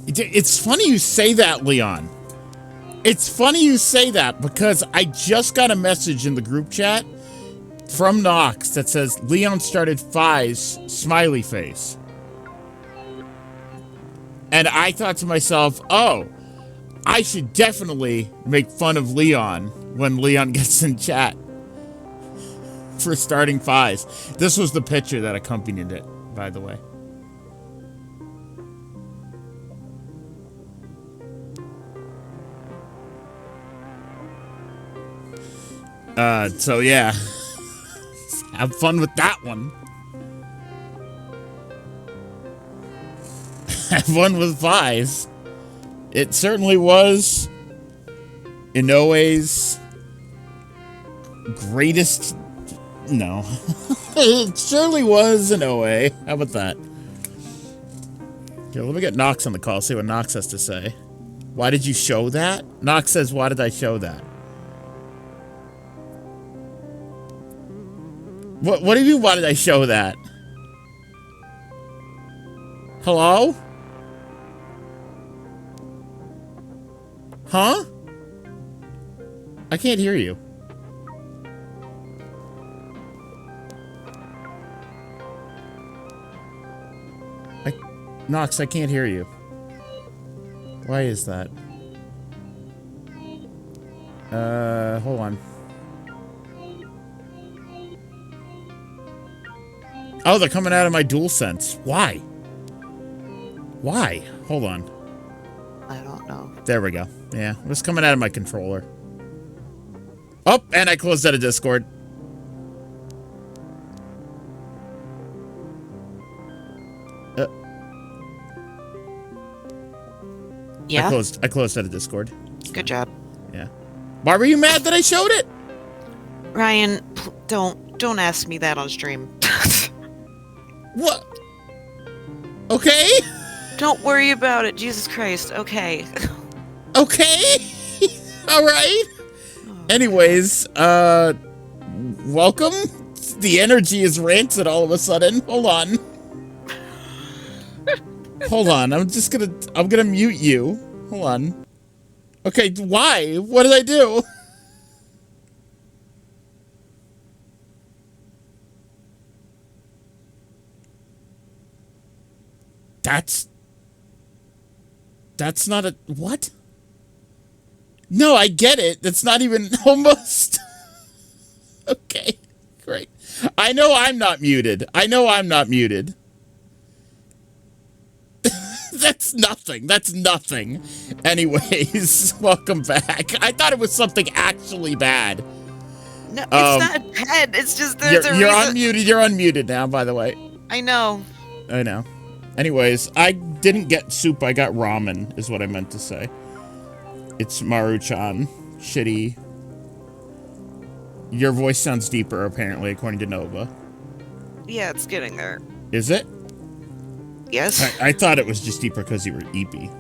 It's funny you say that, Leon. It's funny you say that because I just got a message in the group chat from Knox that says Leon started Fi's smiley face. And I thought to myself, oh, I should definitely make fun of Leon when Leon gets in chat for starting Fi's. This was the picture that accompanied it, by the way. So yeah. Have fun with that one. Have fun with Fi's. It certainly was Inoue's greatest... No. It surely was Inoue. How about that? Okay, let me get Nox on the call, see what Nox has to say. Why did you show that? Nox says, why did I show that? What do you mean, why did I show that? Hello? Huh? I can't hear you. Nox, I can't hear you. Why is that? Hold on. Oh, they're coming out of my DualSense. Why? Why? Hold on. I don't know. There we go. Yeah, it was coming out of my controller. Oh, and I closed out of Discord. Yeah? I closed out of Discord. Good job. Yeah. Why were you mad that I showed it? Ryan, don't ask me that on stream. What? Okay? Don't worry about it, Jesus Christ. Okay. Okay? Alright. Anyways, welcome. The energy is rancid all of a sudden. Hold on. Hold on, I'm gonna mute you. Hold on. Okay, why? What did I do? That's not a... What? No, I get it. That's not even almost... Okay, great. I know I'm not muted. That's nothing. Anyways, welcome back. I thought it was something actually bad. No, it's not bad. It's just there's you're unmuted. You're unmuted now, by the way. I know. Anyways, I didn't get soup. I got ramen, is what I meant to say. It's Maru-chan. Shitty. Your voice sounds deeper, apparently, according to Nova. Yeah, it's getting there. Is it? Yes. I thought it was just deeper because you were eepy.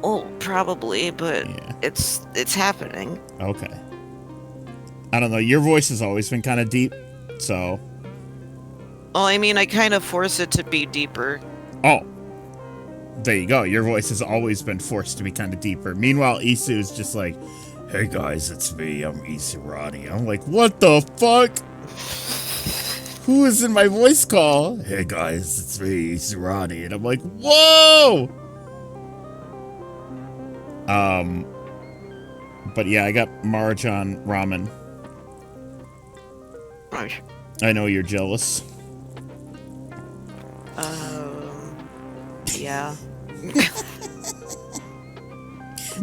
Oh, probably, but yeah. It's happening. Okay. I don't know. Your voice has always been kind of deep, so... Well, I mean, I kind of force it to be deeper. Oh. There you go. Your voice has always been forced to be kind of deeper. Meanwhile, Isu is just like, hey guys, it's me. I'm Isurani. I'm like, what the fuck? Who is in my voice call? Hey guys, it's me, Isurani. And I'm like, whoa! But yeah, I got Marjan ramen. Nice. I know you're jealous. Yeah.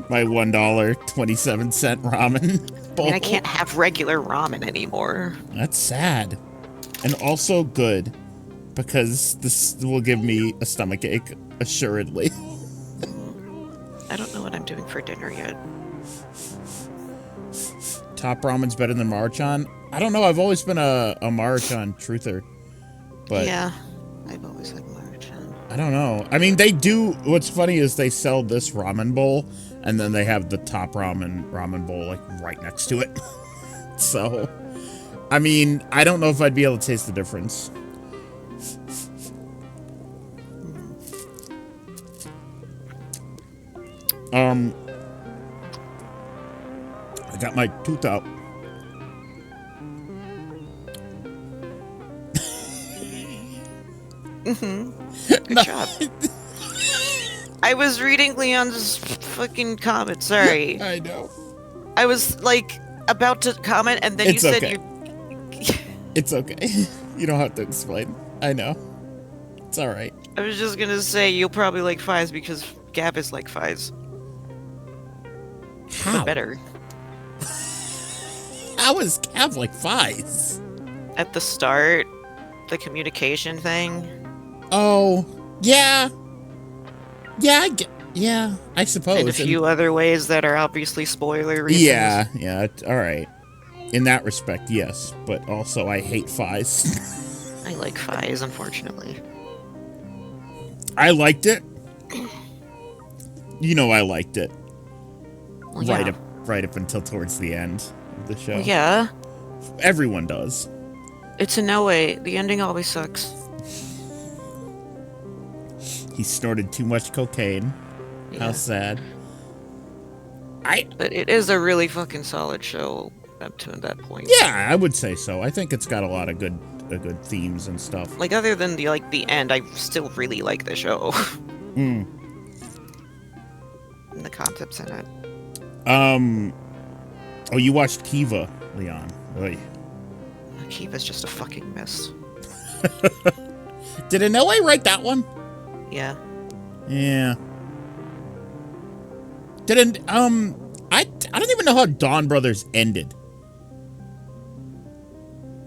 My $1.27 ramen bowl. I mean, I can't have regular ramen anymore. That's sad. And also good, because this will give me a stomachache, assuredly. I don't know what I'm doing for dinner yet. Top ramen's better than Maruchan? I don't know, I've always been a Maruchan truther. But yeah, I've always liked Maruchan. I don't know. I mean, they do, what's funny is they sell this ramen bowl, and then they have the top ramen bowl, like, right next to it. So... I mean, I don't know if I'd be able to taste the difference. I got my tooth out. Good job. I was reading Leon's fucking comment. Sorry. I know. I was like about to comment, and then It's you said okay. you. It's okay. You don't have to explain. I know. It's all right. I was just gonna say you'll probably like Fies because Gab is like Fies. How? But better. How is Cav like Fies? At the start, the communication thing. Oh, yeah. Yeah, yeah, I suppose. And a few other ways that are obviously spoiler reasons. Yeah, all right. In that respect, yes. But also, I hate Fies. I like Fies, unfortunately. I liked it. You know I liked it. Well, yeah. Right up until towards the end of the show. Well, yeah. Everyone does. It's a no way. The ending always sucks. He snorted too much cocaine. Yeah. How sad. But it is a really fucking solid show up to that point. Yeah, I would say so. I think it's got a lot of good themes and stuff. Like, other than the end, I still really like the show. And the concepts in it. Oh, you watched Kiva, Leon. Oy. Kiva's just a fucking mess. Did Inoue write that one? Yeah. Yeah. I don't even know how Dawn Brothers ended.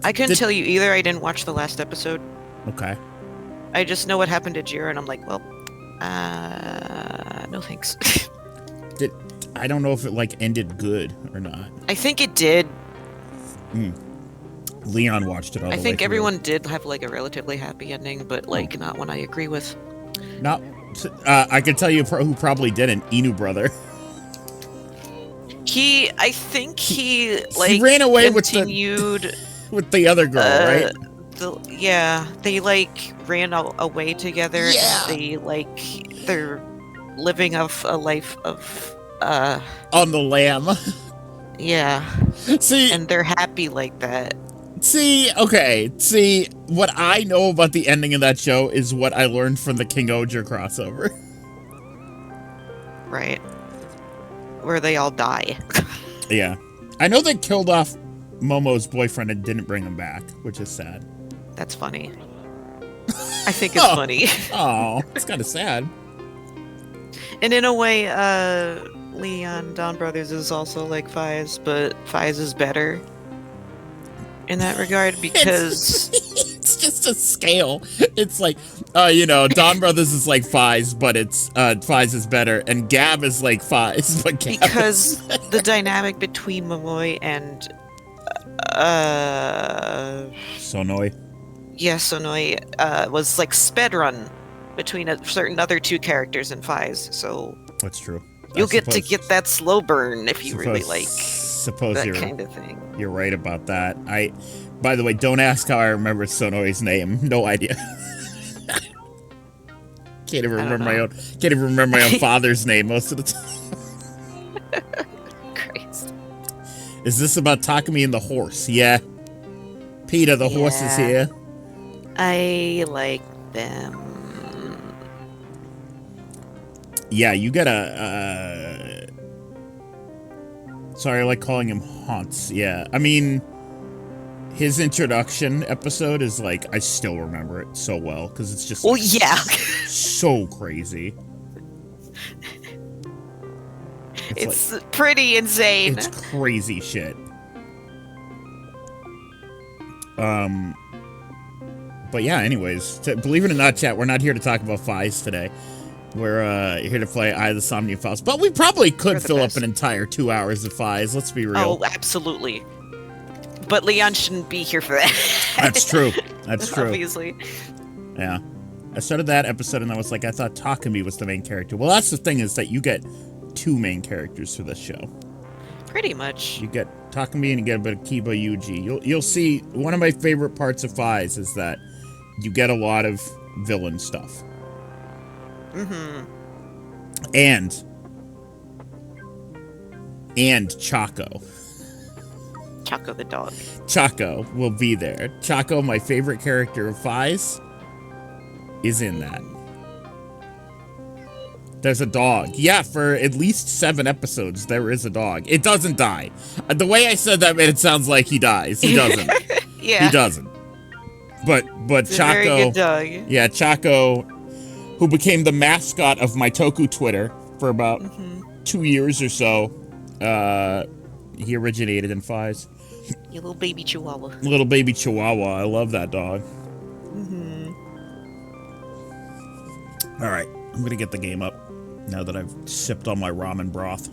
I couldn't tell you either. I didn't watch the last episode. Okay. I just know what happened to Jira, and I'm like, well, no thanks. I don't know if it like ended good or not. I think it did. Leon watched it all the way I think through. everyone did have like a relatively happy ending, but like not one I agree with. Not. I can tell you who probably didn't. Inu brother. I think he ran away continued with the other girl, right? They like ran away together. Yeah. And they're living off a life of on the lam. Yeah. See, and they're happy like that. See, what I know about the ending of that show is what I learned from the King Oger crossover. Right. Where they all die. Yeah. I know they killed off Momo's boyfriend and didn't bring him back, which is sad. That's funny. I think it's funny. Oh, it's kind of sad. And in a way, Leon Dawn Brothers is also like Fies, but Fies is better in that regard because it's just a scale. It's like, Dawn Brothers is like Fies, but it's Fies is better, and Gab is like Fies, but Gab because the dynamic between Momoi and Sonoi. Yeah, Sonoi was like sped run between a certain other two characters in Fies, so that's true. You'll get that slow burn if you really like that kind of thing. You're right about that. By the way, don't ask how I remember Sonoi's name. No idea. Can't even remember my own father's name most of the time. Christ. Is this about Takumi and the horse? Yeah. Peter, the horse is here. I like them. Yeah, you gotta, sorry, I like calling him Haunts. Yeah, I mean, his introduction episode is like, I still remember it so well, because it's just so crazy. It's like, pretty insane. It's crazy shit. But yeah, anyways, believe it or not, chat, we're not here to talk about Fies today. We're here to play Eye of the Somnium Files. But we probably could fill up an entire 2 hours of Fies, let's be real. Oh, absolutely. But Leon shouldn't be here for that. That's true. That's true. Obviously. Yeah. I started that episode and I was like, I thought Takumi was the main character. Well, that's the thing, is that you get two main characters for this show. Pretty much. You get Takumi and you get a bit of Kiba Yuji. You'll see, one of my favorite parts of Fies is that you get a lot of villain stuff. Mm-hmm. And and Chaco. Chaco the dog. Chaco will be there. Chaco, my favorite character of Fies, is in that. There's a dog. Yeah, for at least 7 episodes, there is a dog. It doesn't die. The way I said that made it sounds like he dies. He doesn't. Yeah. He doesn't. But It's Chaco. a very good dog. Yeah, Chaco, who became the mascot of my Toku Twitter for about 2 years or so. He originated in Fies. Your little baby chihuahua. Little baby chihuahua. I love that dog. All right, I'm gonna get the game up now that I've sipped on my ramen broth.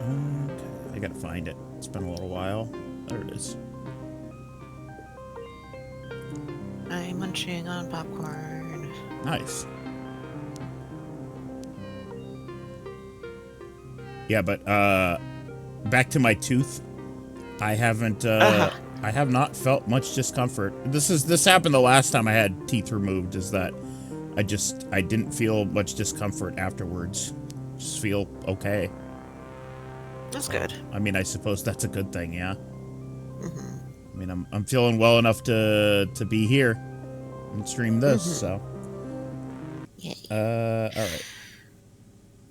Okay, I gotta find it. It's been a little while. There it is. I'm munching on popcorn. Nice. Yeah, but back to my tooth. I haven't. I have not felt much discomfort. This happened the last time I had teeth removed. Is that I didn't feel much discomfort afterwards. Just feel okay. That's good. I mean, I suppose that's a good thing, yeah. I mean, I'm feeling well enough to be here and stream this. So. Yay. All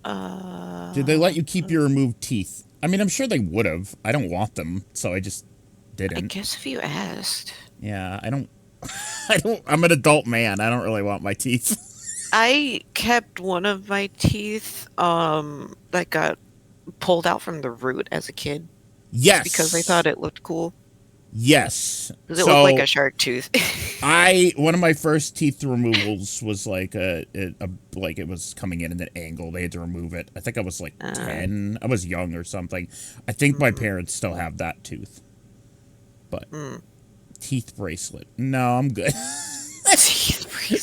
right. Did they let you keep your removed teeth? I mean, I'm sure they would have. I don't want them, so I just didn't. I guess if you asked. Yeah, I don't. I'm an adult man. I don't really want my teeth. I kept one of my teeth that got pulled out from the root as a kid. Yes. Because I thought it looked cool. Yes. Because it looked like a shark tooth. One of my first teeth removals was like like it was coming in an angle. They had to remove it. I think I was like 10. I was young or something. I think my parents still have that tooth. But teeth bracelet. No, I'm good.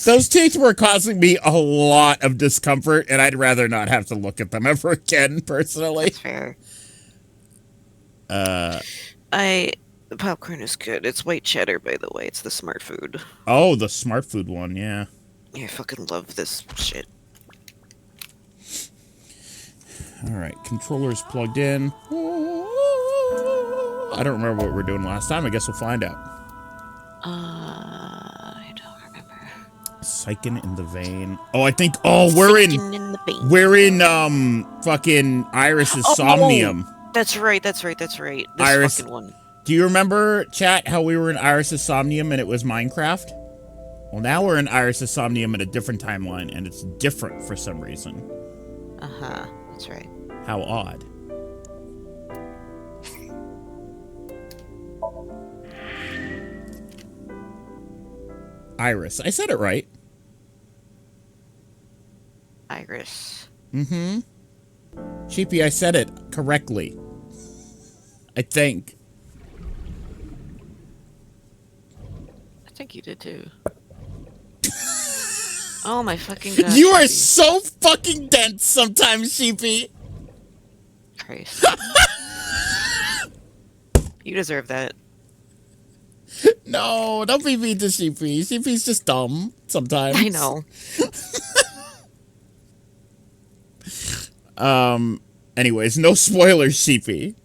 Those teeth were causing me a lot of discomfort, and I'd rather not have to look at them ever again, personally. That's fair. The popcorn is good. It's white cheddar, by the way. It's the smart food. Oh, the smart food one, yeah. Yeah, I fucking love this shit. Alright, controller's plugged in. I don't remember what we were doing last time. I guess we'll find out. I don't remember. Psychen in the vein. Oh, I think. Oh, we're in fucking Iris's Somnium. That's right. This Iris, fucking one. Do you remember, chat, how we were in Iris's Somnium and it was Minecraft? Well, now we're in Iris's Somnium in a different timeline, and it's different for some reason. That's right. How odd. Iris. I said it right. Iris. Sheepy, I said it correctly. I think. I think you did too. Oh my fucking god. You are so fucking dense sometimes, Sheepy. Christ. You deserve that. No, don't be mean to Sheepy. Sheepy's just dumb sometimes. I know. Anyways, no spoilers, Sheepy.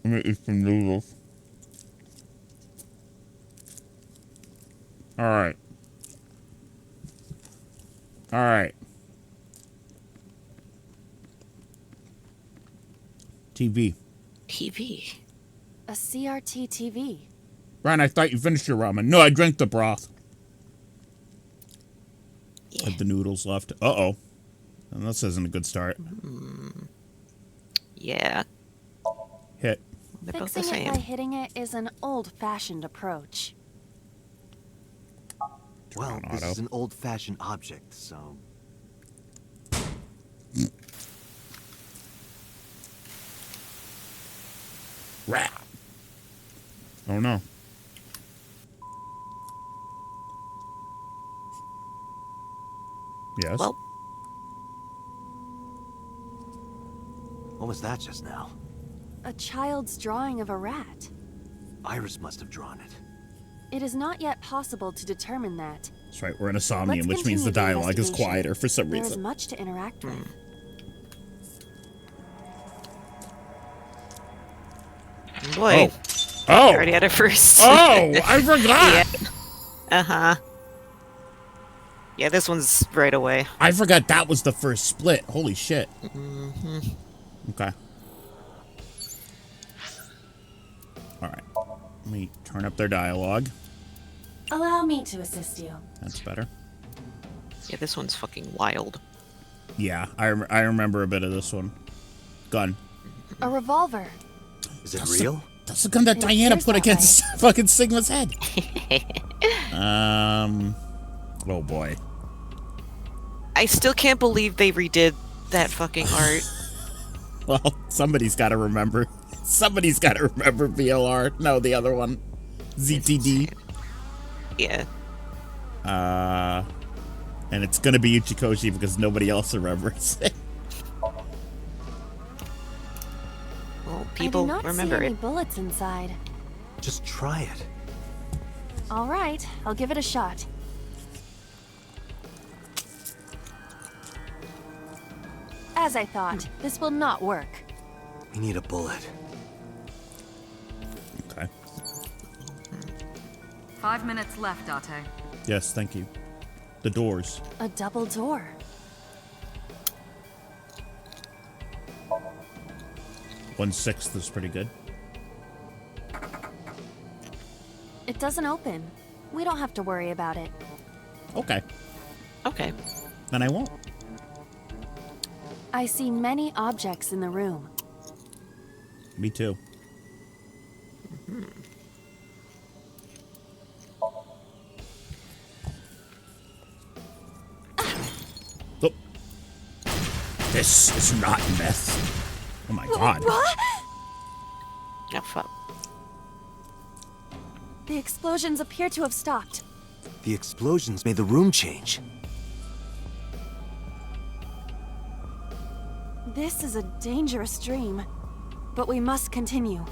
I'm gonna eat some noodles. Alright. TV. A CRT TV. Ryan, I thought you finished your ramen. No, I drank the broth. Yeah. I have the noodles left. Uh-oh. And this isn't a good start. Yeah. Hit. They're both the Fixing it same. by hitting it is an old-fashioned approach. Well, this is an old-fashioned object, so... Rat. Oh no. Yes. Well, What was that just now? A child's drawing of a rat. Iris must have drawn it. It is not yet possible to determine that. That's right, we're in a Somnium, Let's which means the continue dialogue is investigation. quieter for some There is reason. much to interact with. Boy, Oh! already had it first. Oh! I forgot! Yeah. Uh-huh. Yeah, this one's right away. I forgot that was the first split. Holy shit. Okay. Alright. Let me turn up their dialogue. Allow me to assist you. That's better. Yeah, this one's fucking wild. Yeah, I remember a bit of this one. Gun. A revolver. Is it real? That's the gun that It Diana appears put that against fucking Sigma's head. Oh boy. I still can't believe they redid that fucking art. Well, somebody's got to remember. Somebody's got to remember VLR. No, the other one. ZTD. Yeah. And it's gonna be Uchikoshi because nobody else remembers it. Well, people I do not remember see any it. bullets inside. Just try it. All right, I'll give it a shot. As I thought, this will not work. We need a bullet. Okay. 5 minutes left, Date. Yes, thank you. The doors. A double door. 1/6 is pretty good. It doesn't open. We don't have to worry about it. Okay. Okay. Then I won't. I see many objects in the room. Me too. Oh. This is not meth. Oh my god. What? Oh, fuck. The explosions appear to have stopped. The explosions made the room change. This is a dangerous dream, but we must continue.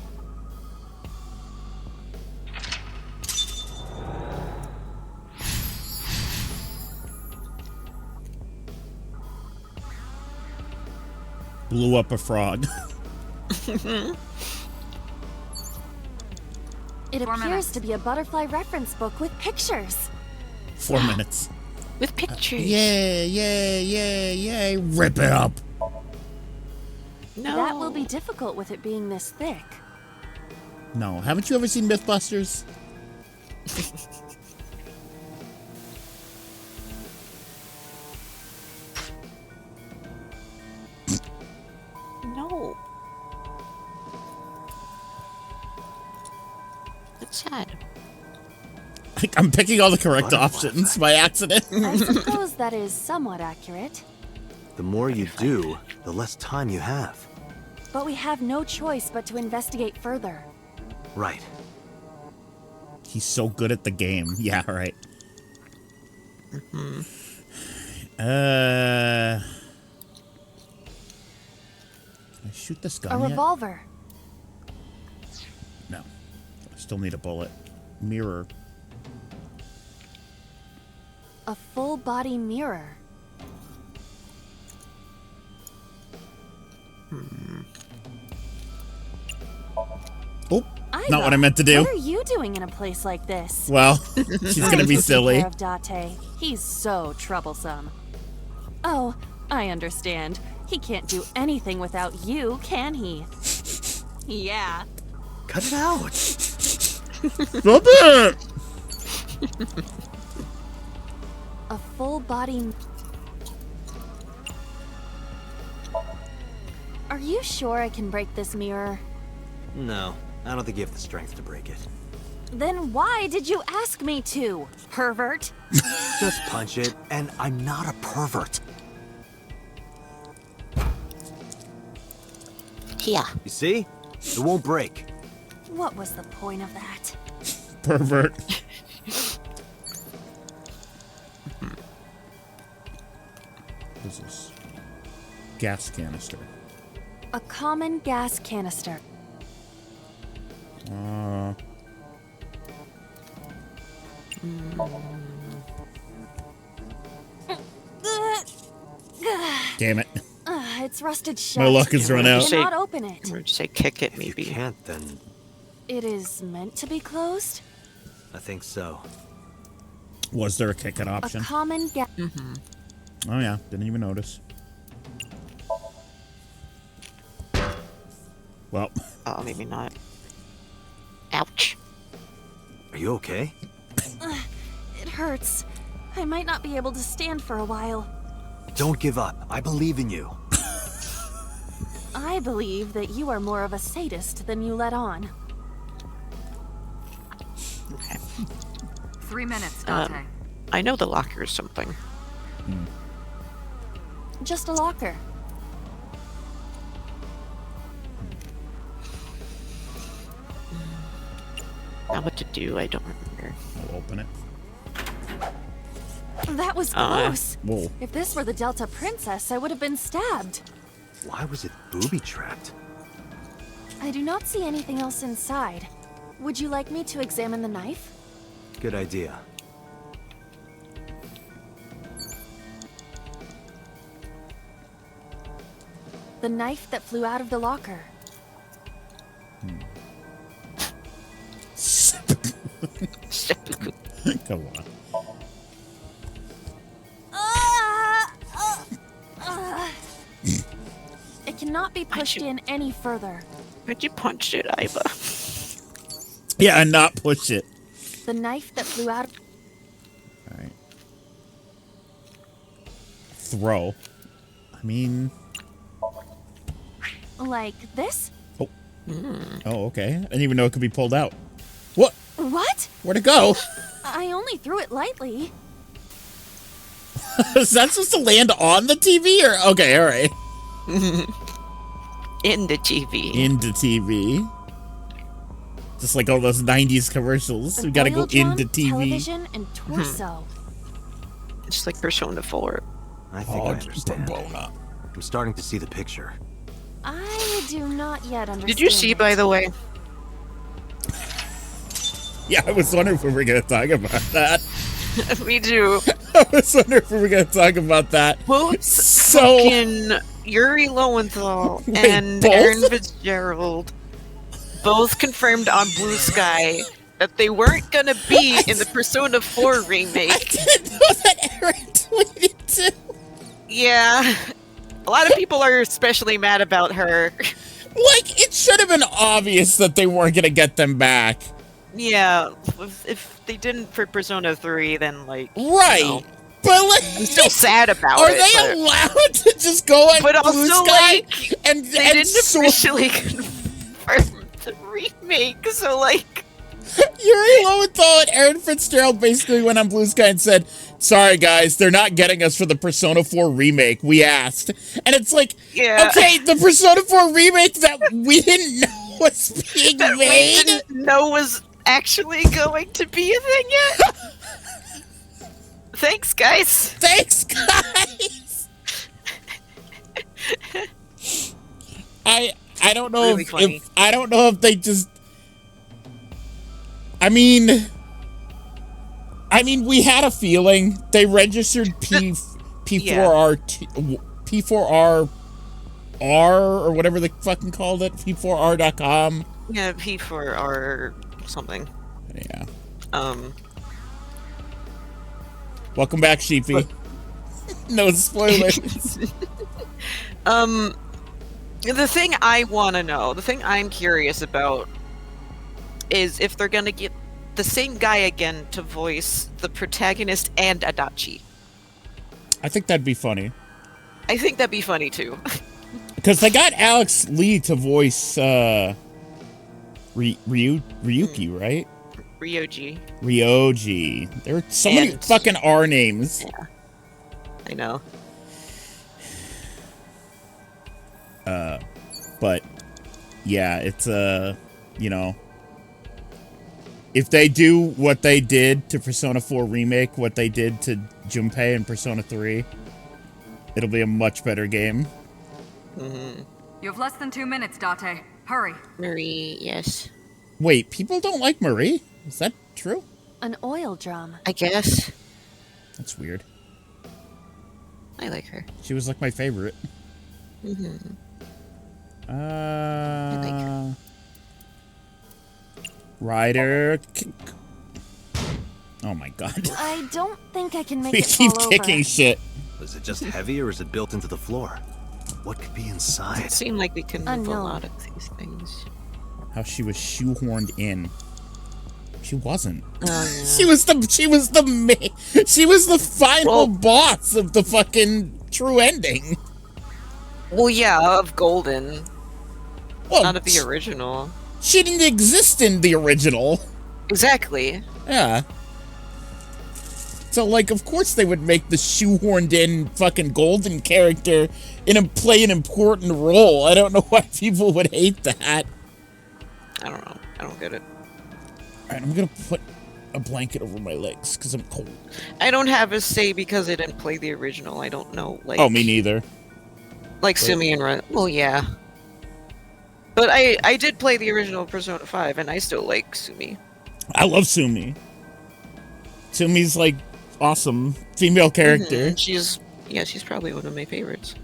Blew up a frog. It 4 appears minutes. to be a butterfly reference book with pictures. 4 minutes. With pictures. Yeah, yeah, yeah, yeah. Rip it up. No. That will be difficult with it being this thick. No. Haven't you ever seen Mythbusters? No. That's sad. I'm picking all the correct options by accident. I suppose that is somewhat accurate. The more you do, the less time you have. But we have no choice but to investigate further. Right. He's so good at the game. Yeah, right. Can I shoot this A gun yet? revolver. No. I still need a bullet. Mirror. A full body mirror. Oh, Iva, not what I meant to do. What are you doing in a place like this? Well, she's gonna be Taking silly. care of Date. He's so troublesome. Oh, I understand. He can't do anything without you, can he? Yeah. Cut it out. Stop it! A full body. Are you sure I can break this mirror? No, I don't think you have the strength to break it. Then why did you ask me to, pervert? Just punch it, and I'm not a pervert. Here. You see? It won't break. What was the point of that? Pervert. What is this? Gas canister. A common gas canister. Damn it. It's rusted shut. My luck has run I out. cannot open it. I'm going to say kick it, If you maybe. can't, then It is meant to be closed? I think so. Was there a kick-it A option? common gap. Oh yeah, didn't even notice. Well, Oh, maybe not. Ouch. Are you okay? It hurts. I might not be able to stand for a while. Don't give up. I believe in you. I believe that you are more of a sadist than you let on. Okay. 3 minutes, Dante. I know the locker is something. Just a locker. Now what to do, I don't remember. I'll open it. That was close. Whoa. If this were the Delta Princess, I would have been stabbed. Why was it booby-trapped? I do not see anything else inside. Would you like me to examine the knife? Good idea. The knife that flew out of the locker. Come on. It cannot be pushed in any further. Why'd you punch it, Iva? Yeah, and not push it. The knife that flew out of... Alright. Throw. I mean... Like this? Oh. Oh, okay. I didn't even know it could be pulled out. What? What? Where'd it go? I only threw it lightly. Is that supposed to land on the TV? Or okay, alright. In the TV. Into TV. Just like all those 90s commercials. We gotta go Oil drum, into TV. television, and torso. Just like Persona 4. I think I understand. I'm starting to see the picture. I do not yet understand. Did you see, by the way? Yeah, I was wondering if we were gonna talk about that. Me too. I was wondering if we were gonna talk about that. Both So fucking Yuri Lowenthal Wait, and both? Aaron Fitzgerald both confirmed on Blue Sky that they weren't gonna be in the Persona 4 I remake. didn't know that Aaron tweeted too. Yeah. A lot of people are especially mad about her. Like, it should have been obvious that they weren't gonna get them back. Yeah. If they didn't for Persona 3, then like Right. you know, But like, I'm still sad about are it. they allowed to just go on But Blue also, Sky like, and they didn't so officially confirm the remake, so like Yuri Lowenthal and Aaron Fitzgerald basically went on Blue Sky and said, "Sorry guys, they're not getting us for the Persona 4 remake. We asked." And it's like, Yeah. okay, the Persona 4 remake that we didn't know was being that we made. didn't know was actually going to be a thing yet. Thanks, guys. Thanks, guys. I don't know Really funny. if I don't know if they just. I mean, we had a feeling they registered P4R or whatever they fucking called it, P4R.com. Yeah, P4R something. Yeah. Um, Welcome back, Sheepy. No spoilers. The thing I want to know, the thing I'm curious about, is if they're gonna get the same guy again to voice the protagonist and Adachi. I think that'd be funny. I think that'd be funny too. Because they got Alex Lee to voice Ryuki, right? Ryoji. Ryoji. There are so many And- fucking R names. Yeah. I know. But yeah, it's you know, if they do what they did to Persona 4 Remake, what they did to Junpei in Persona 3, it'll be a much better game. Mm-hmm. You have less than 2 minutes, Date. Hurry. Marie, yes. Wait, people don't like Marie? Is that true? An oil drum. I guess. That's weird. I like her. She was like my favorite. Mm-hmm. Uh, Ryder. Oh my god. I don't think I can make We it keep fall kicking over. shit. Is it just heavy or is it built into the floor? What could be inside? It seemed like we can move a Unknown. lot of these things. How she was shoehorned in. She wasn't. Oh, yeah. She was the final boss of the fucking true ending. Well, yeah, of Golden. Well, Not of the original. she didn't exist in the original. Exactly. Yeah. So, like, of course they would make the shoehorned in fucking Golden character play an important role. I don't know why people would hate that. I don't know. I don't get it. Alright, I'm gonna put a blanket over my legs because I'm cold. I don't have a say because I didn't play the original. I don't know. Like, Oh, me neither. Like Sumi and Run. Well, yeah. But I did play the original Persona 5, and I still like Sumi. I love Sumi. Sumi's, like, awesome female character. She's probably one of my favorites.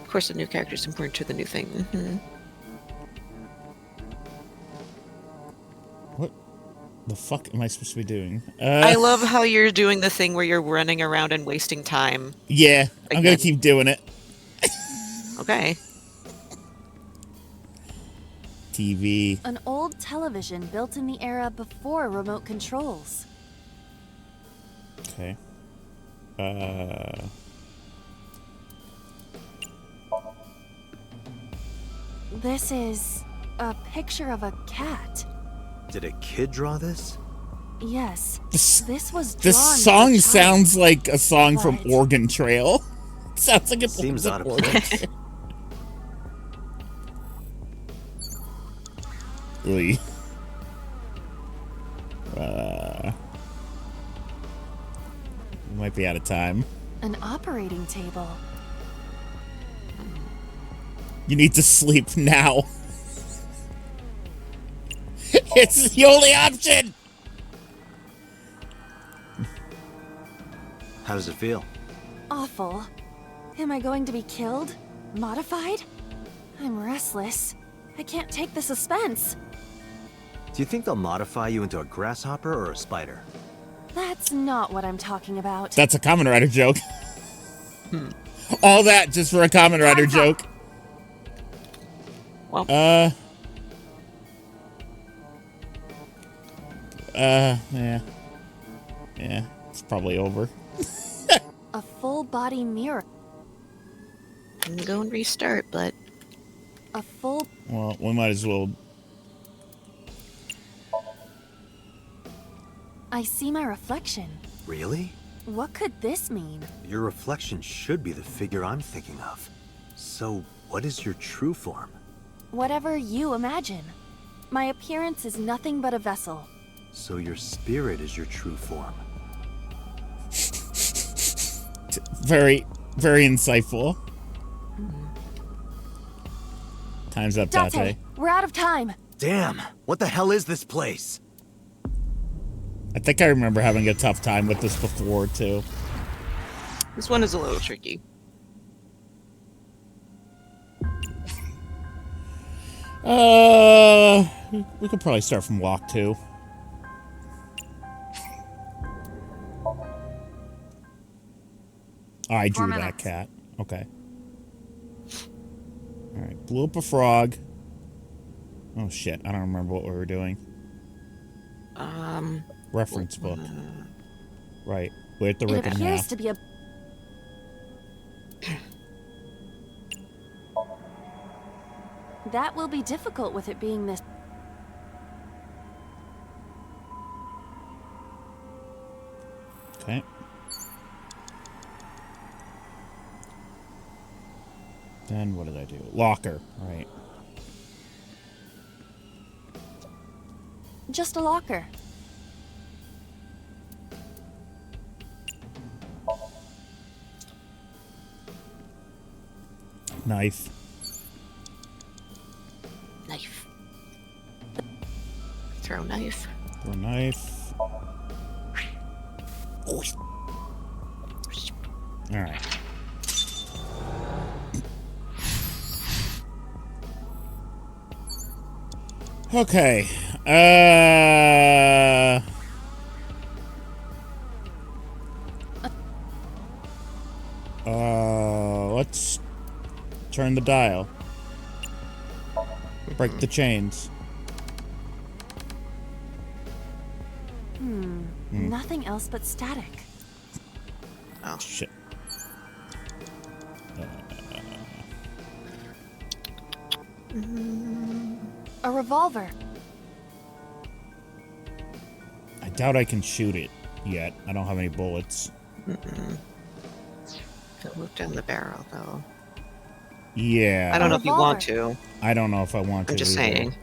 Of course, the new character is important to the new thing. What the fuck am I supposed to be doing? I love how you're doing the thing where you're running around and wasting time. Yeah, I'm gonna Again. keep doing it. Okay. TV. An old television built in the era before remote controls. Okay. This is a picture of a cat. Did a kid draw this? Yes. This, This was drawn this as a song child. sounds like a song from What? Oregon Trail. Sounds like it Seems belongs out in of Oregon place. Trail. Oy. We might be out of time. An operating table. You need to sleep now. It's the only option. How does it feel? Awful. Am I going to be killed? Modified? I'm restless. I can't take the suspense. Do you think they'll modify you into a grasshopper or a spider? That's not what I'm talking about. That's a Kamen Rider joke. All that just for a Kamen Rider joke. Well. Yeah. Yeah, it's probably over. A full body mirror. I'm gonna go and restart, but A full. Well, we might as well. I see my reflection. Really? What could this mean? Your reflection should be the figure I'm thinking of. So, what is your true form? Whatever you imagine. My appearance is nothing but a vessel. So your spirit is your true form. Very, very insightful. Time's up, Date. Date, we're out of time. Damn! What the hell is this place? I think I remember having a tough time with this before, too. this one is a little tricky. We could probably start from walk 2. I 4 drew that minutes. cat. Okay. Alright, blew up a frog. Oh shit, I don't remember what we were doing. Reference book. Right, we have to It rip it in appears half. to be a. That will be difficult with it being this. Okay. Then what did I do? Locker, right. Just a locker. Knife. Knife. Throw knife. Or knife. Alright. Okay. Let's turn the dial. Break the chains. Nothing else but static. Oh. Shit. A revolver. I doubt I can shoot it yet. I don't have any bullets. Don't look down the barrel, though. Yeah. I don't know if you want revolver. to. I don't know if I want to. I'm just either. saying.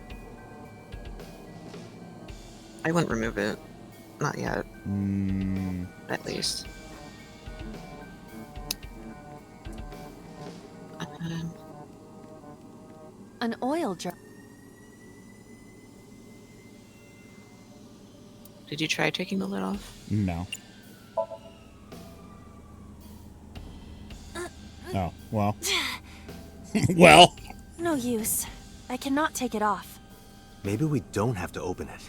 I wouldn't remove it. Not yet, at least. An oil jar. Did you try taking the lid off? No. Oh, well. Well. No use. I cannot take it off. Maybe we don't have to open it.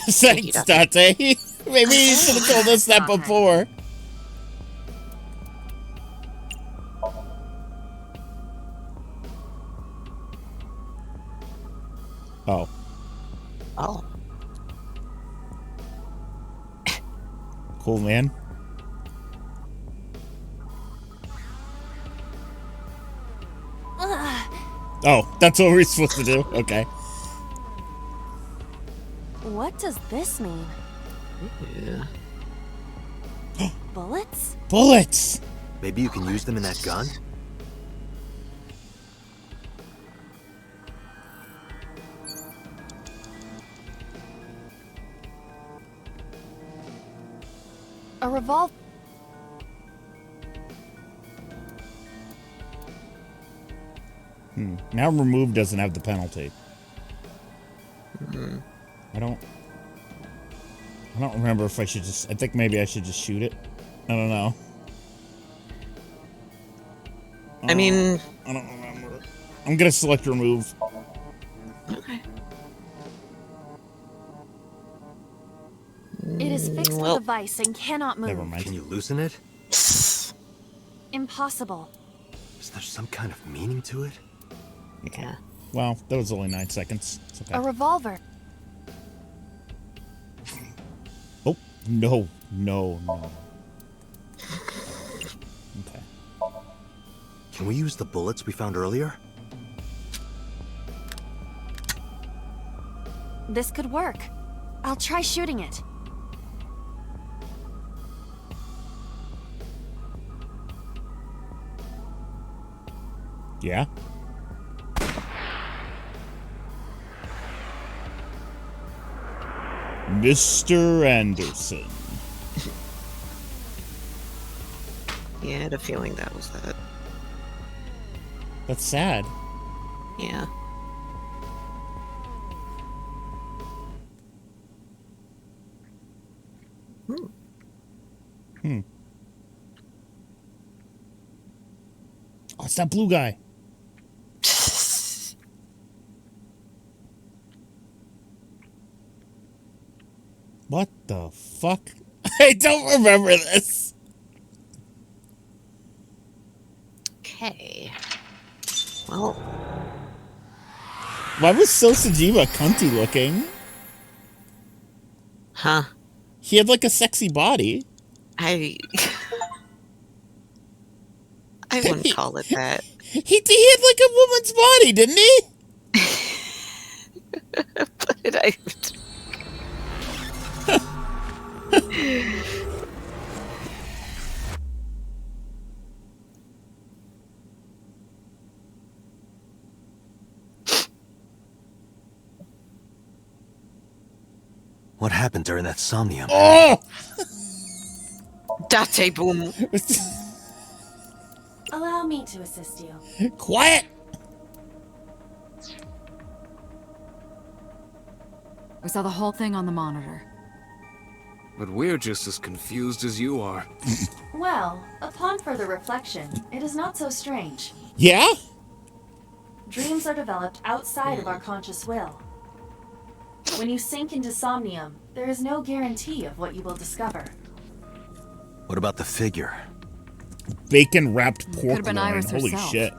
Thanks, Date. Maybe you should have told us that before. Oh. Oh. Cool, man. Oh, that's what we're supposed to do? Okay. What does this mean? Yeah. Bullets? Bullets! Maybe you can use them in that gun? A revolver. Now remove doesn't have the penalty. I don't remember if I should just... I think maybe I should just shoot it. I don't know. I mean... I don't remember. I'm gonna select remove. Okay. It is fixed Well, with a vice and cannot move. Never mind. Can you loosen it? Impossible. Is there some kind of meaning to it? yeah. Well, that was only 9 seconds. It's okay. A revolver. Oh, no. No, no. Okay. Can we use the bullets we found earlier? This could work. I'll try shooting it. Yeah? Mr. Anderson. Yeah, I had a feeling that was that. That's sad. Yeah. Oh, it's that blue guy. What the fuck? I don't remember this. Okay. Well, Why was Sosajima cunty looking? huh. He had like a sexy body. I wouldn't call it that. He had like a woman's body, didn't he? But I... What happened during that Somnium? Oh! Date boom. Allow me to assist you. Quiet! We saw the whole thing on the monitor. But we're just as confused as you are. Well, upon further reflection, it is not so strange. Yeah? Dreams are developed outside of our conscious will. When you sink into Somnium, there is no guarantee of what you will discover. What about the figure? Bacon wrapped pork Could've been loin. Iris Holy herself. shit.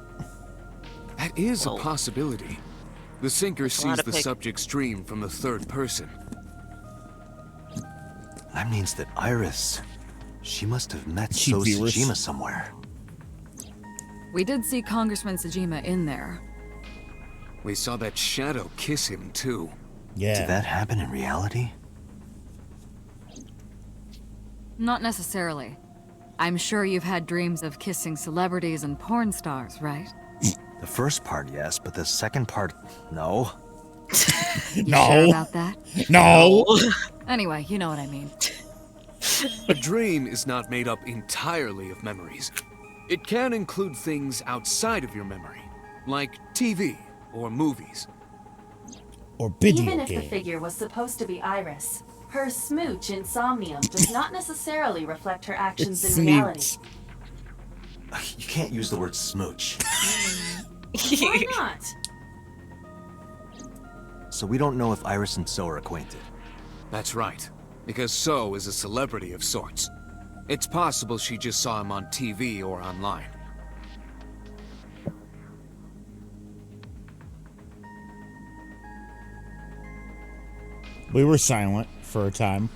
That is a possibility. The sinker a lot sees of the pic- subject's dream from the third person. That means that Iris... She must have met She So virus. Sejima somewhere. We did see Congressman Sejima in there. We saw that shadow kiss him, too. Yeah. Did that happen in reality? Not necessarily. I'm sure you've had dreams of kissing celebrities and porn stars, right? The first part, yes, but the second part, no. You No. sure about that? No. Anyway, you know what I mean. A dream is not made up entirely of memories. It can include things outside of your memory, like TV or movies. Or video Even if game. the figure was supposed to be Iris, her smooch in Somnium does not necessarily reflect her actions in reality. Smooch. You can't use the word smooch. Why not? So we don't know if Iris and So are acquainted. That's right, because So is a celebrity of sorts. It's possible she just saw him on TV or online. We were silent for a time.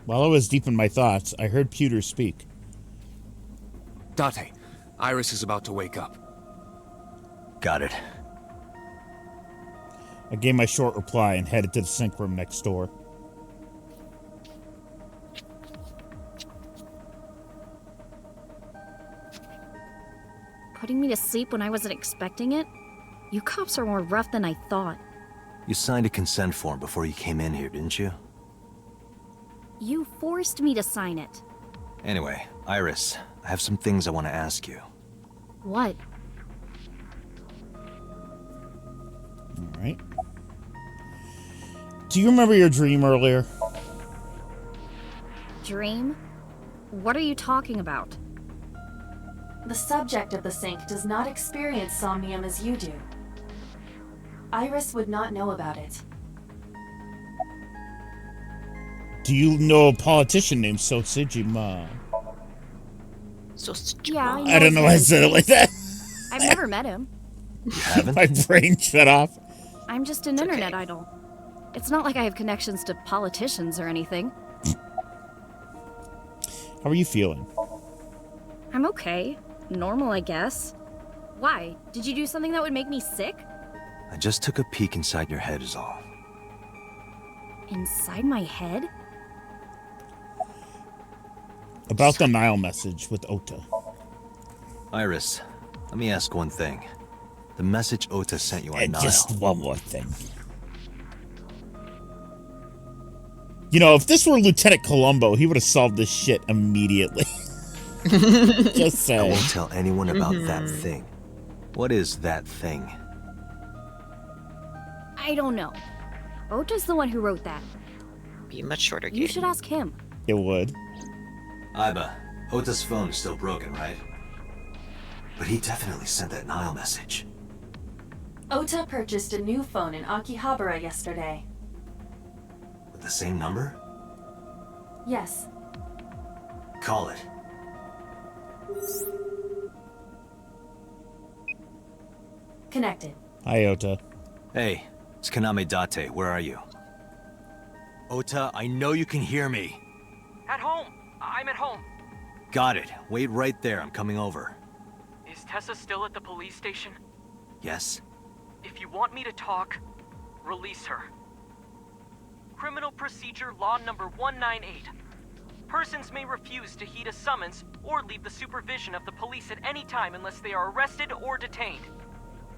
While I was deep in my thoughts, I heard Pewter speak. Date, Iris is about to wake up. Got it. I gave my short reply and headed to the sink room next door. Putting me to sleep when I wasn't expecting it? You cops are more rough than I thought. You signed a consent form before you came in here, didn't you? You forced me to sign it. Anyway, Iris, I have some things I want to ask you. What? All right. Do you remember your dream earlier? Dream? What are you talking about? The subject of the sink does not experience Somnium as you do. Iris would not know about it. Do you know a politician named Sojima? So Yeah, I don't know why I said it like that. I've never met him. You haven't? My brain shut off. I'm just an internet idol. It's not like I have connections to politicians or anything. How are you feeling? I'm okay. Normal, I guess. Why? Did you do something that would make me sick? I just took a peek inside your head is all. Inside my head? About the Nile message with Ota. Iris, let me ask one thing. The message Ota sent you on And Nile. just one more thing. You know, if this were Lieutenant Columbo, he would have solved this shit immediately. Just I saying. won't tell anyone about that thing. What is that thing? I don't know. Ota's the one who wrote that. be a much shorter game. You should ask him. It would. Iba, Ota's phone is still broken, right? But he definitely sent that Nile message. Ota purchased a new phone in Akihabara yesterday. With the same number? Yes. Call it. Connected. Hi, Ota. Hey, it's Kaname Date. Where are you? Ota, I know you can hear me. At home. I'm at home. Got it. Wait right there. I'm coming over. Is Tessa still at the police station? Yes? If you want me to talk, release her. Criminal Procedure Law number 198. Persons may refuse to heed a summons or leave the supervision of the police at any time unless they are arrested or detained.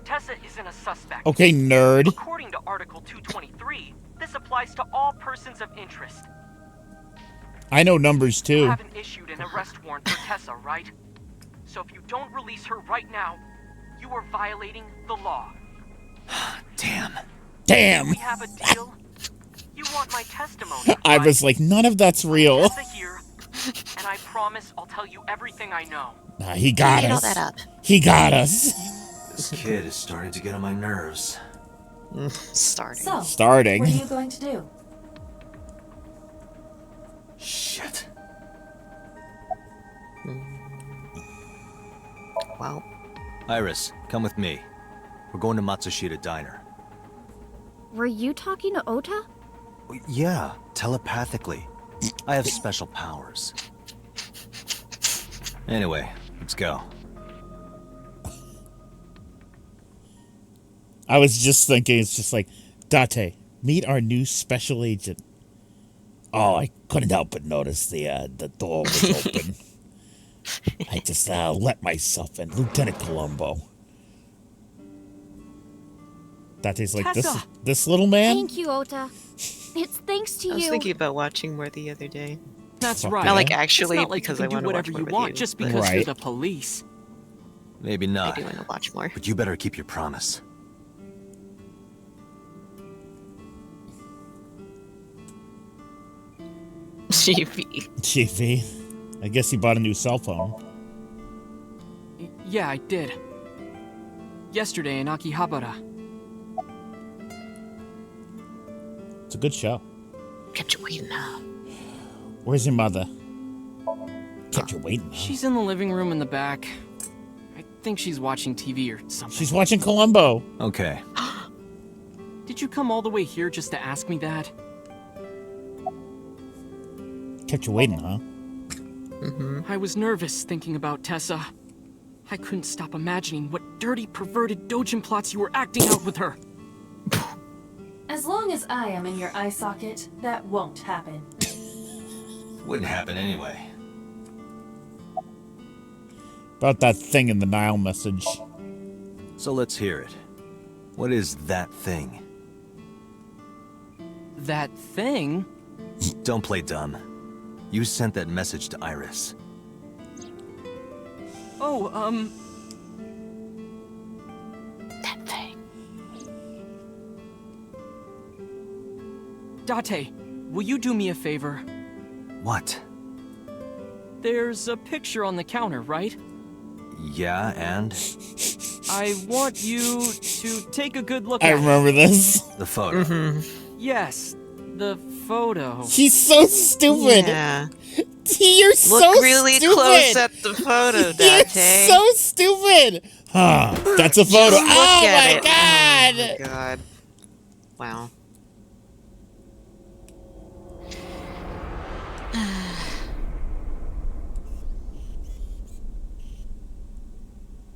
Tessa isn't a suspect. Okay, nerd. According to Article 223, this applies to all persons of interest. I know numbers You too. haven't issued an arrest warrant for Tessa, right? So if you don't release her right now, you are violating the law. Damn. Damn. We have a deal. You want my testimony. I right? was like, none of that's real. Tessa here, and I promise I'll tell you everything I know. Nah, he got Made all us. that up. He got us. This kid is starting to get on my nerves. Starting. So, Starting. what are you going to do? Shit. Well, Iris, come with me. We're going to Matsushita Diner. Were you talking to Ota? Yeah, telepathically. I have special powers. Anyway, let's go. I was just thinking, it's just like, Date, meet our new special agent. Oh, I couldn't help but notice the door was open. I just let myself in. Lieutenant Columbo. Date's like, Tessa! this little man? Thank you, Ota. It's thanks to I was you. thinking about watching more the other day. That's Fuck right. yeah. Not like It's actually, it's not like because you I can want do to watch whatever more you with want you. just because Right. you're the police. Maybe I not. do want to watch more. But you better keep your promise. GV. GV. I guess he bought a new cell phone. Yeah, I did. Yesterday in Akihabara. It's a good show. Kept you waiting, huh? Where's your mother? Kept you waiting. Huh? She's in the living room in the back. I think she's watching TV or something. She's watching Columbo. Okay. Did you come all the way here just to ask me that? Kept you waiting, huh? I was nervous thinking about Tessa. I couldn't stop imagining what dirty, perverted dojin plots you were acting out with her. As long as I am in your eye socket, that won't happen. Wouldn't happen anyway. About that thing in the Nile message. So let's hear it. What is that thing? That thing? Don't play dumb. You sent that message to Iris. Oh, That thing. Date, will you do me a favor? What? There's a picture on the counter, right? Yeah, and? I want you to take a good look I at remember this. The photo. it. Yes, the photo. He's so stupid. Yeah. You're Look so really stupid. close at the photo, You're Date. so stupid. Huh. That's a photo. Look Oh at my it. god. Oh my god. Wow.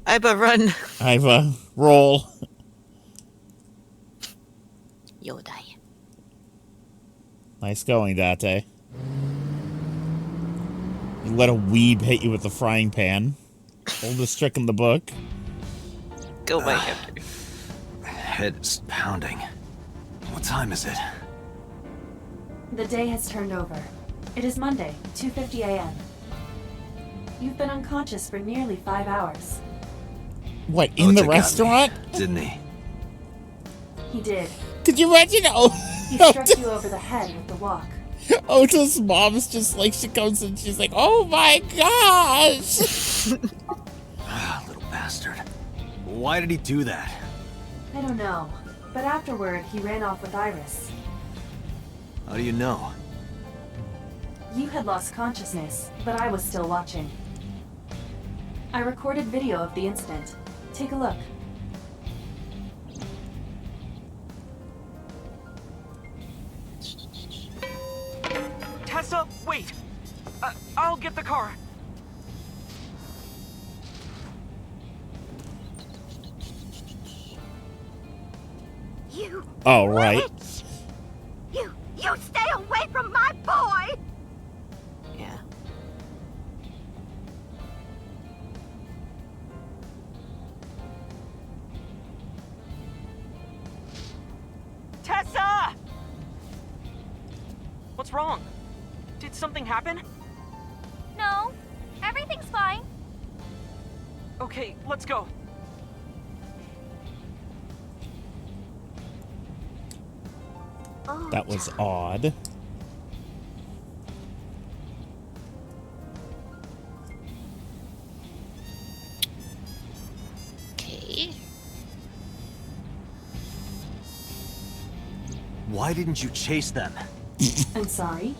Iba, run. Iva, roll. Yodai. Nice going, Date. You let a weeb hit you with the frying pan. Oldest trick in the book. Go back after. Head's pounding. What time is it? The day has turned over. It is Monday, 2:50 a.m. You've been unconscious for nearly 5 hours. What, in Ota the got me, restaurant? didn't he? He did. Could you imagine He struck you over the head with the walk. Ota's mom's just like, she comes and she's like, oh my gosh. Little bastard. Why did he do that? I don't know, but afterward he ran off with Iris. How do you know? You had lost consciousness, but I was still watching. I recorded video of the incident. Take a look. Tessa, wait! I'll get the car. You Oh, right. witch! You stay away from my boy! Yeah. Tessa! What's wrong? Did something happen? No, everything's fine. Okay, let's go. That was odd. Okay. Why didn't you chase them? I'm sorry.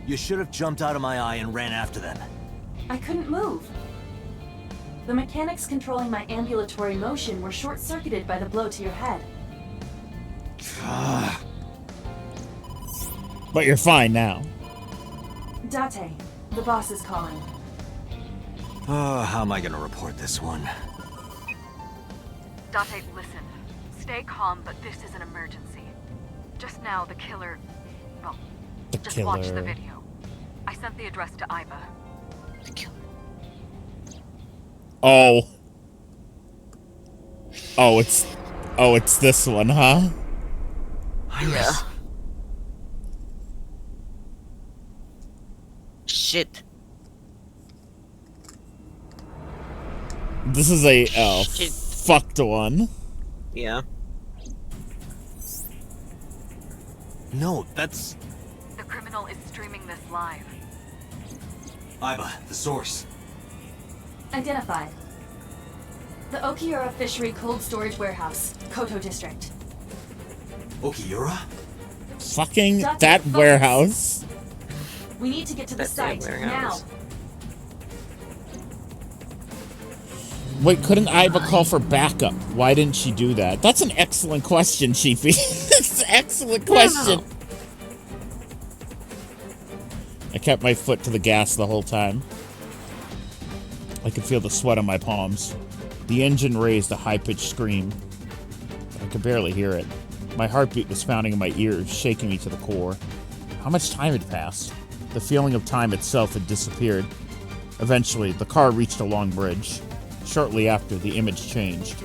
You should have jumped out of my eye and ran after them. I couldn't move. The mechanics controlling my ambulatory motion were short-circuited by the blow to your head. But you're fine now. Date, the boss is calling. Oh, how am I gonna report this one? Date, listen. Stay calm, but this is an emergency. Just now, the killer... Well, just watch the video. I sent the address to Iba. The killer. Oh. Oh, it's this one, huh? Yeah. Shit. This is a Shit. fucked one. Yeah. No, that's... The criminal is streaming this live. Iba, the source. Identified. The Okiura Fishery Cold Storage Warehouse, Koto District. Okiura? Fucking Date, that focus. warehouse. We need to get to the That damn site, warehouse. now. Wait, couldn't Iva call for backup? Why didn't she do that? That's an excellent question, Chiefy. That's an excellent question. No. I kept my foot to the gas the whole time. I could feel the sweat on my palms. The engine raised a high-pitched scream. I could barely hear it. My heartbeat was pounding in my ears, shaking me to the core. How much time had passed? The feeling of time itself had disappeared. Eventually, the car reached a long bridge. Shortly after, the image changed.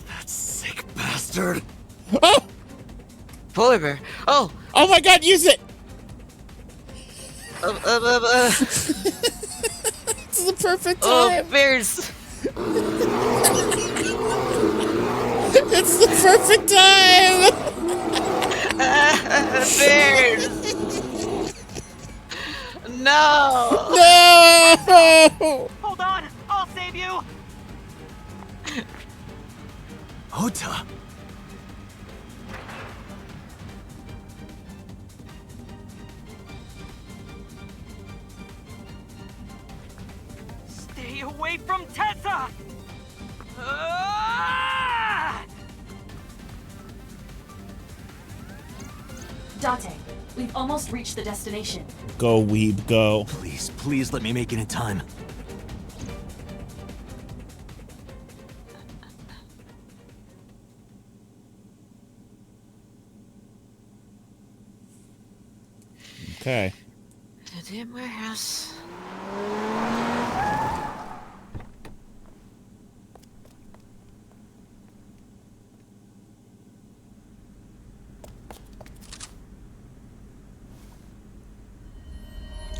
That sick bastard! Oh! Polar bear. Oh! Oh my god, use it! This is the perfect time! Oh, bears! It's the perfect time! Bears! No! No! Hold on! I'll save you! Ota! Stay away from Tessa! Ah! Date, we've almost reached the destination. Go, weeb, go. Please, please let me make it in time. Okay. The damn warehouse.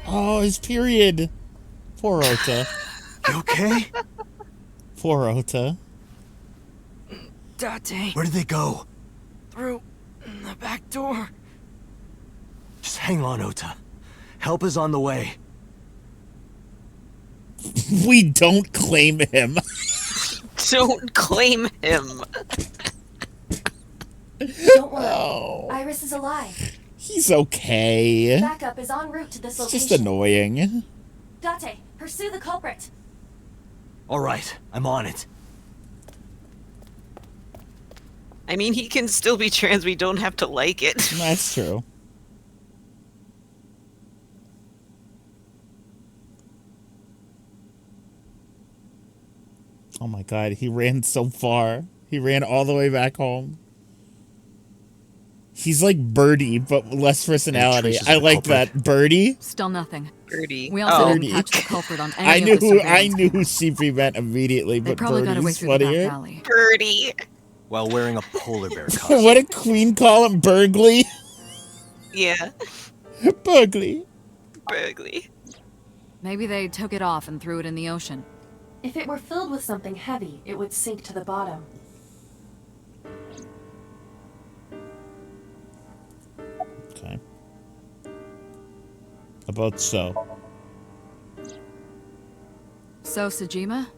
Oh, his period. Poor Ota. You okay? Poor Ota. Date, Where did they go? through the back door. Just hang on, Ota. Help is on the way. We don't claim him. Don't claim him. Don't worry. Oh, Iris is alive. he's okay. Backup is en route to this It's location. just annoying. Date, pursue the culprit. All right, I'm on it. I mean, he can still be trans. We don't have to like it. That's true. Oh my god, he ran so far. He ran all the way back home. He's like Birdie, but less personality. traces I of the like culprit? that. Birdie? Still nothing. Birdie. We also Oh. didn't catch the culprit on any I of knew the who surveillance CP meant immediately, They but probably got away Birdie's through the back funnier. alley. Birdie. While wearing a polar bear costume. What did Queen call him? Burgley? Yeah. Burgley. Birdie. Maybe they took it off and threw it in the ocean. If it were filled with something heavy, it would sink to the bottom. Okay. About so. So, Sejima?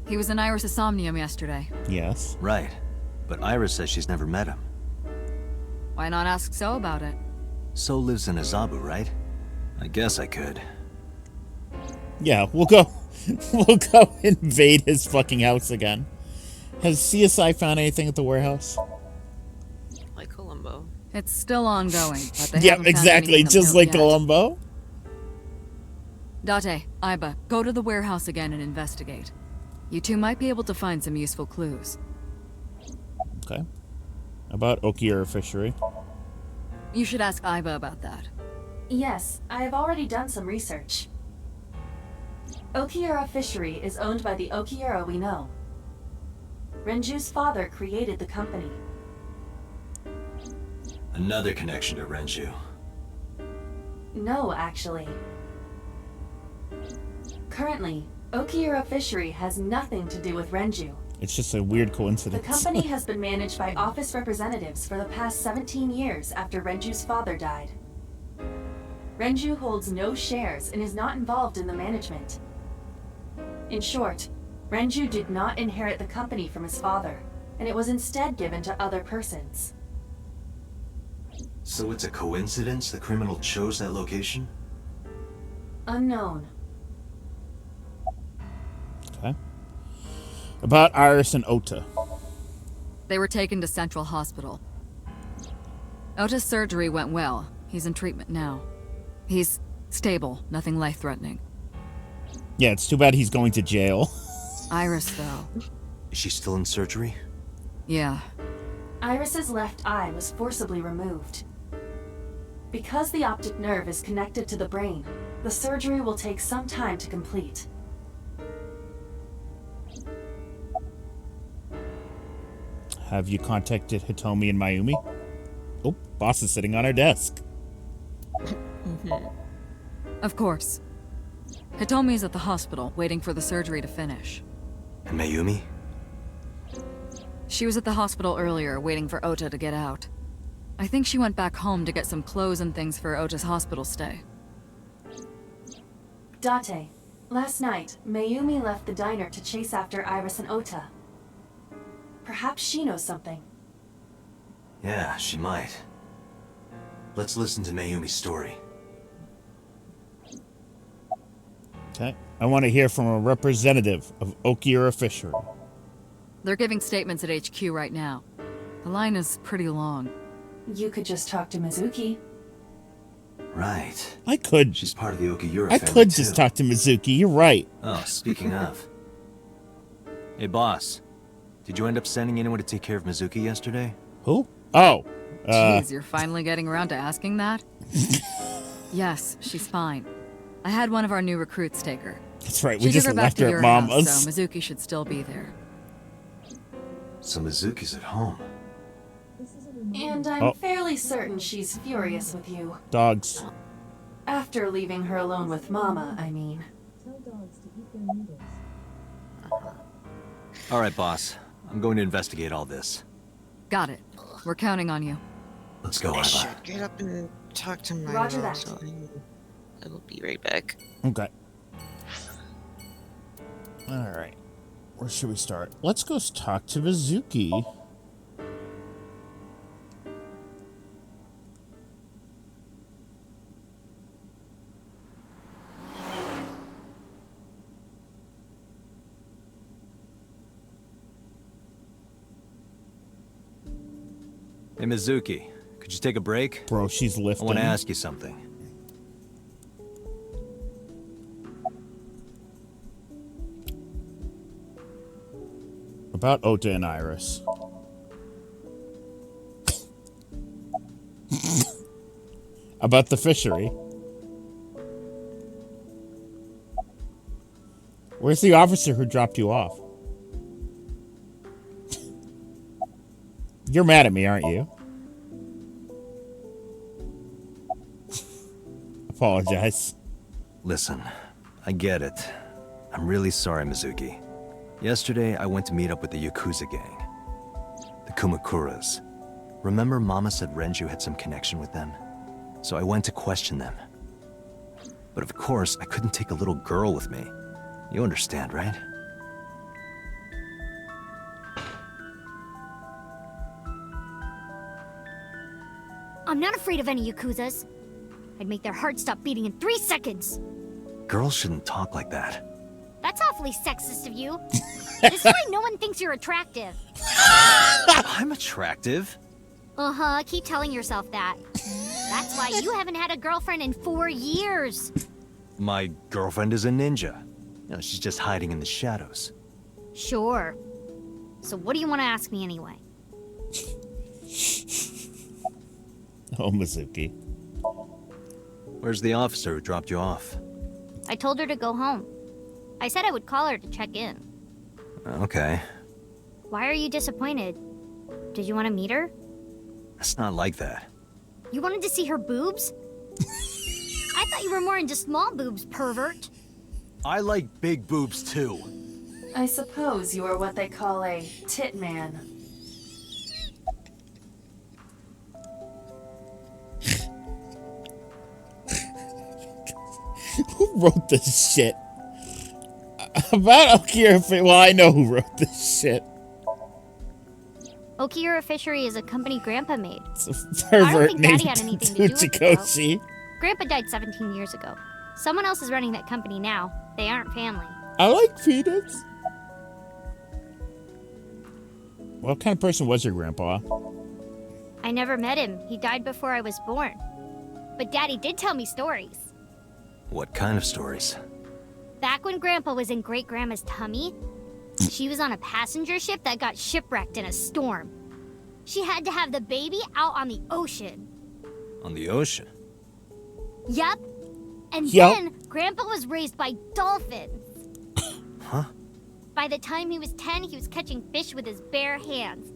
He was in Iris' Somnium yesterday. Yes. Right. But Iris says she's never met him. Why not ask So about it? So lives in Azabu, right? I guess I could. Yeah, we'll go. We'll go invade his fucking house again. Has CSI found anything at the warehouse? Like Columbo. It's still ongoing, but they Yep, haven't found exactly. anything of Just note like yet. Columbo. Date, Aiba, go to the warehouse again and investigate. You two might be able to find some useful clues. Okay. About Okiura Fishery. You should ask Aiba about that. Yes, I have already done some research. Okiura Fishery is owned by the Okiura we know. Renju's father created the company. Another connection to Renju. No, actually. Currently, Okiura Fishery has nothing to do with Renju. It's just a weird The coincidence. company has been managed by office representatives for the past 17 years after Renju's father died. Renju holds no shares and is not involved in the management. In short, Renju did not inherit the company from his father, and it was instead given to other persons. So it's a coincidence the criminal chose that location? Unknown. Okay. About Iris and Ota. They were taken to Central Hospital. Ota's surgery went well. He's in treatment now. He's stable, nothing life-threatening. Yeah, it's too bad he's going to jail. Iris, though. Is she still in surgery? Yeah. Iris's left eye was forcibly removed. Because the optic nerve is connected to the brain, the surgery will take some time to complete. Have you contacted Hitomi and Mayumi? Oh, boss is sitting on her desk. Of course. Hitomi's at the hospital, waiting for the surgery to finish. And Mayumi? She was at the hospital earlier, waiting for Ota to get out. I think she went back home to get some clothes and things for Ota's hospital stay. Date, last night, Mayumi left the diner to chase after Iris and Ota. Perhaps she knows something. Yeah, she might. Let's listen to Mayumi's story. Okay. I want to hear from a representative of Okiura Fishery. They're giving statements at HQ right now. The line is pretty long. You could just talk to Mizuki. Right. I could. She's part of the Okiura I family, could too. just talk to Mizuki. You're right. Oh, speaking of. Hey, boss. Did you end up sending anyone to take care of Mizuki yesterday? Who? Oh. Jeez, you're finally getting around to asking that? Yes, she's fine. I had one of our new recruits take her. That's right. She We took just her back left to her your at house, Mama's. so Mizuki should still be there. So Mizuki's at home. And I'm fairly certain she's furious with you. Dogs. After leaving her alone with Mama, I mean. All right, boss. I'm going to investigate all this. Got it. We're counting on you. Let's go, I Iva. should get up and talk to my Roger mom, that. so I will be right back. Okay. Alright. Where should we start? Let's go talk to Mizuki. Hey, Mizuki. Could you take a break? Bro, she's I lifting. want to ask you something. About Ota and Iris. About the fishery. Where's the officer who dropped you off? You're mad at me, aren't you? Listen, I get it. I'm really sorry, Mizuki. Yesterday, I went to meet up with the Yakuza gang. The Kumakuras. Remember Mama said Renju had some connection with them? So I went to question them. But of course, I couldn't take a little girl with me. You understand, right? I'm not afraid of any Yakuzas. I'd make their hearts stop beating in 3 seconds. Girls shouldn't talk like that. That's awfully sexist of you. This is why no one thinks you're attractive. I'm attractive. Uh-huh, keep telling yourself that. That's why you haven't had a girlfriend in 4 years. My girlfriend is a ninja. You know, she's just hiding in the shadows. Sure. So what do you want to ask me anyway? Oh, Mizuki. Where's the officer who dropped you off? I told her to go home. I said I would call her to check in. Okay. Why are you disappointed? Did you want to meet her? It's not like that. You wanted to see her boobs? I thought you were more into small boobs, pervert. I like big boobs too. I suppose you are what they call a tit man. Who wrote this shit? About Okira. Well, I know who wrote this shit. Okira Fishery is a company Grandpa made. It's a pervert named Daddy had anything to do with it, though. Tsuchikoshi. Grandpa died 17 years ago. Someone else is running that company now. They aren't family. I like peanuts. What kind of person was your grandpa? I never met him. He died before I was born. But Daddy did tell me stories. What kind of stories? Back when Grandpa was in Great-Grandma's tummy, she was on a passenger ship that got shipwrecked in a storm. She had to have the baby out on the ocean. On the ocean? Yup. And Yup. then Grandpa was raised by dolphins. Huh? By the time he was 10, he was catching fish with his bare hands.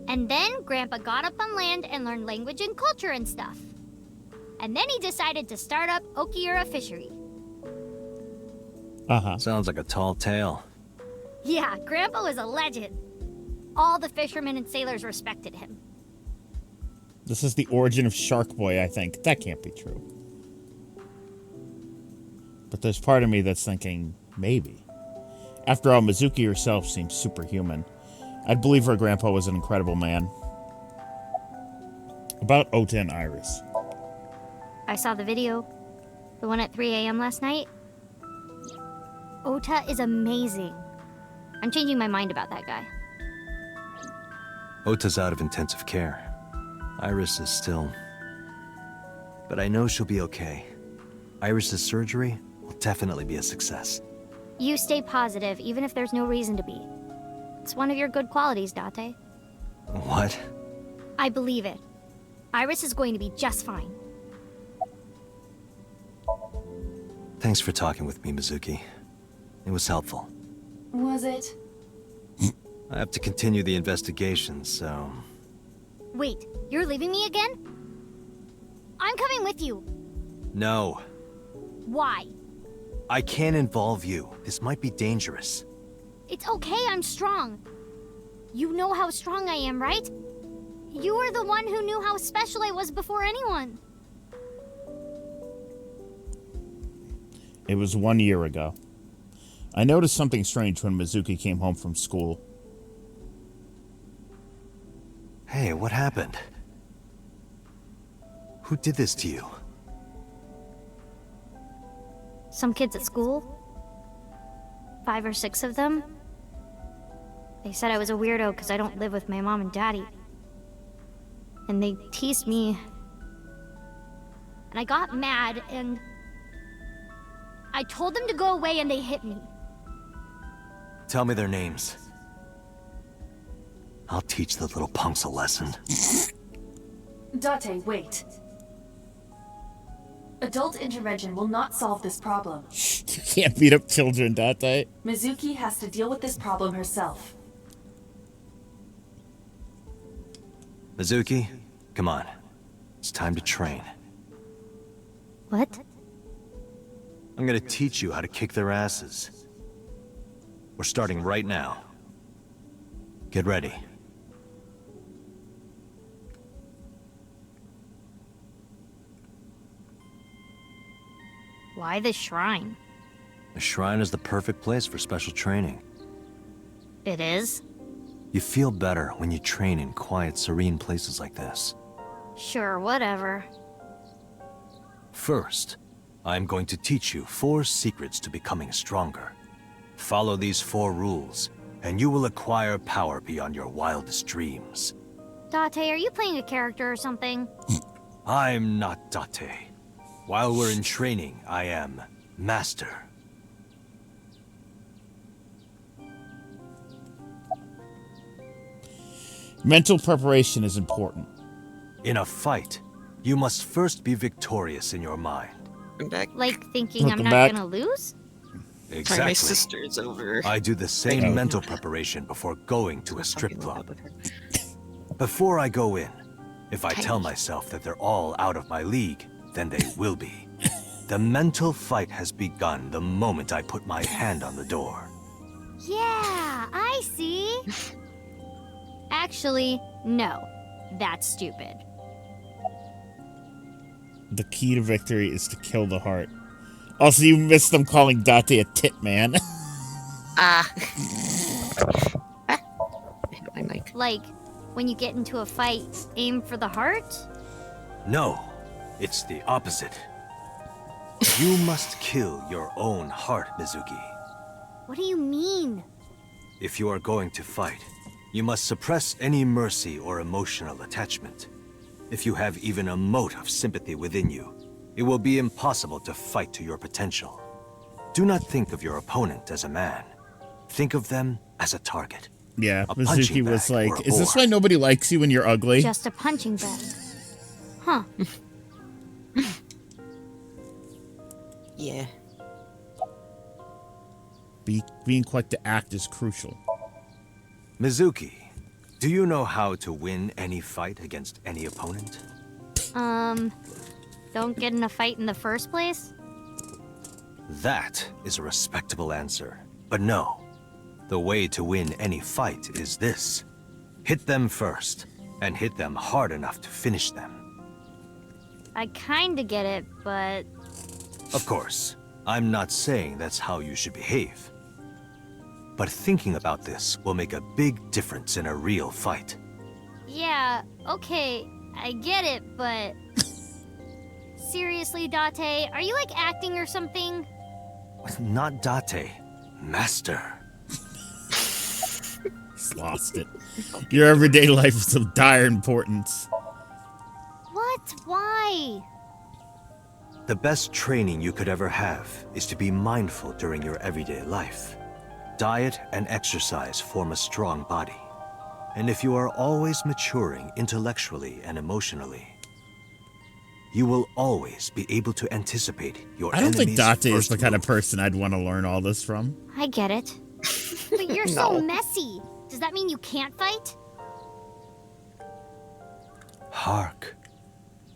And then Grandpa got up on land and learned language and culture and stuff. And then he decided to start up Okira Fishery. Uh-huh. Sounds like a tall tale. Yeah, Grandpa was a legend. All the fishermen and sailors respected him. This is the origin of Shark Boy, I think. That can't be true. But there's part of me that's thinking, maybe. After all, Mizuki herself seems superhuman. I'd believe her grandpa was an incredible man. About Ota and Iris. I saw the video. The one at 3 a.m. last night. Ota is amazing. I'm changing my mind about that guy. Ota's out of intensive care. Iris is still... But I know she'll be okay. Iris's surgery will definitely be a success. You stay positive, even if there's no reason to be. It's one of your good qualities, Date. What? I believe it. Iris is going to be just fine. Thanks for talking with me, Mizuki. It was helpful. Was it? I have to continue the investigation, so... Wait, you're leaving me again? I'm coming with you. No. Why? I can't involve you. This might be dangerous. It's okay, I'm strong. You know how strong I am, right? You were the one who knew how special I was before anyone. It was 1 year ago. I noticed something strange when Mizuki came home from school. Hey, what happened? Who did this to you? Some kids at school. 5 or 6 of them. They said I was a weirdo because I don't live with my mom and daddy. And they teased me. And I got mad and... I told them to go away and they hit me. Tell me their names. I'll teach the little punks a lesson. Date, wait. Adult intervention will not solve this problem. You can't beat up children, Date. Mizuki has to deal with this problem herself. Mizuki, come on. It's time to train. What? I'm gonna teach you how to kick their asses. We're starting right now. Get ready. Why the shrine? The shrine is the perfect place for special training. It is? You feel better when you train in quiet, serene places like this. Sure, whatever. First, I'm going to teach you 4 secrets to becoming stronger. Follow these 4 rules, and you will acquire power beyond your wildest dreams. Date, are you playing a character or something? I'm not Date. While we're in training, I am Master. Mental preparation is important. In a fight, you must first be victorious in your mind. I'm back. Like thinking I'm Welcome not back. gonna lose? Exactly. My sister's over. I do the same mental preparation before going to a strip club. Before I go in, if I tell myself that they're all out of my league, then they will be. The mental fight has begun the moment I put my hand on the door. Yeah, I see. Actually, no. That's stupid. The key to victory is to kill the heart. Also, you missed them calling Date a tit man. Ah. My mic. Like, when you get into a fight, aim for the heart? No, it's the opposite. You must kill your own heart, Mizuki. What do you mean? If you are going to fight, you must suppress any mercy or emotional attachment. If you have even a mote of sympathy within you, it will be impossible to fight to your potential. Do not think of your opponent as a man. Think of them as a target. Yeah, A Mizuki punching was bag like, or a is this board." why nobody likes you when you're ugly? Just a punching bag. Huh. Yeah. Being quick to act is crucial. Mizuki, do you know how to win any fight against any opponent? Don't get in a fight in the first place? That is a respectable answer. But no, the way to win any fight is this. Hit them first, and hit them hard enough to finish them. I kinda get it, but... Of course, I'm not saying that's how you should behave. But thinking about this will make a big difference in a real fight. Yeah, okay, I get it, but... Seriously, Date, are you like acting or something? Not Date, Master. He's lost it. Your everyday life is of dire importance. What? Why? The best training you could ever have is to be mindful during your everyday life. Diet and exercise form a strong body. And if you are always maturing intellectually and emotionally, you will always be able to anticipate your I don't think enemy's Date is the first kind of move. person I'd want to learn all this from. I get it. But you're No. so messy. Does that mean you can't fight? Hark,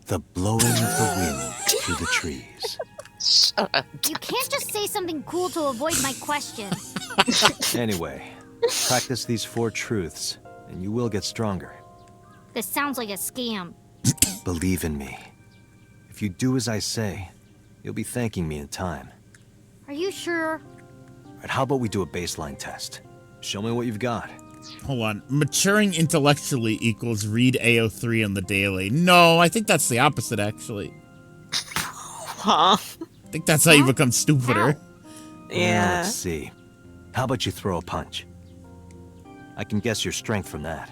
the blowing of the wind through the trees. Shut up. You can't just say something cool to avoid my question. Anyway, practice these 4 truths, and you will get stronger. This sounds like a scam. Believe in me. If you do as I say, you'll be thanking me in time. Are you sure? Alright, how about we do a baseline test? Show me what you've got. Hold on. Maturing intellectually equals read AO3 on the daily. No, I think that's the opposite, actually. Huh? I think that's how you become stupider. Yeah. Let's see. How about you throw a punch? I can guess your strength from that.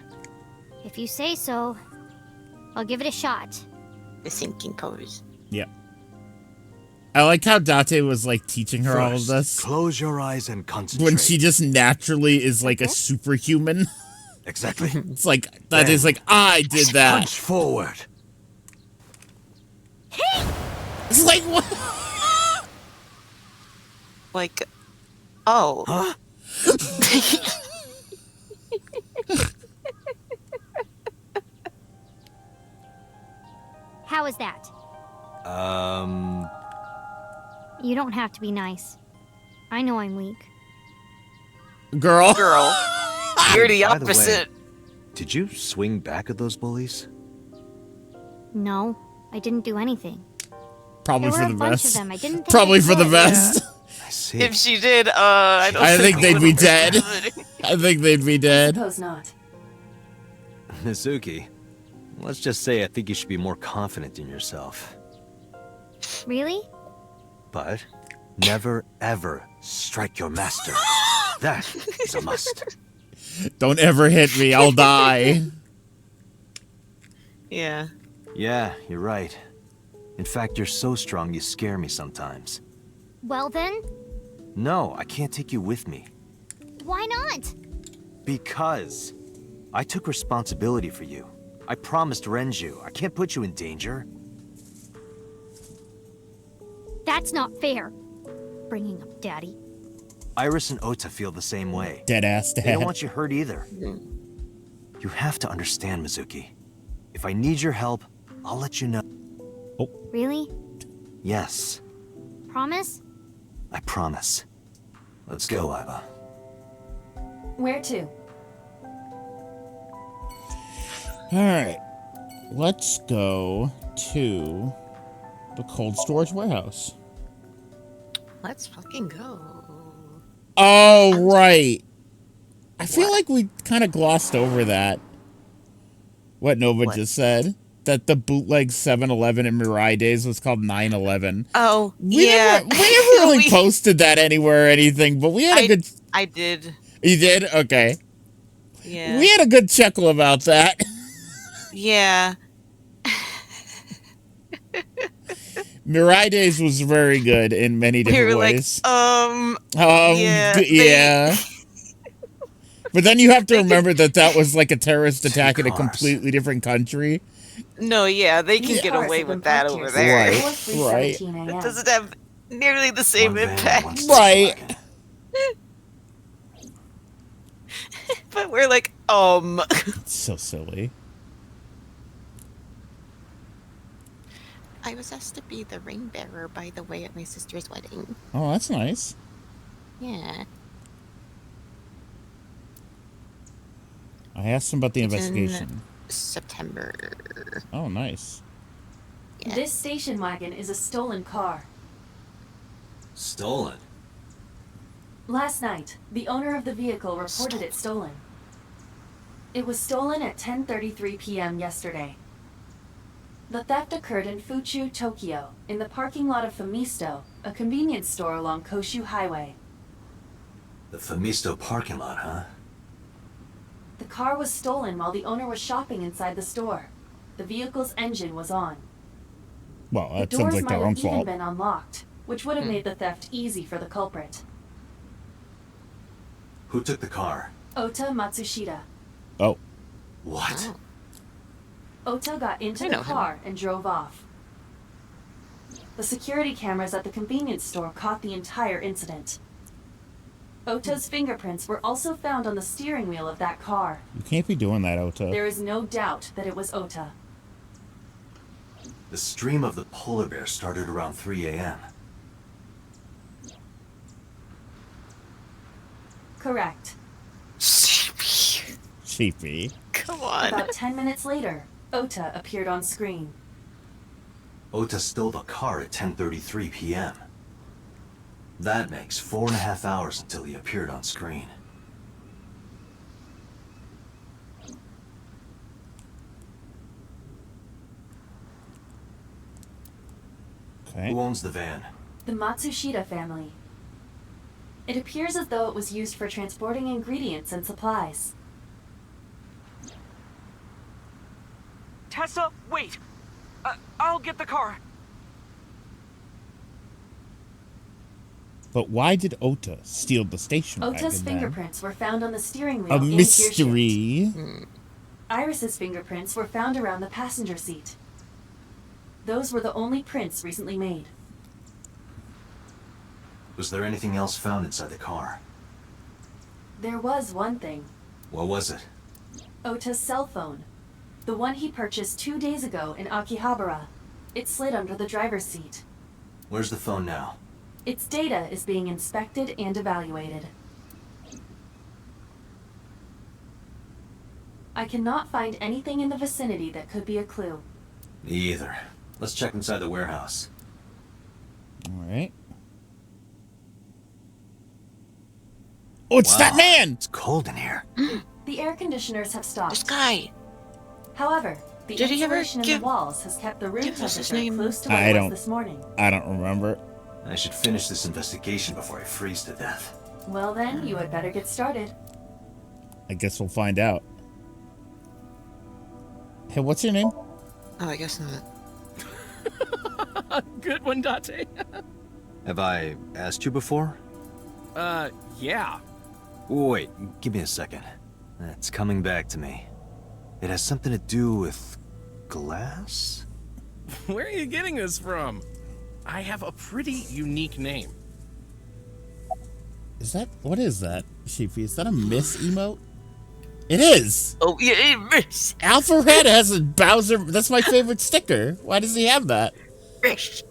If you say so, I'll give it a shot. The sinking pose. Yep. I like how Date was like teaching her all of First, this. Close your eyes and concentrate. When she just naturally is like a superhuman. Exactly. It's like, that is like, I did that. Punch forward. It's like, what? Like, oh. Huh? How is that? You don't have to be nice. I know I'm weak. Girl. You're the By the way, opposite. did you swing back at those bullies? No, I didn't do anything. Probably There for were the a bunch best. of them. I didn't think Probably I for the could. best. I see. If she did, I don't I think they'd be dead. would. I think they'd be I dead. suppose not. Mizuki, let's just say I think you should be more confident in yourself. Really? But never ever strike your master. That is a must. Don't ever hit me. I'll die. Yeah. Yeah, you're right. In fact, you're so strong you scare me sometimes. Well then, No, I can't take you with me. why not? Because I took responsibility for you. I promised Renju. I can't put you in danger. That's not fair. Bringing up Daddy. Iris and Ota feel the same way. Dead ass They dad. don't want you hurt either. You have to understand, Mizuki. If I need your help, I'll let you know. Really? Yes, Promise? I promise. Let's go, Iba. Where to? Alright. Let's go to the cold storage warehouse. Let's fucking go. Oh, right. I feel like we kind of glossed over that. What Nova just said. That the bootleg 7-Eleven in Mirai Days was called 9/11. Oh, We yeah. never really posted that anywhere or anything, but we had a good... I did. You did? Okay. Yeah. We had a good chuckle about that. Yeah. Mirai Days was very good in many We were different like, ways. yeah. Yeah. But then you have to remember that was like a terrorist attack in a completely different country. No, yeah, they can These get cars away have been with that parked over here there. since Right. 3:17 a.m. It doesn't have nearly the same impact. Right. But we're like, It's so silly. I was asked to be the ring bearer, by the way, at my sister's wedding. Oh, that's nice. Yeah. I asked him about the It's in investigation. September. Oh, nice. Yeah. This station wagon is a stolen car. Stolen? Last night, the owner of the vehicle reported it stolen. It was stolen at 10:33 p.m. yesterday. The theft occurred in Fuchu, Tokyo, in the parking lot of Famisto, a convenience store along Koshu Highway. The Famisto parking lot, huh? The car was stolen while the owner was shopping inside the store. The vehicle's engine was on. Well, The that sounds doors like might their have own even fault. been unlocked, which would have made the theft easy for the culprit. Who took the car? Ota Matsushita. Oh. What? Ota got into I the know him. car and drove off. The security cameras at the convenience store caught the entire incident. Ota's fingerprints were also found on the steering wheel of that car. You can't be doing that, Ota. There is no doubt that it was Ota. The stream of the polar bear started around 3 a.m. Correct. Cheapy. Come on. About 10 minutes later, Ota appeared on screen. Ota stole the car at 10:33 p.m. That makes 4.5 hours until he appeared on screen. Okay. Who owns the van? The Matsushita family. It appears as though it was used for transporting ingredients and supplies. Tessa, wait! I'll get the car. But why did Ota steal the station wagon Ota's then? fingerprints were found on the steering wheel A in gear mystery. shift. Iris's fingerprints were found around the passenger seat. Those were the only prints recently made. Was there anything else found inside the car? There was one thing. What was it? Ota's cell phone. The one he purchased 2 days ago in Akihabara. It slid under the driver's seat. Where's the phone now? Its data is being inspected and evaluated. I cannot find anything in the vicinity that could be a clue. Me either. Let's check inside the warehouse. Alright. Oh, it's that man! It's cold in here. The air conditioners have stopped. This guy. However, the Did he ever insulation in give- the walls has kept the room give us his temperature name? close to what I it don't- was this morning. I don't remember. I should finish this investigation before I freeze to death. Well then, you had better get started. I guess we'll find out. Hey, what's your name? Oh, I guess not. Good one, Date. Have I asked you before? Yeah. Wait, give me a second. It's coming back to me. It has something to do with glass? Where are you getting this from? I have a pretty unique name. Is that... What is that, Sheepy? Is that a Miss emote? It is! Oh, yeah, Miss. Alpha-Red has a Bowser... That's my favorite sticker. Why does he have that? Miss!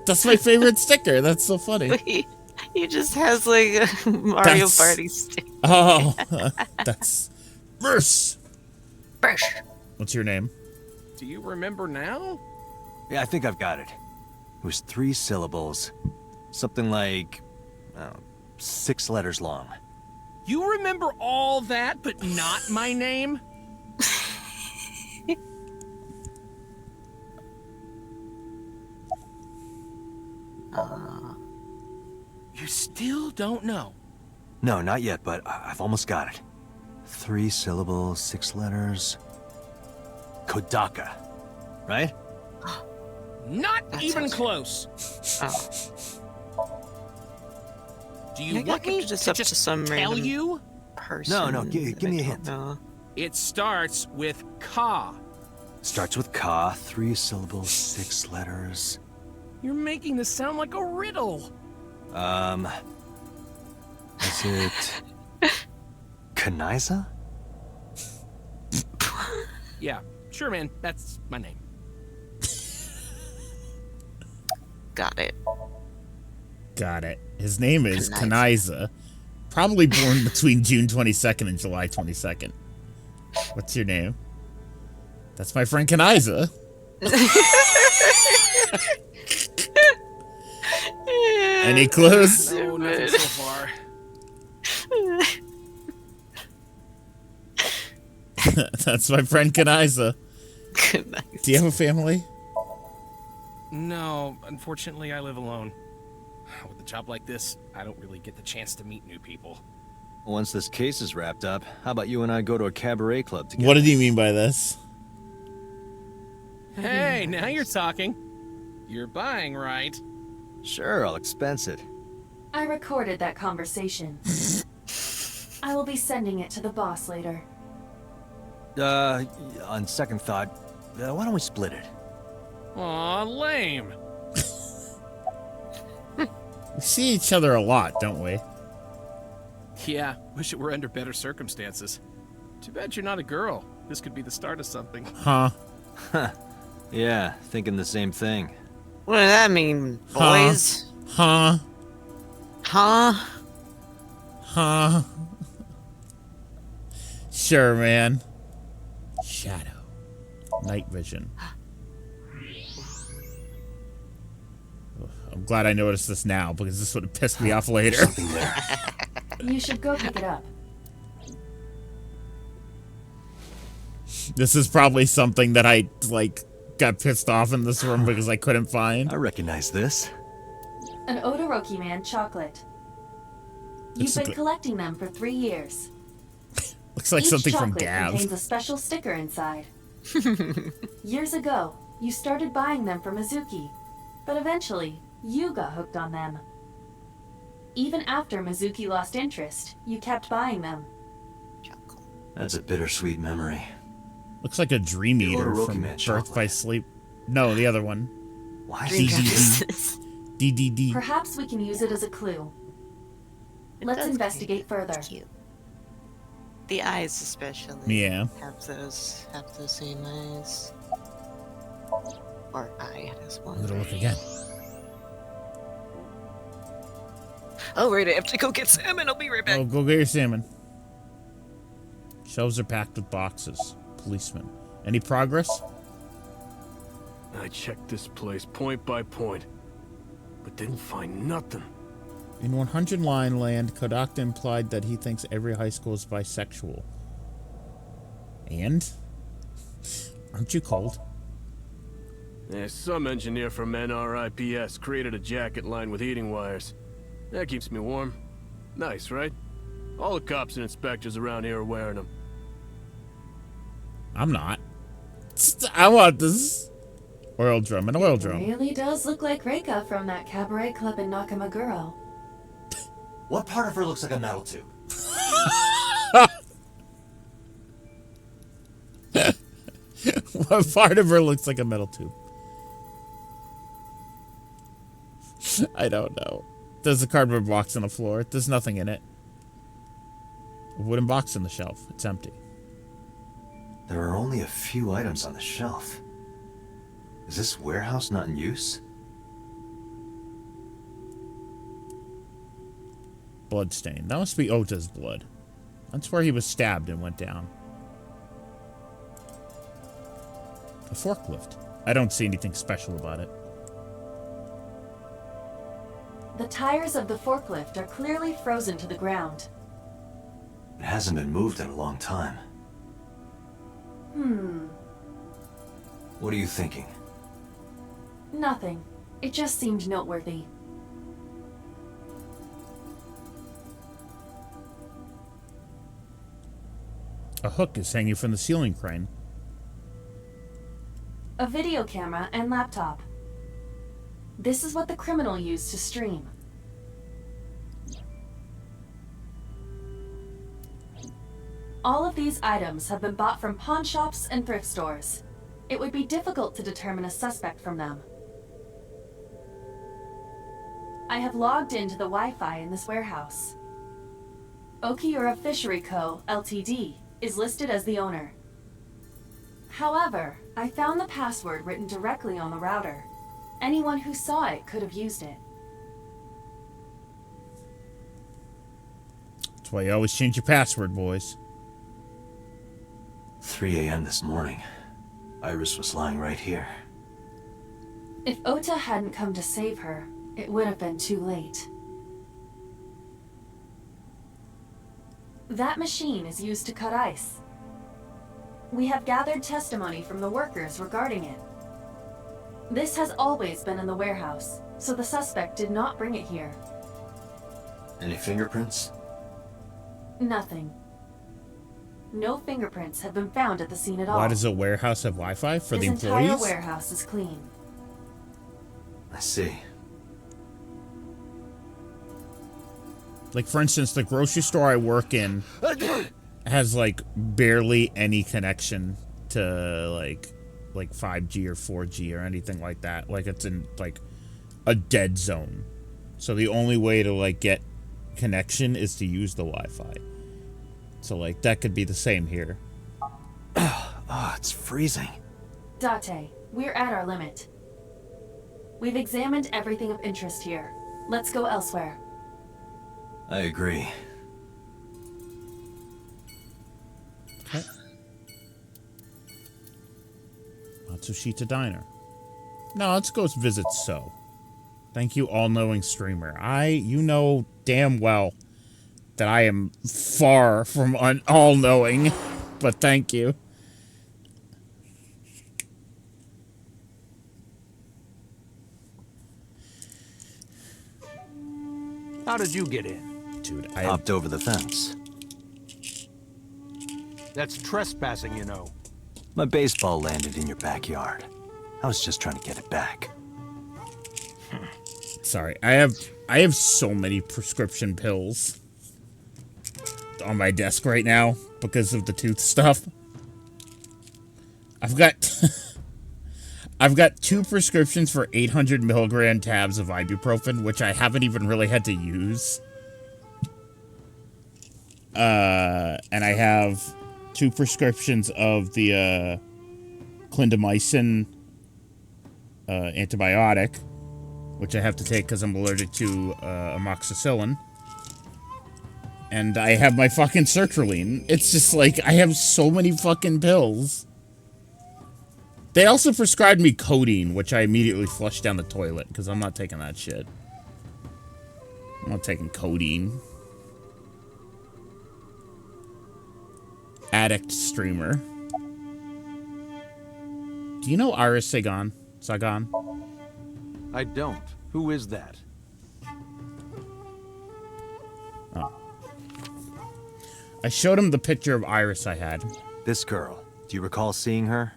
That's my favorite sticker. That's so funny. He just has like a Mario Party stick. Oh, that's... Miss! Miss. What's your name? Do you remember now? Yeah, I think I've got it. It was 3 syllables. Something like... 6 letters long. You remember all that, but not my name? You still don't know? No, not yet, but I've almost got it. 3 syllables, 6 letters... Kodaka, right? Not That even sounds close. Do you Yeah, want me to just just up to some tell random you? person. No, give me a hint. No. It starts with Ka. Starts with Ka, 3 syllables, 6 letters... You're making this sound like a riddle. Is it... Kaniza? Yeah, sure, man. That's my name. Got it. Got it. His name is Kaniza. Probably born between June 22nd and July 22nd. What's your name? That's my friend Kaniza. Any clues? No, nothing so far. That's my friend Kaniza. Do you have a family? No, unfortunately, I live alone. With a job like this, I don't really get the chance to meet new people. Once this case is wrapped up, how about you and I go to a cabaret club together? What did he mean by this? Hey, now you're talking. You're buying, right? Sure, I'll expense it. I recorded that conversation. I will be sending it to the boss later. On second thought, why don't we split it? Aw, lame. We see each other a lot, don't we? Yeah, wish it were under better circumstances. Too bad you're not a girl. This could be the start of something. Huh? Yeah, thinking the same thing. What does that mean, boys? Huh? Huh? Huh? Sure, man. Shadow. Night vision. I'm glad I noticed this now, because this would have pissed me off later. You should go pick it up. This is probably something that I, like, got pissed off in this room because I couldn't find. I recognize this. An Odoroki Man chocolate. You've been collecting them for 3 years. Looks like Each something from chocolate Gabs. contains a special sticker inside. Years ago, you started buying them for Mizuki, but eventually, you got hooked on them. Even after Mizuki lost interest, you kept buying them. That's a bittersweet memory. Looks like a Dream Eater Odoroki from Man Birth chocolate. by Sleep. No, the other one. Why DDD. DDD. Perhaps we can use it as a clue. Let's investigate further. Cute. The eyes, especially. Yeah. Have those same eyes. Or eye as one. I'm gonna look again. Oh, right, I have to go get salmon. I'll be right back. Oh, go get your salmon. Shelves are packed with boxes. Policemen. Any progress? I checked this place point by point, but didn't find nothing. In 100 Line Land, Kodakta implied that he thinks every high school is bisexual. And? Aren't you cold? Yeah, some engineer from NRIPS created a jacket lined with heating wires. That keeps me warm. Nice, right? All the cops and inspectors around here are wearing them. I'm not. I want this. Oil drum, an oil drum. Really does look like Reika from that cabaret club in Nakamaguro. What part of her looks like a metal tube? What part of her looks like a metal tube? I don't know. There's a cardboard box on the floor. There's nothing in it. A wooden box on the shelf. It's empty. There are only a few items on the shelf. Is this warehouse not in use? Bloodstain. That must be Ota's blood. That's where he was stabbed and went down. A forklift. I don't see anything special about it. The tires of the forklift are clearly frozen to the ground. It hasn't been moved in a long time. What are you thinking? Nothing. It just seemed noteworthy. A hook is hanging from the ceiling crane. A video camera and laptop. This is what the criminal used to stream. All of these items have been bought from pawn shops and thrift stores. It would be difficult to determine a suspect from them. I have logged into the Wi-Fi in this warehouse. Okiura Fishery Co., Ltd. is listed as the owner. However, I found the password written directly on the router. Anyone who saw it could have used it. That's why you always change your password, boys. 3 a.m. this morning. Iris was lying right here. If Ota hadn't come to save her, it would have been too late. That machine is used to cut ice. We have gathered testimony from the workers regarding it. This has always been in the warehouse, so the suspect did not bring it here. Any fingerprints? Nothing. No fingerprints have been found at the scene at all. Why does a warehouse have Wi-Fi for the This employees? entire warehouse is clean. I see. Like, for instance, the grocery store I work in has, like, barely any connection to, like 5G or 4G or anything like that. Like, it's in, like, a dead zone. So the only way to, like, get connection is to use the Wi-Fi. So, like, that could be the same here. Oh, it's freezing. Date, we're at our limit. We've examined everything of interest here. Let's go elsewhere. I agree. Okay. Matsushita Diner. No, let's go visit So. Thank you, all-knowing streamer. You know damn well that I am far from all-knowing, but thank you. How did you get in? Dude, I hopped over the fence. That's trespassing, you know. My baseball landed in your backyard. I was just trying to get it back. Sorry, I have so many prescription pills on my desk right now because of the tooth stuff. I've got 2 prescriptions for 800 milligram tabs of ibuprofen, which I haven't even really had to use. And I have 2 prescriptions of the clindamycin antibiotic which I have to take because I'm allergic to amoxicillin. And I have my fucking sertraline. It's just like, I have so many fucking pills. They also prescribed me codeine, which I immediately flushed down the toilet because I'm not taking that shit. I'm not taking codeine. Addict streamer. Do you know Iris Sagan? Sagan? I don't. Who is that? Oh. I showed him the picture of Iris I had. This girl. Do you recall seeing her?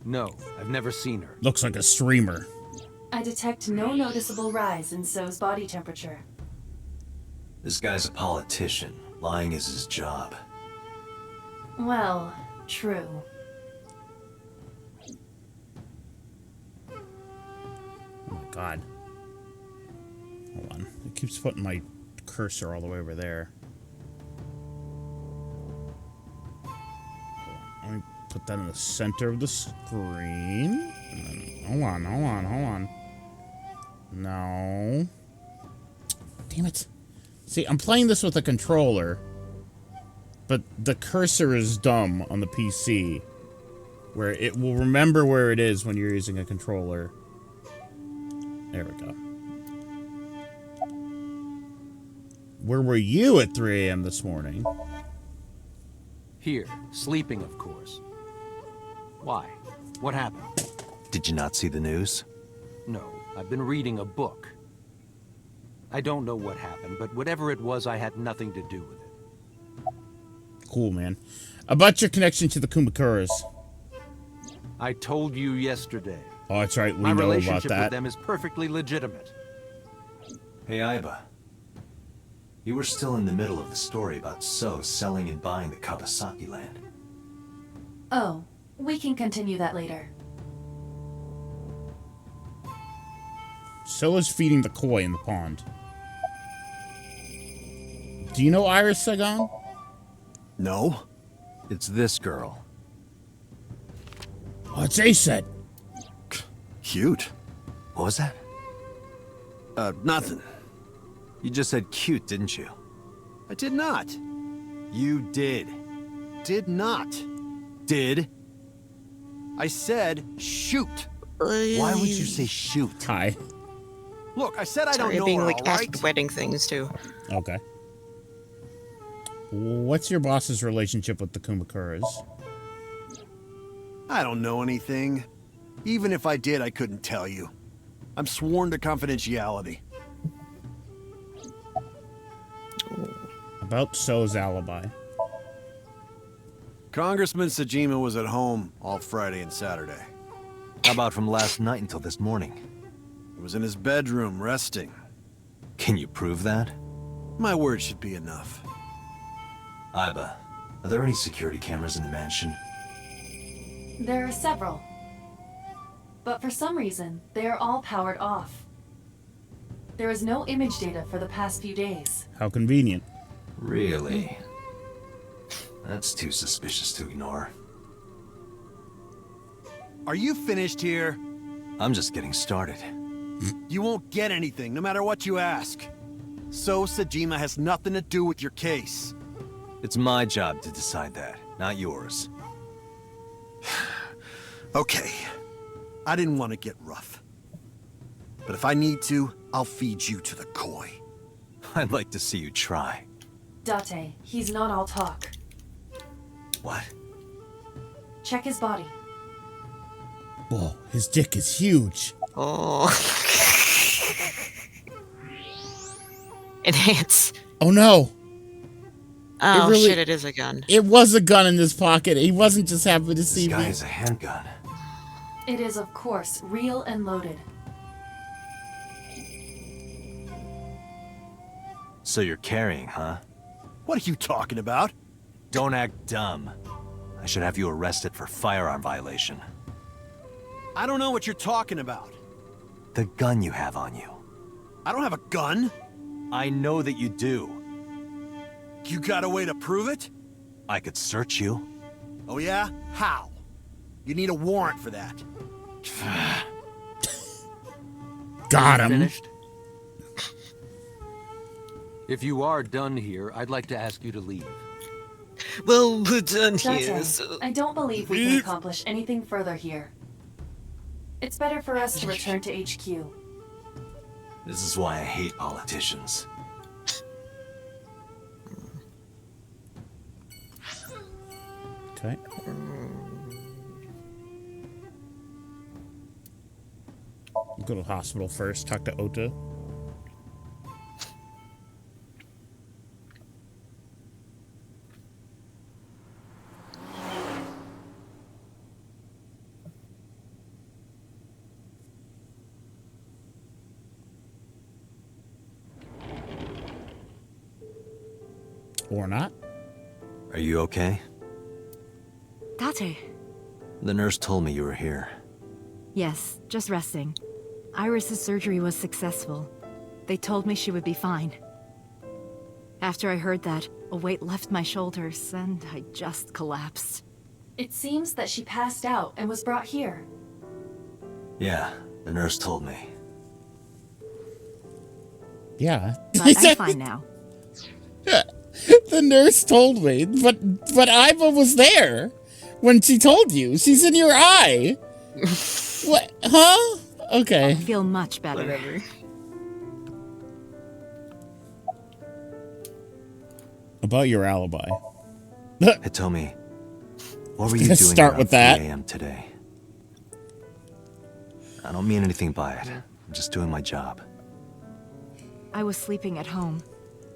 No, I've never seen her. Looks like a streamer. I detect no noticeable rise in So's body temperature. This guy's a politician. Lying is his job. Well, true. Oh my god. Hold on. It keeps putting my cursor all the way over there. Let me put that in the center of the screen. And then, hold on. No. Damn it. See, I'm playing this with a controller, but the cursor is dumb on the PC, where it will remember where it is when you're using a controller. There we go. Where were you at 3 a.m. this morning? Here, sleeping, of course. Why? What happened? Did you not see the news? No, I've been reading a book. I don't know what happened, but whatever it was, I had nothing to do with it. Cool, man. About your connection to the Kumakuras. I told you yesterday. Oh, that's right. We My know about relationship that. with them is perfectly legitimate. Hey, Aiba. You were still in the middle of the story about So selling and buying the Kawasaki land. Oh, we can continue that later. So is feeding the koi in the pond. Do you know Iris Sagan? No. It's this girl. What's Aset? Cute. What was that? Nothing. You just said cute, didn't you? I did not. You did. Did not. Did? I said shoot. Why would you say shoot? Hi. Look, I said I don't know being her, like all asked right? wedding things too. Okay. What's your boss's relationship with the Kumakuras? I don't know anything. Even if I did, I couldn't tell you. I'm sworn to confidentiality. About So's alibi. Congressman Sajima was at home all Friday and Saturday. How about from last night until this morning? He was in his bedroom, resting. Can you prove that? My word should be enough. Aiba, are there any security cameras in the mansion? There are several. But for some reason, they are all powered off. There is no image data for the past few days. How convenient. Really? That's too suspicious to ignore. Are you finished here? I'm just getting started. You won't get anything, no matter what you ask. So Sajima has nothing to do with your case. It's my job to decide that, not yours. Okay. I didn't want to get rough. But if I need to, I'll feed you to the koi. I'd like to see you try. Date, he's not all talk. What? Check his body. Whoa, his dick is huge. Oh. Enhance. Oh no. Oh shit, it is a gun. It was a gun in his pocket. He wasn't just happy to see me. This guy has a handgun. It is, of course, real and loaded. So you're carrying, huh? What are you talking about? Don't act dumb. I should have you arrested for firearm violation. I don't know what you're talking about. The gun you have on you. I don't have a gun. I know that you do. You got a way to prove it? I could search you. Oh yeah? How? You need a warrant for that. Got him. Finished? If you are done here, I'd like to ask you to leave. Well, we're done here. Dante, So... I don't believe we can accomplish anything further here. It's better for us to return to HQ. This is why I hate politicians. Okay. Go to the hospital first. Talk to Ota. Or not. Are you okay? Date. The nurse told me you were here. Yes, just resting. Iris's surgery was successful. They told me she would be fine. After I heard that, a weight left my shoulders, and I just collapsed. It seems that she passed out and was brought here. Yeah, the nurse told me. Yeah. But I'm fine now. The nurse told me, but Iva was there when she told you. She's in your eye. What? Huh? Okay. I feel much better. Whatever. About your alibi. Hitomi, what were you doing Start around with that. 3 a.m. today? I don't mean anything by it. I'm just doing my job. I was sleeping at home.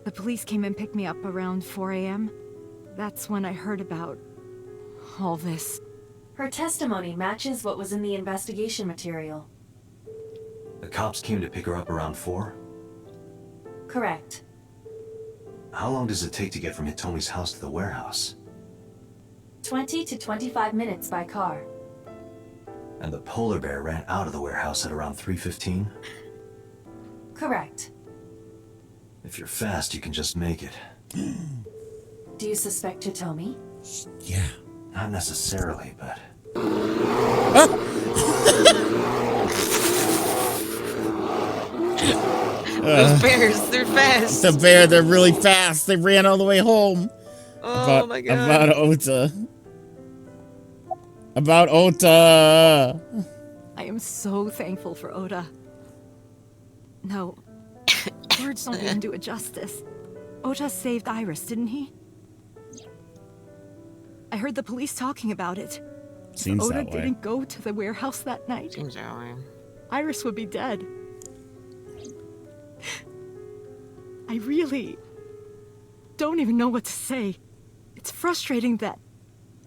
The police came and picked me up around 4 a.m. That's when I heard about all this. Her testimony matches what was in the investigation material. The cops came to pick her up around 4? Correct. How long does it take to get from Hitomi's house to the warehouse? 20 to 25 minutes by car. And the polar bear ran out of the warehouse at around 3:15? Correct. If you're fast, you can just make it. Do you suspect Hitomi? Yeah. Not necessarily, but... Those bears, they're fast. The bear, they're really fast. They ran all the way home. Oh my god. About Ota. About Ota. I am so thankful for Oda. No, words don't even do it justice. Oda saved Iris, didn't he? I heard the police talking about it. Seems if Oda that way. didn't go to the warehouse that night, Seems that way. Iris would be dead. I really don't even know what to say. It's frustrating that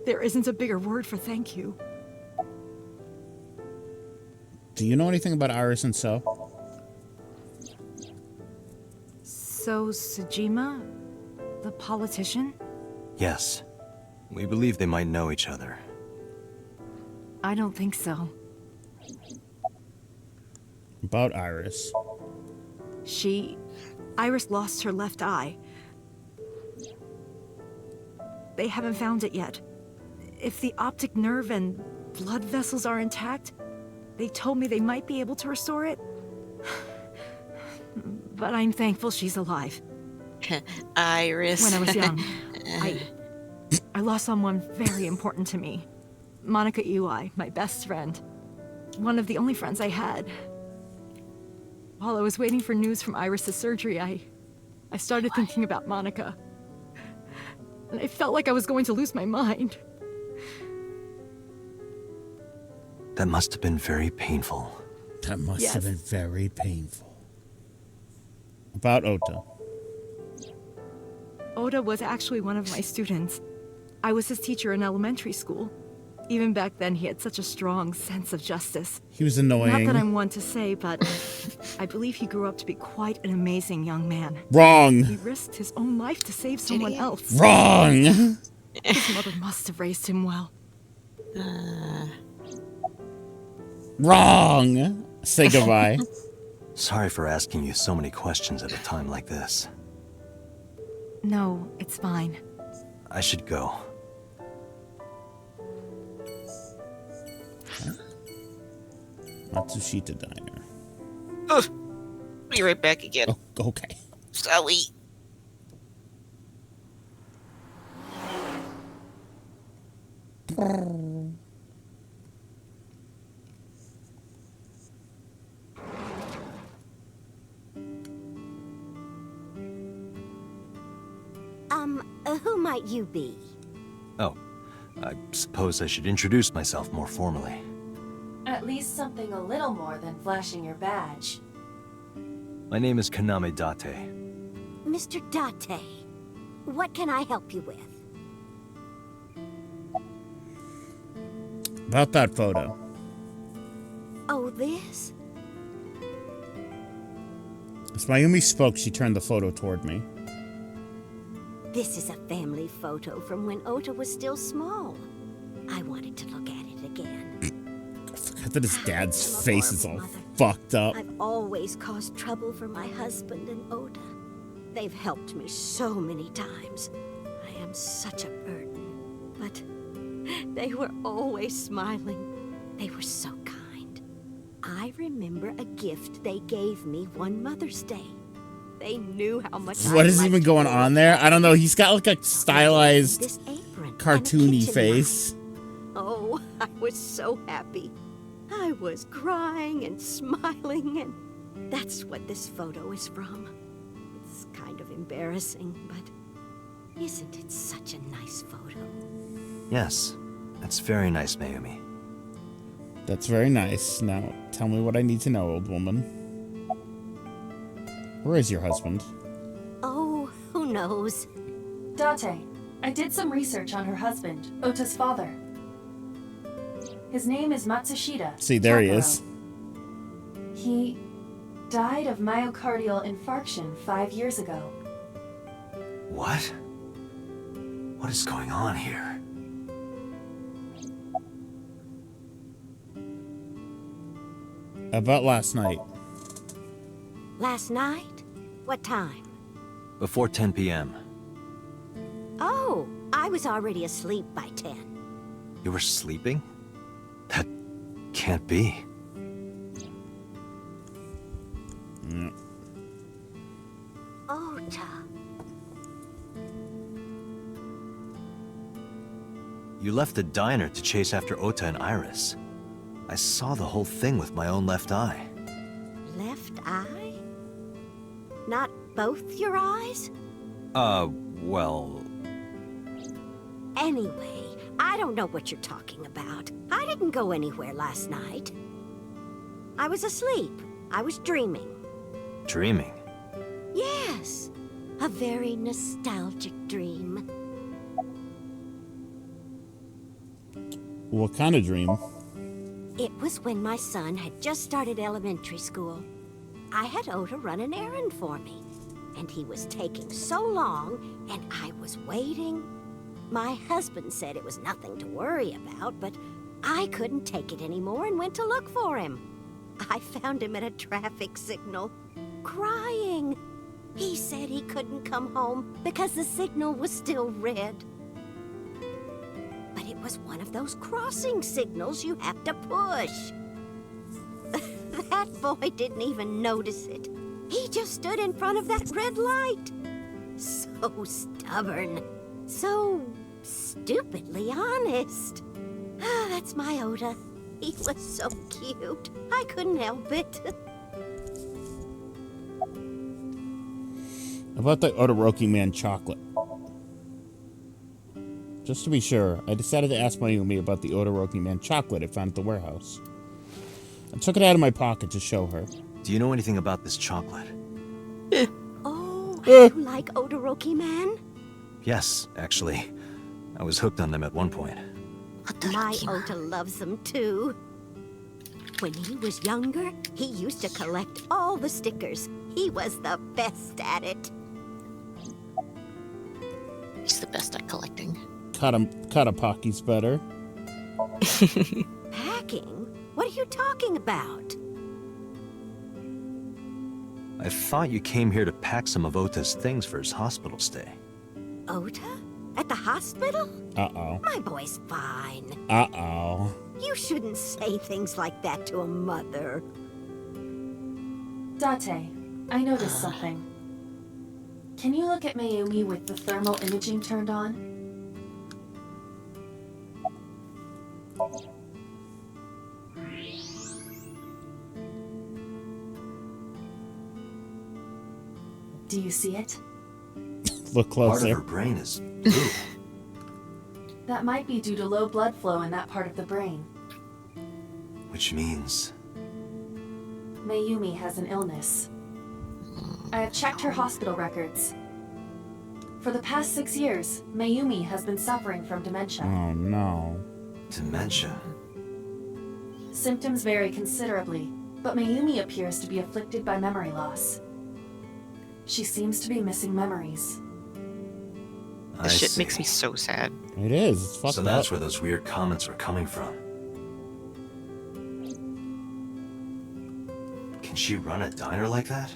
there isn't a bigger word for thank you. Do you know anything about Iris and So? So, Sejima? The politician? Yes. We believe they might know each other. I don't think so. About Iris. Iris lost her left eye. They haven't found it yet. If the optic nerve and blood vessels are intact, they told me they might be able to restore it. But I'm thankful she's alive. Iris. When I was young, I lost someone very important to me. Monica Iwai, my best friend. One of the only friends I had. While I was waiting for news from Iris's surgery, I started thinking about Monica. And I felt like I was going to lose my mind. That must have been very painful. That must Yes. have been very painful. About Ota. Oda was actually one of my students. I was his teacher in elementary school. Even back then, he had such a strong sense of justice. He was annoying. Not that I'm one to say, but I believe he grew up to be quite an amazing young man. Wrong. He risked his own life to save someone else. Wrong. His mother must have raised him well. Wrong. Say goodbye. Sorry for asking you so many questions at a time like this. No, it's fine. I should go. Matsushita Diner. Ugh. Be right back again. Oh, okay. Sorry. Who might you be? Oh, I suppose I should introduce myself more formally. At least something a little more than flashing your badge. My name is Kaname Date. Mr. Date, what can I help you with? About that photo. Oh, this? As Mayumi spoke, she turned the photo toward me. This is a family photo from when Ota was still small. I wanted to look at it again. I forgot that his dad's face is all fucked up. I've always caused trouble for my husband and Ota. They've helped me so many times. I am such a burden. But they were always smiling. They were so kind. I remember a gift they gave me one Mother's Day. They knew how much What is even going on there? I don't know. He's got like a stylized, cartoony face. Oh, I was so happy. I was crying and smiling, and that's what this photo is from. It's kind of embarrassing, but isn't it such a nice photo? Yes, that's very nice, Mayumi. That's very nice. Now, tell me what I need to know, old woman. Where is your husband? Oh, who knows? Date, I did some research on her husband, Ota's father. His name is Matsushita. See, there he Takaro. is. He died of myocardial infarction 5 years ago. What? What is going on here? About last night. Last night? What time? Before 10 p.m. Oh, I was already asleep by 10. You were sleeping? That can't be. Ota. You left the diner to chase after Ota and Iris. I saw the whole thing with my own left eye. Left eye? Not both your eyes? Well... Anyway, I don't know what you're talking about. I didn't go anywhere last night. I was asleep. I was dreaming. Dreaming? Yes, a very nostalgic dream. What kind of dream? It was when my son had just started elementary school. I had Ota run an errand for me, and he was taking so long, and I was waiting. My husband said it was nothing to worry about, but I couldn't take it anymore and went to look for him. I found him at a traffic signal, crying. He said he couldn't come home because the signal was still red. But it was one of those crossing signals you have to push. That boy didn't even notice it. He just stood in front of that red light. So stubborn. So stupidly honest. That's my Ota. He was so cute. I couldn't help it. About the Todoroki Man chocolate. Just to be sure, I decided to ask Mayumi about the Todoroki Man chocolate I found at the warehouse. I took it out of my pocket to show her. Do you know anything about this chocolate? Oh, you like Todoroki Man? Yes, actually. I was hooked on them at one point. My Ota loves them too. When he was younger, he used to collect all the stickers. He was the best at it. He's the best at collecting. Katapaki's better. Packing? What are you talking about? I thought you came here to pack some of Ota's things for his hospital stay. Ota? At the hospital? Uh-oh. My boy's fine. Uh-oh. You shouldn't say things like that to a mother. Date, I noticed something. Can you look at Mayumi with the thermal imaging turned on? Do you see it? Look Part of closer. her brain is blue. That might be due to low blood flow in that part of the brain. Which means... Mayumi has an illness. I have checked her hospital records. For the past 6 years, Mayumi has been suffering from dementia. Oh no. Dementia? Symptoms vary considerably, but Mayumi appears to be afflicted by memory loss. She seems to be missing memories. This shit makes me so sad. It is. It's fucked So up. that's where those weird comments were coming from. Can she run a diner like that?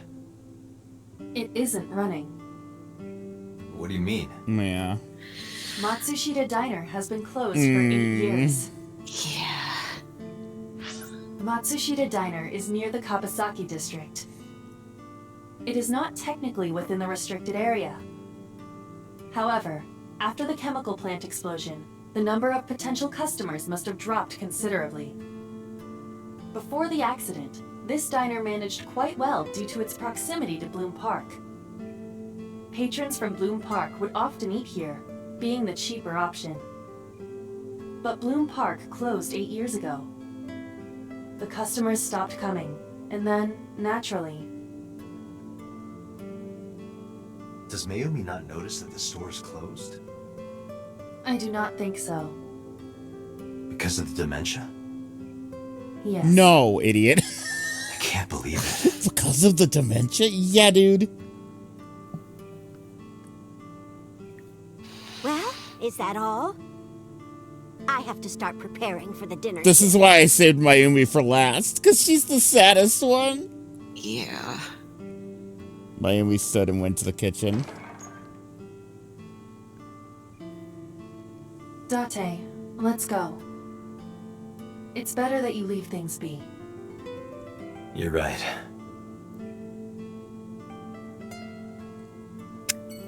It isn't running. What do you mean? Yeah. Matsushita Diner has been closed for 8 years. Yeah. Matsushita Diner is near the Kabasaki district. It is not technically within the restricted area. However, after the chemical plant explosion, the number of potential customers must have dropped considerably. Before the accident, this diner managed quite well due to its proximity to Bloom Park. Patrons from Bloom Park would often eat here, being the cheaper option. But Bloom Park closed 8 years ago. The customers stopped coming, and then, naturally... Does Mayumi not notice that the store is closed? I do not think so. Because of the dementia? Yes. No, idiot. I can't believe it. Because of the dementia? Yeah, dude. Well, is that all? I have to start preparing for the dinner. This is why I saved Mayumi for last, because she's the saddest one. Yeah. Mayumi stood and went to the kitchen. Date, let's go. It's better that you leave things be. You're right.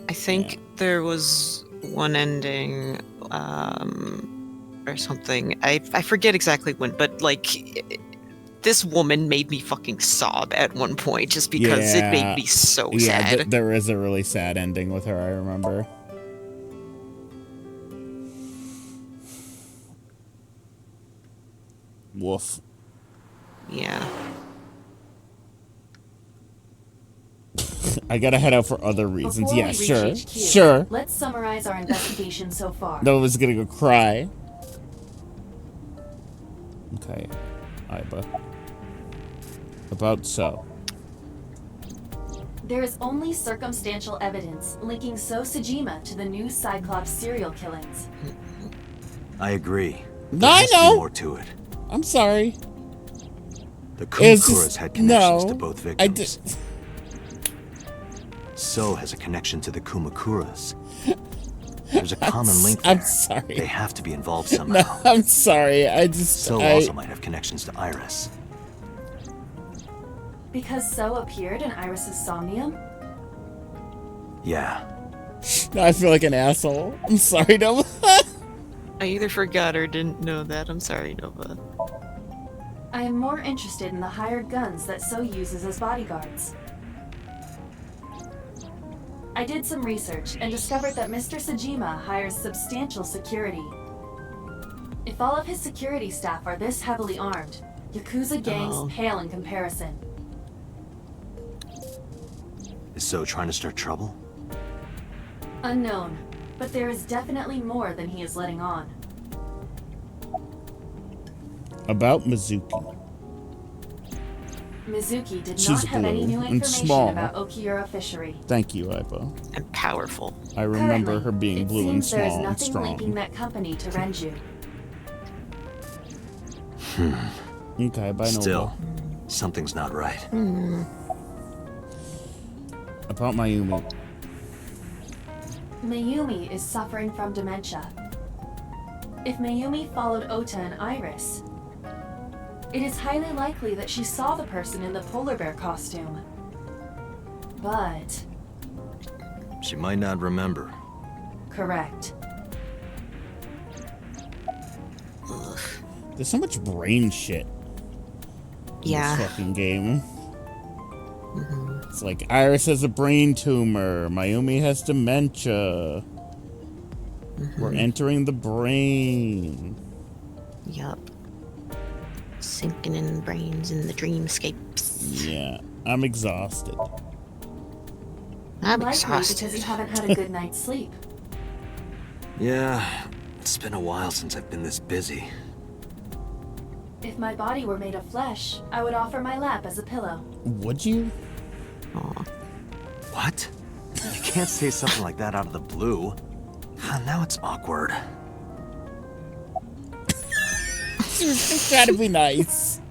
I think there was one ending, or something. I forget exactly when, but like, this woman made me fucking sob at one point just because it made me so sad. Yeah, there is a really sad ending with her, I remember. Woof. Yeah. I gotta head out for other reasons. Before Yeah, we reach sure. HQ, Sure. Let's summarize our investigation so far. Nova's gonna go cry. Okay. Iba. About so. There is only circumstantial evidence linking So Sejima to the new Cyclops serial killings. I agree. I There has to be know. more to it. I'm sorry. The It's Kumakuras just- had connections no, to both I victims. So has a connection to the Kumakuras. There's a common link there. I'm sorry. They have to be involved No, somehow. I'm sorry. I just. So also might have connections to Iris. Because So appeared in Iris's Somnium? Yeah. Now I feel like an asshole. I'm sorry, Nova. I either forgot or didn't know that. I'm sorry, Nova. I am more interested in the hired guns that So uses as bodyguards. I did some research and discovered that Mr. Sejima hires substantial security. If all of his security staff are this heavily armed, Yakuza gangs pale in comparison. Is So trying to start trouble? Unknown, but there is definitely more than he is letting on. About Mizuki. Mizuki did She's not have any blue new and information small. about Okiura fishery. Thank you, Iba. And powerful. I remember Currently, her being it blue and seems there is small and nothing linking strong. that company to Renju. Okay, bye, Nova. Still, something's not right. About Mayumi. Mayumi is suffering from dementia. If Mayumi followed Ota and Iris, It is highly likely that she saw the person in the polar bear costume. But... She might not remember. correct. There's so much brain shit in Yeah. this fucking game. It's like Iris has a brain tumor, Mayumi has dementia. We're entering the brain. Yup. Sinking in brains in the dreamscapes. Yeah, I'm exhausted. I'm Likely exhausted. because you haven't had a good night's sleep. Yeah, it's been a while since I've been this busy. If my body were made of flesh, I would offer my lap as a pillow. Would you? Aw. What? You can't say something like that out of the blue. Now it's awkward. It's gotta be nice.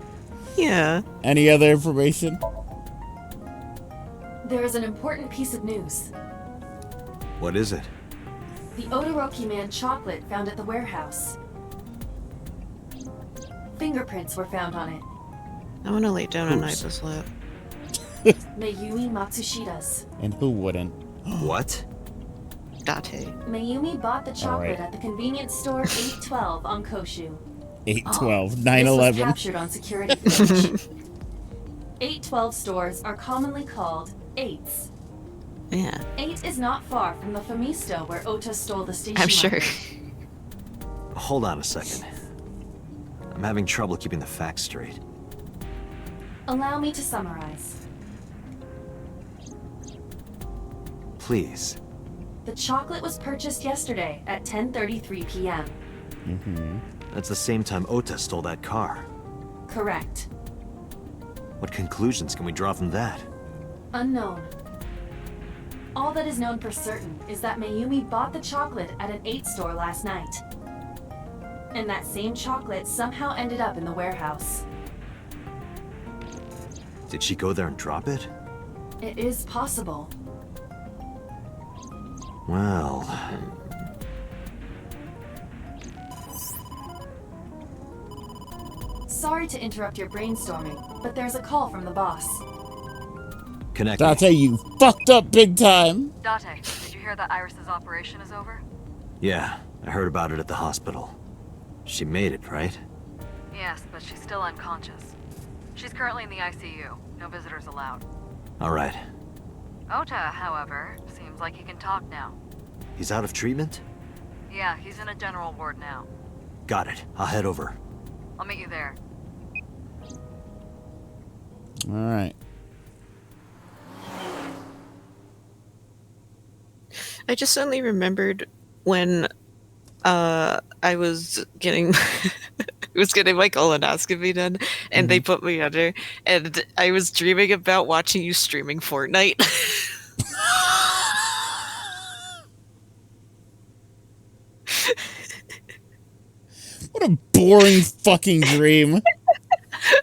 Yeah. Any other information? There is an important piece of news. What is it? The Odoroki Man chocolate found at the warehouse. Fingerprints were found on it. I want to lay down on Iva's lap. Mayumi Matsushida's. And who wouldn't? What? Date. Mayumi bought the chocolate Alright. at the convenience store 812 on Koshu. 812, This 9/11. was captured on security footage. 812 stores are commonly called 8s. Yeah. 8 is not far from the Famisto where Ota stole the station I'm sure. wagon. Hold on a second. I'm having trouble keeping the facts straight. Allow me to summarize. Please. The chocolate was purchased yesterday at 10:33 p.m. That's the same time Ota stole that car. Correct. What conclusions can we draw from that? Unknown. All that is known for certain is that Mayumi bought the chocolate at an 8 store last night. And that same chocolate somehow ended up in the warehouse. Did she go there and drop it? It is possible. Well... Sorry to interrupt your brainstorming, but there's a call from the boss. Connect. Date, you fucked up big time. Date, did you hear that Iris's operation is over? Yeah, I heard about it at the hospital. She made it, right? Yes, but she's still unconscious. She's currently in the ICU. No visitors allowed. All right. Ota, however, seems like he can talk now. He's out of treatment? Yeah, he's in a general ward now. Got it. I'll head over. I'll meet you there. All right. I just suddenly remembered when I was getting my colonoscopy done, and they put me under, and I was dreaming about watching you streaming Fortnite. What a boring fucking dream.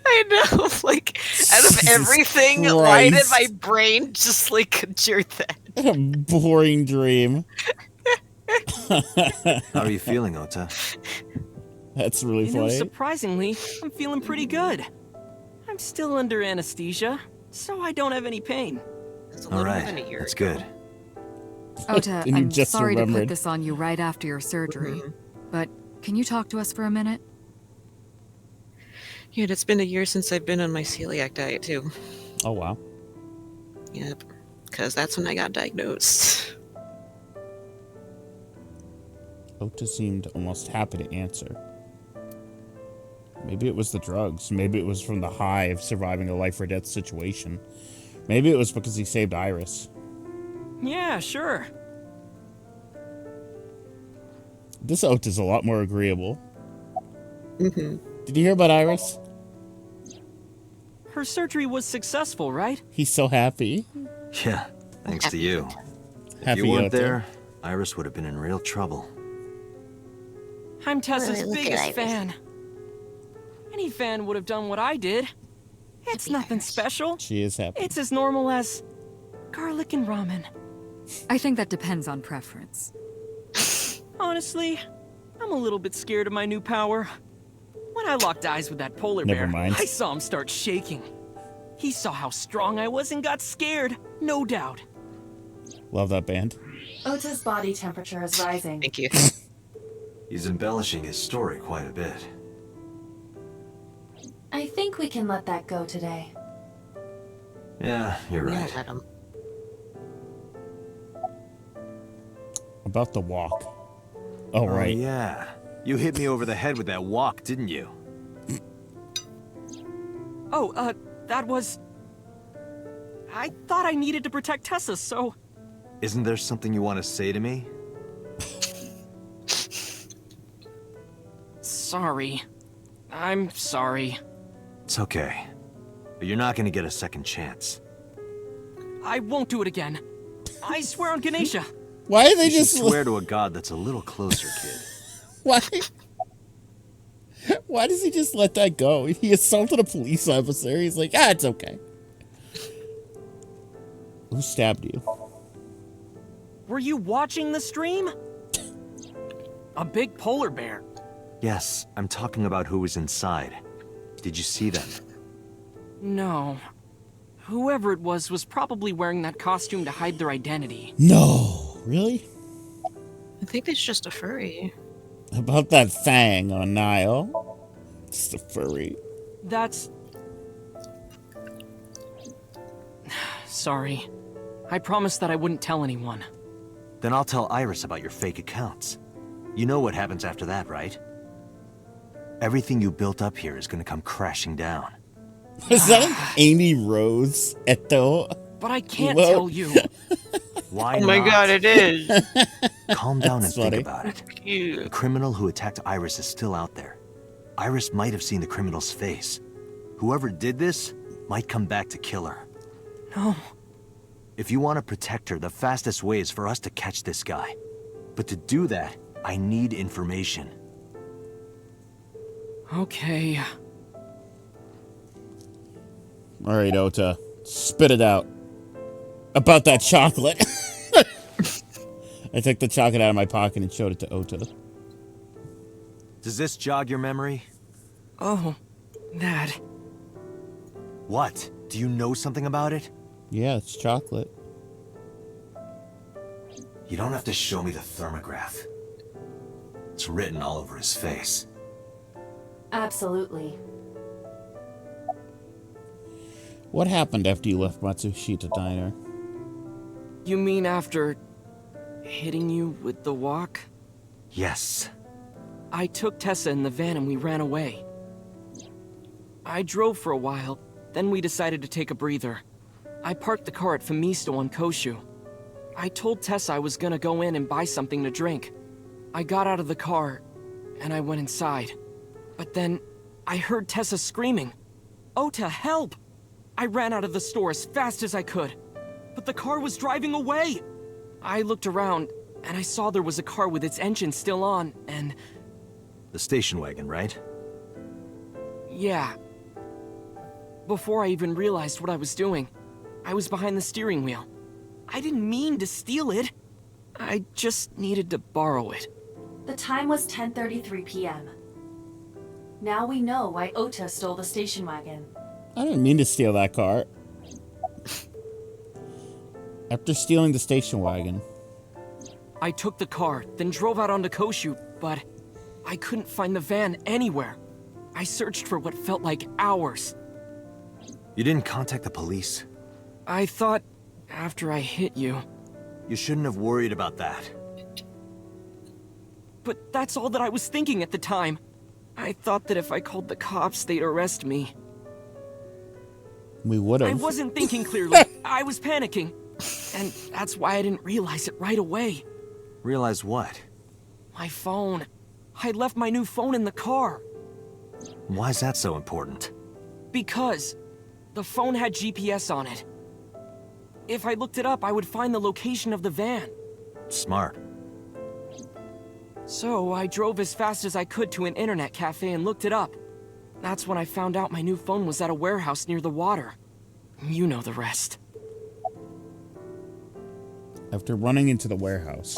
I know, like, out of Jesus everything, why did Christ. my brain just, like, conjure that? What a boring dream. How are you feeling, Ota? That's really You know, funny. surprisingly, I'm feeling pretty good. I'm still under anesthesia, so I don't have any pain. All right, that's good. Ota, And you I'm just sorry to remembered. put this on you right after your surgery, but can you talk to us for a minute? Yeah, it's been a year since I've been on my celiac diet, too. Oh, wow. Yep, because that's when I got diagnosed. Ota seemed almost happy to answer. Maybe it was the drugs. Maybe it was from the high of surviving a life or death situation. Maybe it was because he saved Iris. Yeah, sure. This Ota's a lot more agreeable. Mm-hmm. Did you hear about Iris? Her surgery was successful, right? He's so happy. Yeah, thanks to you. If Happy you weren't Ota. there, Iris would have been in real trouble. I'm Tessa's Look at biggest Iris. fan. Any fan would have done what I did. It's nothing special. She is happy. It's as normal as garlic and ramen. I think that depends on preference. Honestly, I'm a little bit scared of my new power. When I locked eyes with that polar Never bear, mind. I saw him start shaking. He saw how strong I was and got scared, no doubt. Love that band. Ota's body temperature is rising. Thank you. He's embellishing his story quite a bit. I think we can let that go today. Yeah, you're right. Let him. About the walk. Oh, right. Yeah. You hit me over the head with that walk, didn't you? Oh, that was... I thought I needed to protect Tessa, so... Isn't there something you want to say to me? Sorry. I'm sorry. It's okay. But you're not gonna get a second chance. I won't do it again. I swear on Ganesha. Why are they You just... should swear to a god that's a little closer, kid. Why? Why does he just let that go? He assaulted a police officer. He's like, it's okay. Who stabbed you? Were you watching the stream? A big polar bear. Yes, I'm talking about who was inside. Did you see them? No. Whoever it was probably wearing that costume to hide their identity. No. Really? I think it's just a furry. About that thing on Nile. Just a furry. That's... Sorry. I promised that I wouldn't tell anyone. Then I'll tell Iris about your fake accounts. You know what happens after that, right? Everything you built up here is gonna come crashing down. Is that an Amy Rose Eto? But I can't tell you. Why Oh my not? god, it is. Calm down and That's think funny. about it. Cute. The criminal who attacked Iris is still out there. Iris might have seen the criminal's face. Whoever did this might come back to kill her. No. If you want to protect her, the fastest way is for us to catch this guy. But to do that, I need information. Okay. All right, Ota. Spit it out. About that chocolate. I took the chocolate out of my pocket and showed it to Ota. Does this jog your memory? Oh, that. What? Do you know something about it? Yeah, it's chocolate. You don't have to show me the thermograph. It's written all over his face. Absolutely. What happened after you left Matsushita Diner? You mean after hitting you with the walk? Yes. I took Tessa in the van and we ran away. I drove for a while, then we decided to take a breather. I parked the car at Famisto on Koshu. I told Tessa I was gonna go in and buy something to drink. I got out of the car, and I went inside. But then, I heard Tessa screaming, "Ota, help!" I ran out of the store as fast as I could, but the car was driving away! I looked around, and I saw there was a car with its engine still on, and... The station wagon, right? yeah. Before I even realized what I was doing, I was behind the steering wheel. I didn't mean to steal it. I just needed to borrow it. The time was 10:33 p.m. Now we know why Ota stole the station wagon. I didn't mean to steal that car. After stealing the station wagon. I took the car, then drove out onto Koshu, but I couldn't find the van anywhere. I searched for what felt like hours. You didn't contact the police? I thought, after I hit you... You shouldn't have worried about that. But that's all that I was thinking at the time. I thought that if I called the cops, they'd arrest me. We would have. I wasn't thinking clearly. I was panicking. And that's why I didn't realize it right away. Realize what? My phone. I left my new phone in the car. Why's that so important? Because the phone had GPS on it. If I looked it up, I would find the location of the van. Smart. So I drove as fast as I could to an internet cafe and looked it up. That's when I found out my new phone was at a warehouse near the water. You know the rest. After running into the warehouse.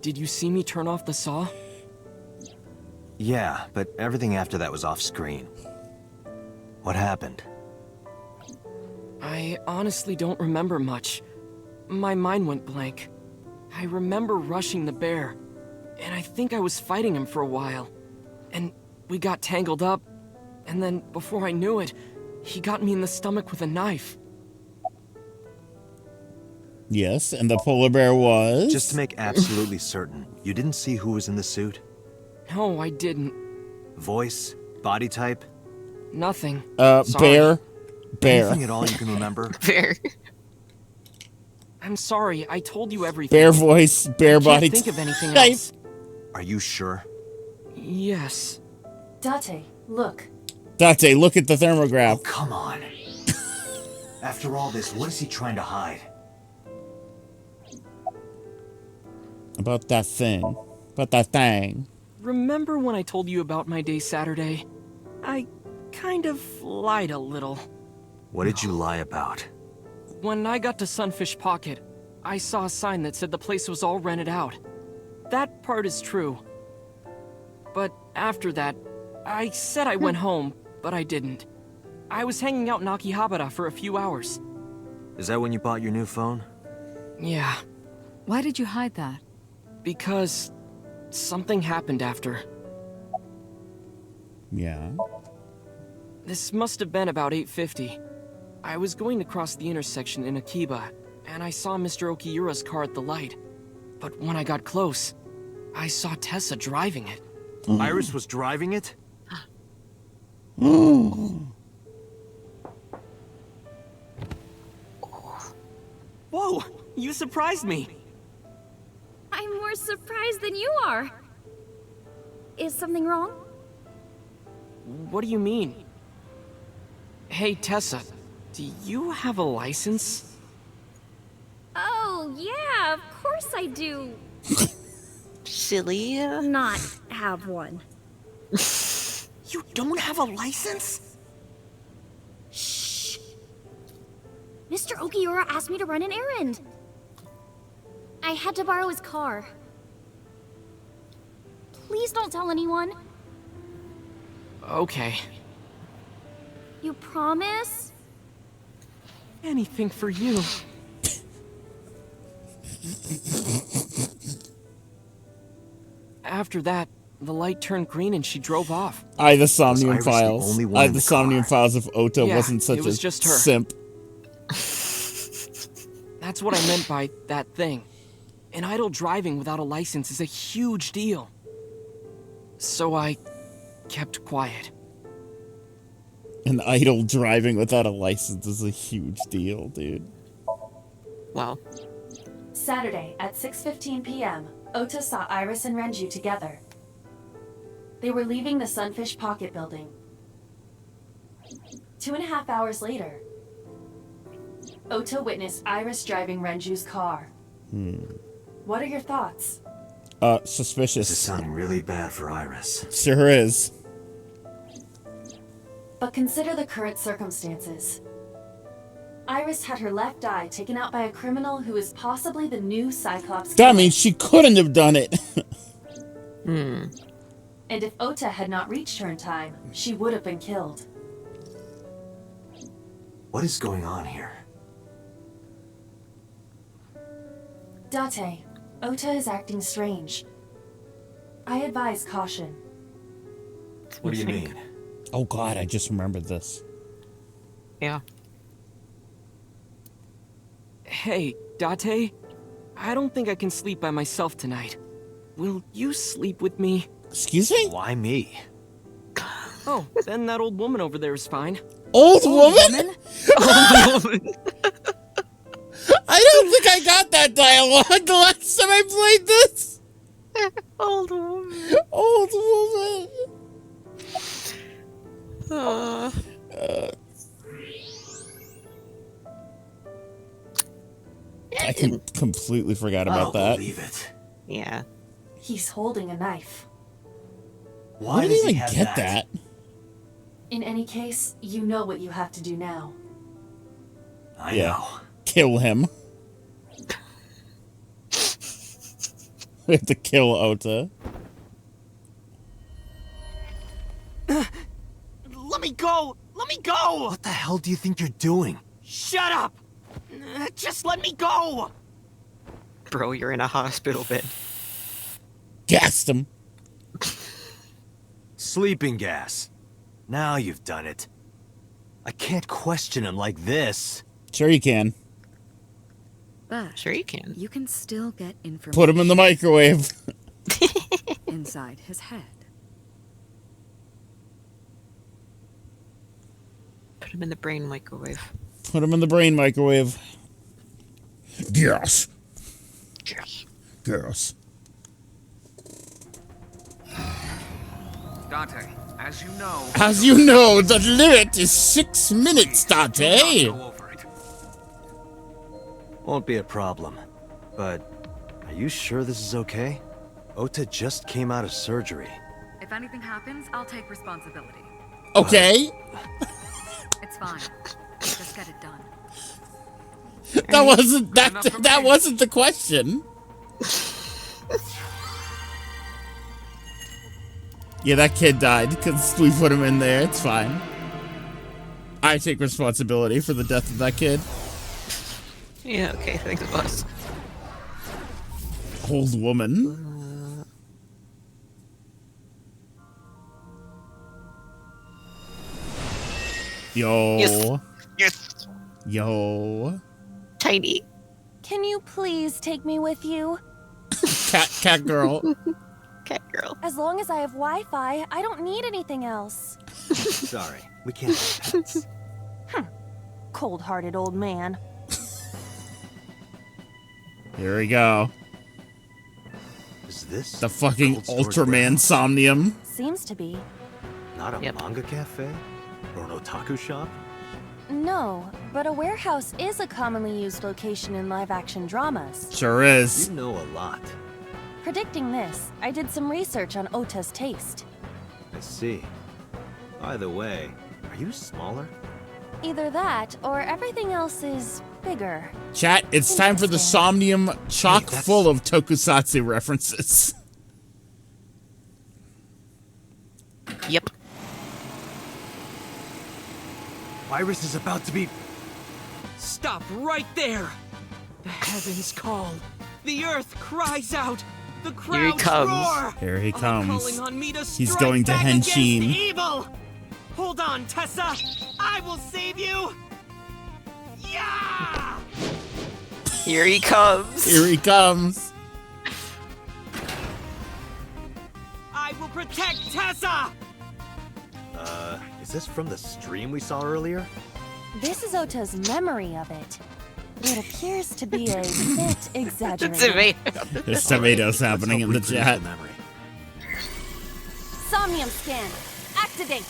Did you see me turn off the saw? Yeah, but everything after that was off screen. What happened? I honestly don't remember much. My mind went blank. I remember rushing the bear, and I think I was fighting him for a while. And we got tangled up, and then before I knew it, he got me in the stomach with a knife. Yes, and the polar bear was... Just to make absolutely certain, you didn't see who was in the suit? No, I didn't. Voice? Body type? Nothing. Bear. Anything at all you can remember? Bear. I'm sorry, I told you everything. Bear voice, bear body I can't think of anything type. else. Are you sure? Yes. Date, look. Date, look at the thermograph. Oh, come on. After all this, what is he trying to hide? About that thing. About that thing. Remember when I told you about my day Saturday? I kind of lied a little. What did you lie about? When I got to Sunfish Pocket, I saw a sign that said the place was all rented out. That part is true. But after that, I said I went home, but I didn't. I was hanging out in Akihabara for a few hours. Is that when you bought your new phone? Yeah. Why did you hide that? Because something happened after. Yeah. This must have been about 8:50. I was going to cross the intersection in Akiba, and I saw Mr. Okiura's car at the light. But when I got close, I saw Tessa driving it. Iris was driving it? Whoa! You surprised me! I'm more surprised than you are. Is something wrong? What do you mean? Hey, Tessa, do you have a license? Oh, yeah, of course I do. Silly. Not have one. You don't have a license? Shh. Mr. Okiura asked me to run an errand. I had to borrow his car. Please don't tell anyone. Okay. You promise? Anything for you. After that, the light turned green and she drove off. The Somnium files. The Somnium files if Ota Yeah, wasn't such it was a just her. simp. That's what I meant by that thing. An idle driving without a license is a huge deal. So I kept quiet. An idle driving without a license is a huge deal, dude. Wow. Saturday at 6:15 p.m., Ota saw Iris and Renju together. They were leaving the Sunfish Pocket building. 2.5 hours later, Ota witnessed Iris driving Renju's car. What are your thoughts? Suspicious. This is sounding really bad for Iris. Sure is. But consider the current circumstances. Iris had her left eye taken out by a criminal who is possibly the new Cyclops That killer. means she couldn't have done it. And if Ota had not reached her in time, she would have been killed. What is going on here? Date, Ota is acting strange. I advise caution. What do you mean? Oh god, I just remembered this. Yeah. Hey, Date? I don't think I can sleep by myself tonight. Will you sleep with me? Excuse me? Why me? Oh, then that old woman over there is fine. Old woman? Old woman. I don't think I got that dialogue the last time I played this. Old woman. Old woman. I completely forgot about that. Believe it. Yeah. He's holding a knife. Why did he even get that? In any case, you know what you have to do now. I know. Kill him. We have to kill Ota. Let me go! Let me go! What the hell do you think you're doing? Shut up! Just let me go! Bro, you're in a hospital bed. Gassed him. Sleeping gas. Now you've done it. I can't question him like this. Sure you can. But sure you can. You can still get information. Put him in the microwave. inside his head. Put him in the brain microwave. Put him in the brain microwave. Yes. Yes. Yes. Dante, as you know... As you know, the limit is 6 minutes, Dante. Won't be a problem. But are you sure this is okay? Ota just came out of surgery. If anything happens, I'll take responsibility. Okay. It's fine. Just get it done. That wasn't the question. Yeah, that kid died because we put him in there. It's fine. I take responsibility for the death of that kid. Yeah, okay, thanks, boss. Old woman. Yo. Yes. Yes. Yo. Tiny. Can you please take me with you? Cat girl. Cat girl. As long as I have Wi-Fi, I don't need anything else. Sorry, we can't have pets. Cold-hearted old man. Here we go. Is this the fucking cold storage Ultraman Somnium? Seems to be. Not a manga cafe? Or an otaku shop? No, but a warehouse is a commonly used location in live-action dramas. Sure is. You know a lot. Predicting this, I did some research on Ota's taste. I see. By the way, are you smaller? Either that, or everything else is bigger. Chat, it's time for the Somnium chock full of tokusatsu references. Yep. Iris is about to be... Stop right there! The heavens call. The earth cries out. The crowds roar. Here he All comes. calling on me to He's strike going to back against Henshin. evil. Hold on, Tessa. I will save you. Yeah! Here he comes. Here he comes. I will protect Tessa. Is this from the stream we saw earlier? This is Ota's memory of it. It appears to be a bit exaggerated. There's tomatoes happening in the chat. Somnium scan. Activate.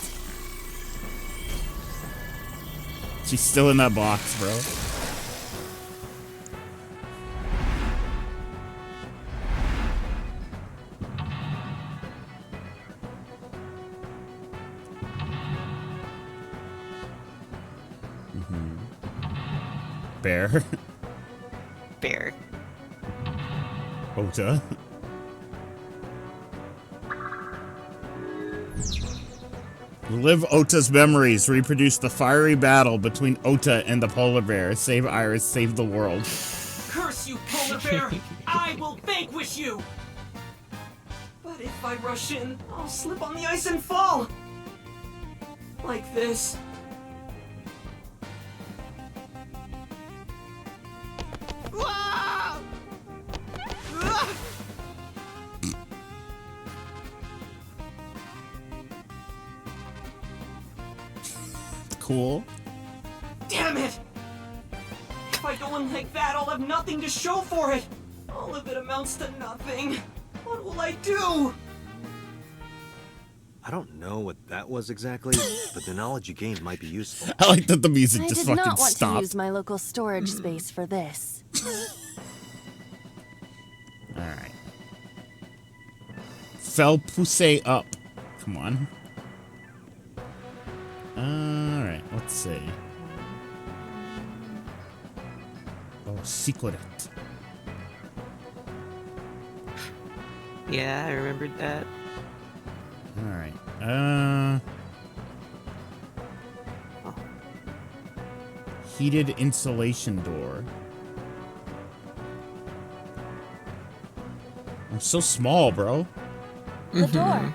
She's still in that box, bro. Bear. Bear. Ota. Relive Ota's memories. Reproduce the fiery battle between Ota and the polar bear. Save Iris, save the world. Curse you, polar bear! I will vanquish you! But if I rush in, I'll slip on the ice and fall! Like this. Ah! Ah! Cool. Damn it! If I go in like that, I'll have nothing to show for it! All of it amounts to nothing. What will I do? I don't know what that was exactly, but the knowledge you gained might be useful. I like that the music I just did fucking not want to stopped. use my local storage space for this. Alright. Fell pousse up. Come on. Alright, let's see. Oh, secret. Yeah, I remembered that. Alright. Heated insulation door. I'm so small, bro. The door.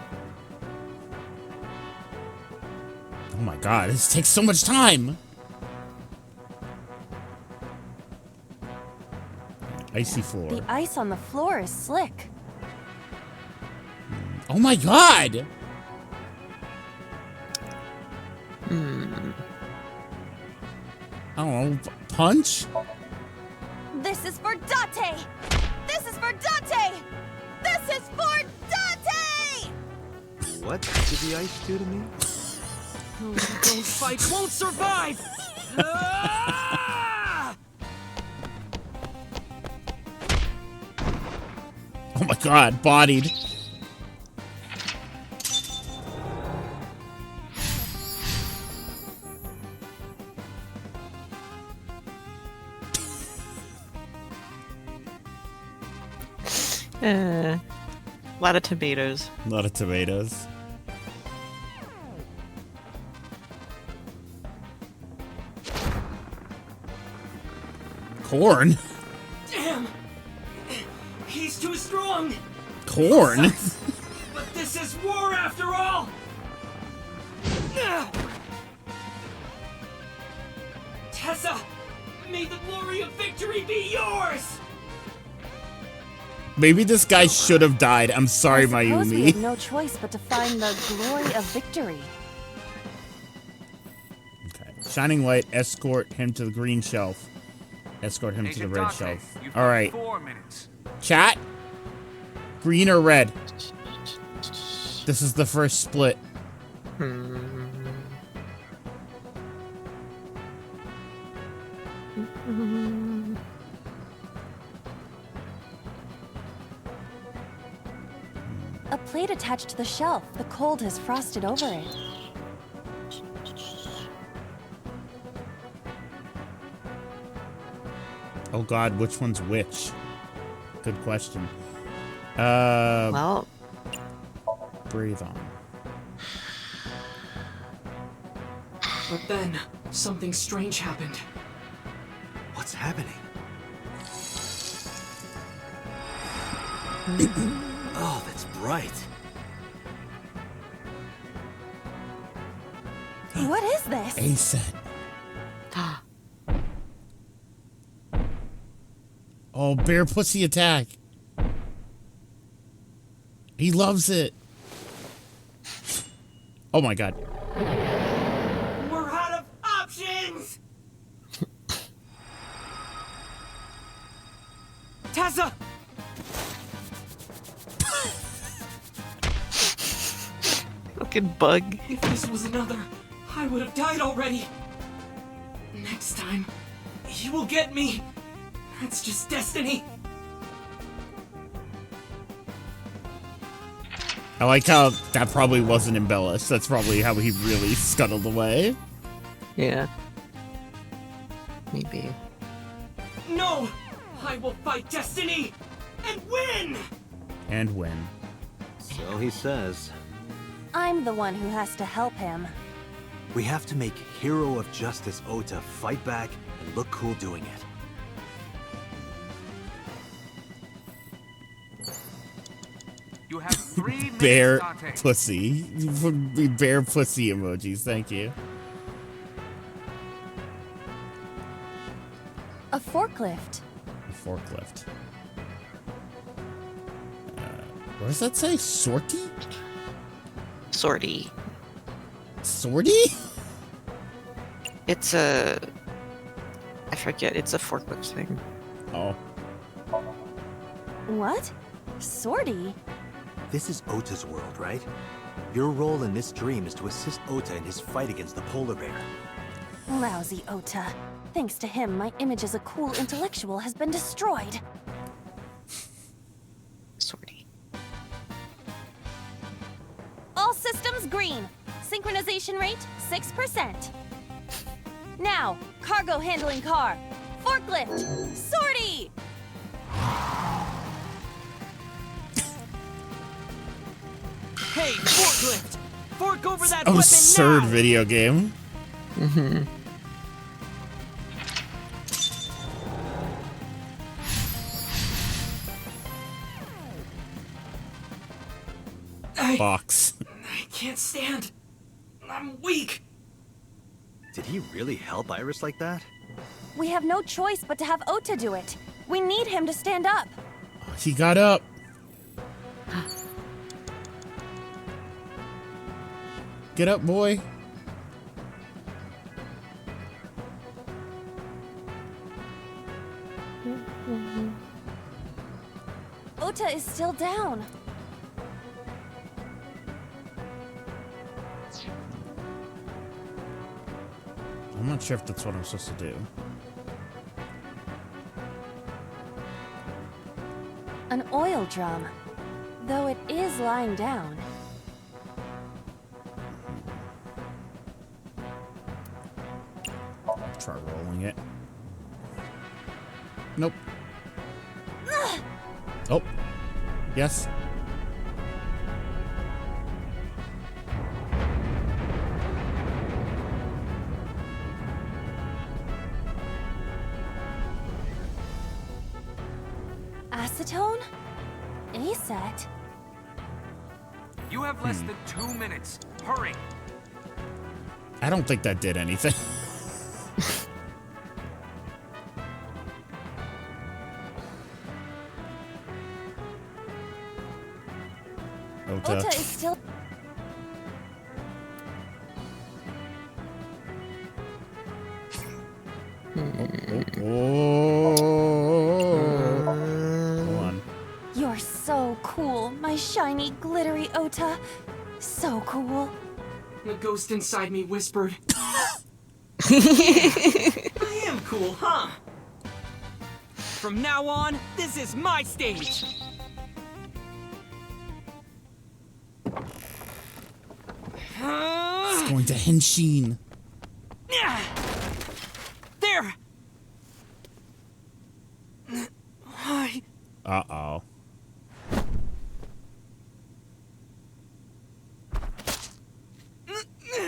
Oh my god, this takes so much time. Icy floor. The ice on the floor is slick. Oh my god! I don't know, punch? This is for Date! This is for Date! This is for Date! What did the ice do to me? Who don't fight won't survive! Ah! Oh my god, bodied. A lot of tomatoes. A lot of tomatoes. Corn? Damn! He's too strong! Corn? But this is war after all! Tessa! May the glory of victory be yours! Maybe this guy should have died. I'm sorry, I suppose we Mayumi. had no choice but to find the glory of victory. Shining light, escort him to the green shelf. Escort him to the red shelf. Alright. Chat? Green or red? This is the first split. A plate attached to the shelf. The cold has frosted over it. Oh god, which one's which? Good question. Well, breathe on. But then, something strange happened. What's happening? Oh, that's bright. What is this? A set. Oh, bear pussy attack. He loves it. Oh my god. We're out of options! Tessa! fucking bug. If this was another, I would have died already. Next time, he will get me. That's just destiny. I like how that probably wasn't embellished. That's probably how he really scuttled away. Yeah. Maybe. No! I will fight destiny! And win! And win. So he says. I'm the one who has to help him. We have to make Hero of Justice Ota fight back and look cool doing it. You have 3 minutes, Bear Dante. pussy. Bear pussy emojis, thank you. A forklift. A forklift. What does that say? Sortie? Sortie. Sortie? It's a... I forget, it's a forklift thing. Oh. What? Sortie? This is Ota's world, right? Your role in this dream is to assist Ota in his fight against the polar bear. Lousy Ota. Thanks to him, my image as a cool intellectual has been destroyed. Sortie. All systems green. Synchronization rate, 6%. Now, cargo handling car. Forklift. Sortie! Hey, forklift! Fork over that weapon Absurd now! video game. Mm-hmm. Box. I can't stand. I'm weak. Did he really help Iris like that? We have no choice but to have Ota do it. We need him to stand up. He got up. Get up, boy. Ota is still down. I'm not sure if that's what I'm supposed to do. An oil drum. Though it is lying down. Try rolling it. Nope. Oh. Yes. Acetone? ASAT? You have less than 2 minutes. Hurry. I don't think that did anything. Ota is still... Hold on. You're so cool, my shiny, glittery Ota. So cool. The ghost inside me whispered. I am cool, huh? From now on, this is my stage. It's going to Henshin. There. Uh-oh.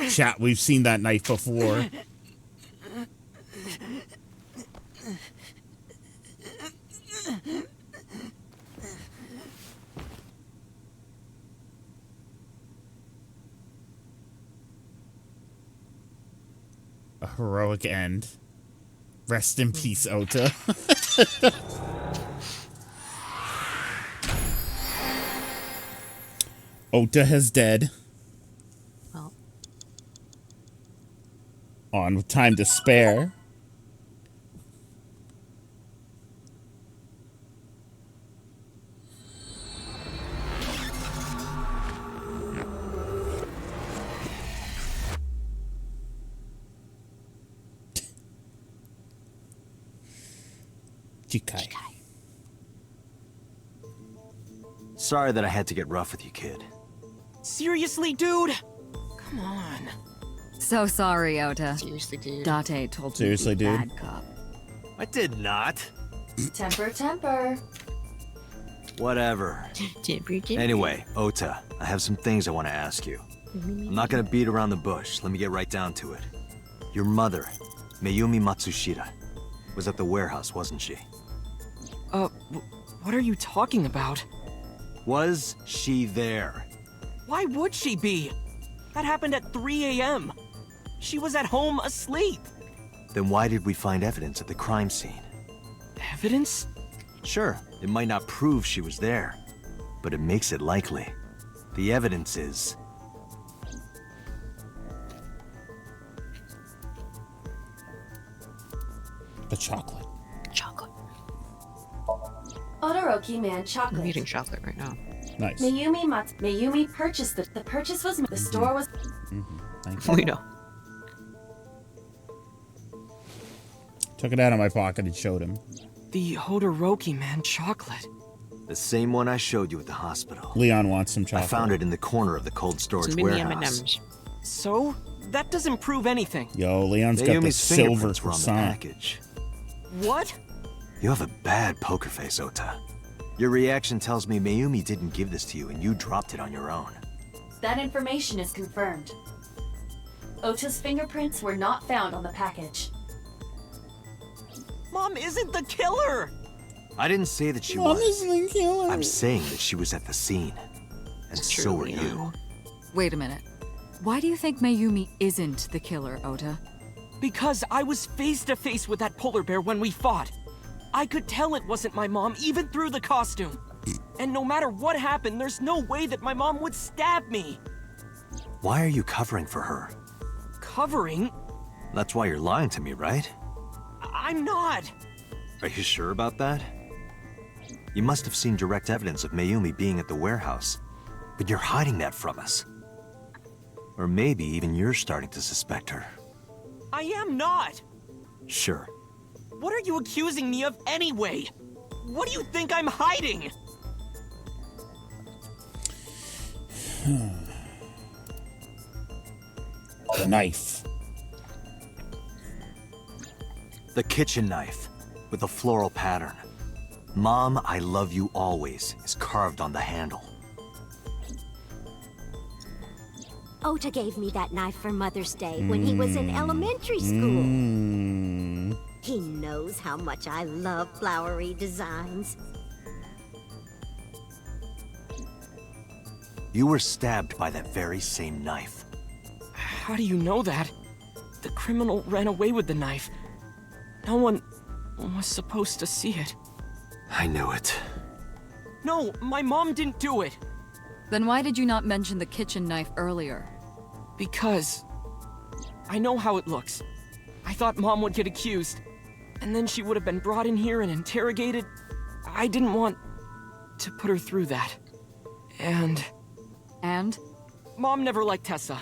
Chat, we've seen that knife before. A heroic end. Rest in peace, Ota. Ota has dead. Well. On with time to spare. Jikai. Sorry that I had to get rough with you, kid. Seriously, dude? Come on. So sorry, Ota. Seriously, dude. Date told Seriously, me to be dude. bad cop. I did not. Temper, temper. Whatever. Anyway, Ota, I have some things I want to ask you. I'm not gonna beat around the bush. Let me get right down to it. Your mother, Mayumi Matsushita, was at the warehouse, wasn't she? What are you talking about? Was she there? Why would she be? That happened at 3 a.m. She was at home asleep. Then why did we find evidence at the crime scene? Evidence? Sure, it might not prove she was there, but it makes it likely. The evidence is... the chocolate. Chocolate. Todoroki man chocolate. I'm eating chocolate right now. Nice. Mayumi purchased the purchase was the store was Thank you. We know. Took it out of my pocket and showed him. The Todoroki man chocolate. The same one I showed you at the hospital. Leon wants some I chocolate. found it in the corner of the cold storage warehouse. So? That doesn't prove anything. Yo, Leon's got the Mayumi's silver fingerprints were on the croissant. package. What? You have a bad poker face, Ota. Your reaction tells me Mayumi didn't give this to you and you dropped it on your own. That information is confirmed. Ota's fingerprints were not found on the package. Mom isn't the killer! I didn't say that she Mom was. isn't the killer. I'm saying that she was at the scene. And so are you. Wait a minute. Why do you think Mayumi isn't the killer, Ota? Because I was face to face with that polar bear when we fought. I could tell it wasn't my mom, even through the costume. And no matter what happened, there's no way that my mom would stab me. Why are you covering for her? Covering? That's why you're lying to me, right? I'm not. Are you sure about that? You must have seen direct evidence of Mayumi being at the warehouse, but you're hiding that from us. Or maybe even you're starting to suspect her. I am not. Sure. What are you accusing me of anyway? What do you think I'm hiding? The knife. The kitchen knife, with a floral pattern. Mom, I love you always, is carved on the handle. Ota gave me that knife for Mother's Day when he was in elementary school. He knows how much I love flowery designs. You were stabbed by that very same knife. How do you know that? The criminal ran away with the knife. No one was supposed to see it. I knew it. No, my mom didn't do it. Then why did you not mention the kitchen knife earlier? Because I know how it looks. I thought Mom would get accused, and then she would have been brought in here and interrogated. I didn't want to put her through that. And? Mom never liked Tessa.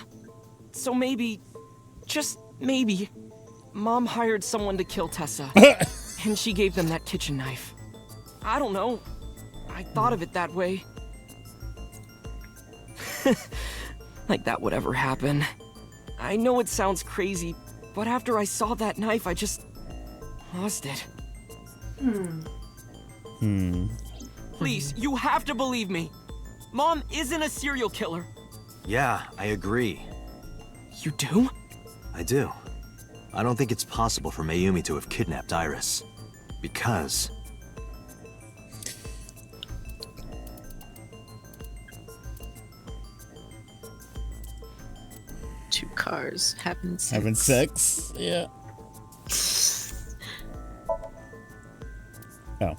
So maybe, just maybe, Mom hired someone to kill Tessa. And she gave them that kitchen knife. I don't know. I thought of it that way. Like that would ever happen. I know it sounds crazy, but after I saw that knife, I just lost it. Please, you have to believe me. Mom isn't a serial killer. Yeah, I agree. You do? I do. I don't think it's possible for Mayumi to have kidnapped Iris. Because... Two cars having sex. Having sex? Yeah. Oh.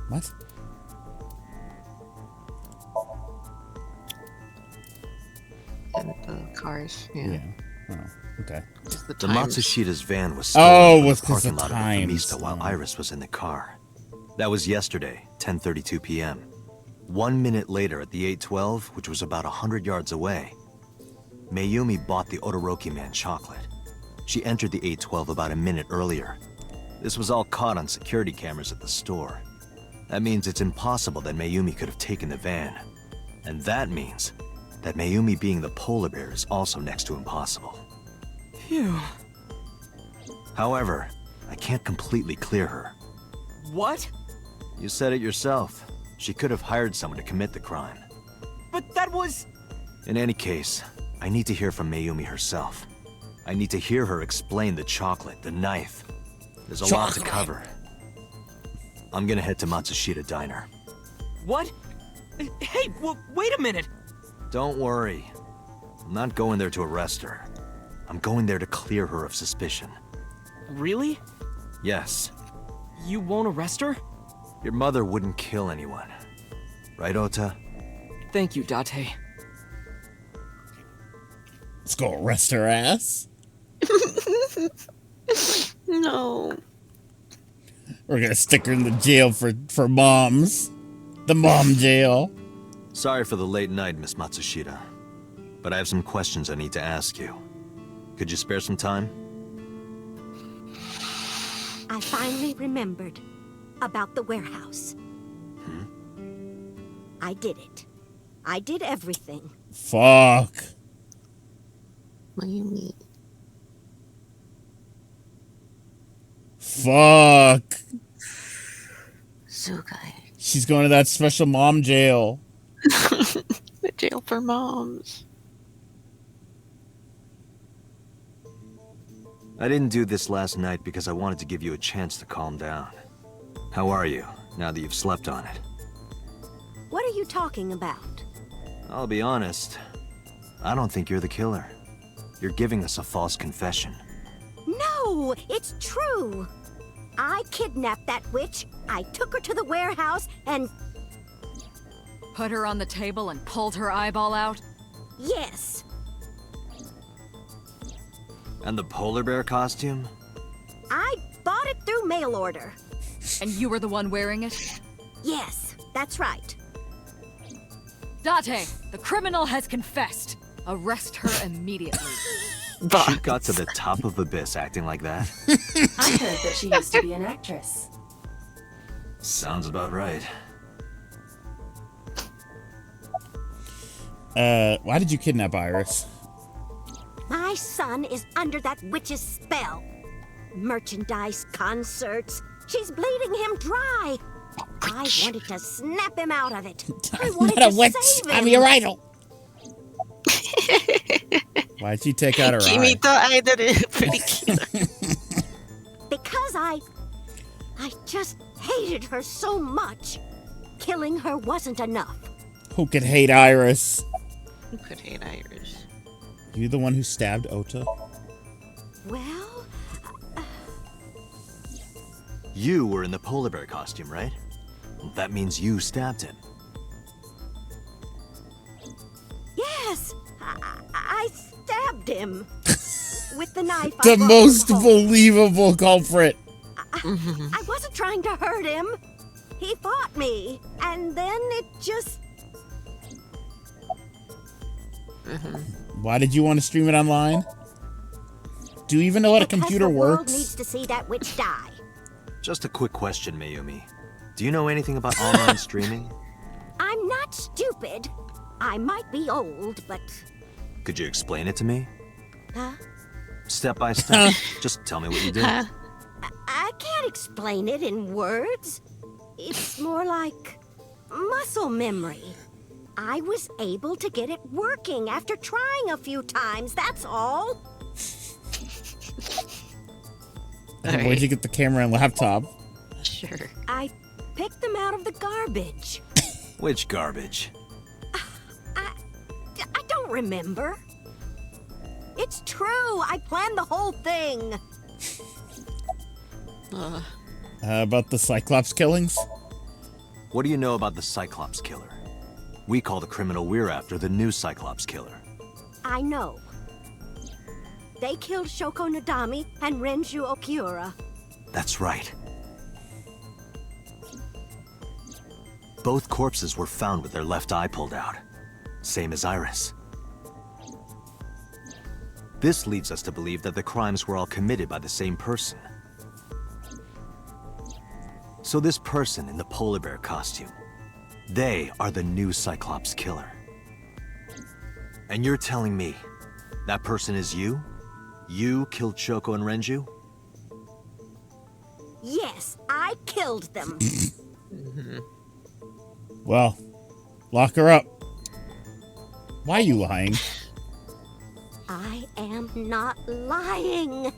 What? And the cars, yeah. Oh, okay. The Matsushida's van was stolen from was the 'cause parking of lot of times. the Famista while Iris was in the car. That was yesterday, 10:32 p.m. 1 minute later at the 812, which was about 100 yards away, Mayumi bought the Odoroki Man chocolate. She entered the 812 about a minute earlier. This was all caught on security cameras at the store. That means it's impossible that Mayumi could have taken the van. And that means that Mayumi being the polar bear is also next to impossible. Phew. However, I can't completely clear her. What? You said it yourself. She could have hired someone to commit the crime. But that was... In any case, I need to hear from Mayumi herself. I need to hear her explain the chocolate, the knife. There's a lot to cover. I'm gonna head to Matsushita Diner. What? Hey, wait a minute! Don't worry. I'm not going there to arrest her. I'm going there to clear her of suspicion. Really? Yes. You won't arrest her? Your mother wouldn't kill anyone. Right, Ota? Thank you, Date. Let's go arrest her ass. No. We're gonna stick her in the jail for moms. The mom jail. Sorry for the late night, Miss Matsushita. But I have some questions I need to ask you. Could you spare some time? I finally remembered about the warehouse. I did it. I did everything. Fuck. What do you mean? Fuck. Sugai. She's going to that special mom jail. Jail for moms. I didn't do this last night because I wanted to give you a chance to calm down. How are you, now that you've slept on it? What are you talking about? I'll be honest. I don't think you're the killer. You're giving us a false confession. No, it's true. I kidnapped that witch. I took her to the warehouse and... Put her on the table and pulled her eyeball out? Yes. And the polar bear costume? I bought it through mail order. And you were the one wearing it? Yes, that's right. Date, the criminal has confessed. Arrest her immediately. She got to the top of Abyss acting like that? I heard that she used to be an actress. Sounds about right. Why did you kidnap Iris? My son is under that witch's spell. Merchandise, concerts. She's bleeding him dry. I wanted to snap him out of it. I wanted Not a to witch. save him. I'm your idol. Why'd she take out her eye? Because I just hated her so much. Killing her wasn't enough. Who could hate Iris? Who could hate Iris? You the one who stabbed Ota? Well... You were in the polar bear costume, right? That means you stabbed him. Yes! I stabbed him. With the knife I The brought most from home. believable culprit. I wasn't trying to hurt him. He fought me, and then it just... Why did you want to stream it online? Do you even know how a computer the world works? needs to see that witch die. Just a quick question, Mayumi. Do you know anything about online streaming? I'm not stupid. I might be old, but... Could you explain it to me? Huh? Step by step. Just tell me what you did. I can't explain it in words. It's more like muscle memory. I was able to get it working after trying a few times, that's all. And where'd you get the camera and laptop? Sure. I picked them out of the garbage. Which garbage? I don't remember. It's true, I planned the whole thing. About the Cyclops killings? What do you know about the Cyclops killer? We call the criminal we're after the new Cyclops killer. I know. They killed Shoko Nadami and Renju Okiura. That's right. Both corpses were found with their left eye pulled out. Same as Iris. This leads us to believe that the crimes were all committed by the same person. So this person in the polar bear costume, they are the new Cyclops killer. And you're telling me that person is you? You killed Shoko and Renju? Yes, I killed them. Well, lock her up. Why are you lying? I am not lying.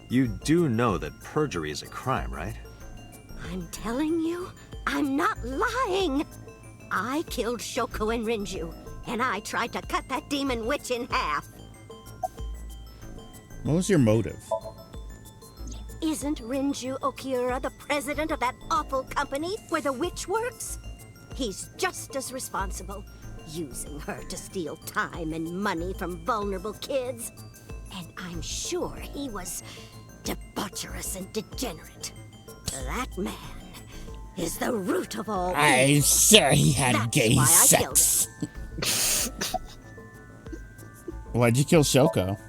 You do know that perjury is a crime, right? I'm telling you, I'm not lying. I killed Shoko and Renju, and I tried to cut that demon witch in half. What was your motive? Isn't Renju Okiura the president of that awful company where the witch works? He's just as responsible, using her to steal time and money from vulnerable kids. And I'm sure he was debaucherous and degenerate. That man is the root of all evil. I'm sure he had That's gay why I sex. killed him. Why'd you kill Shoko?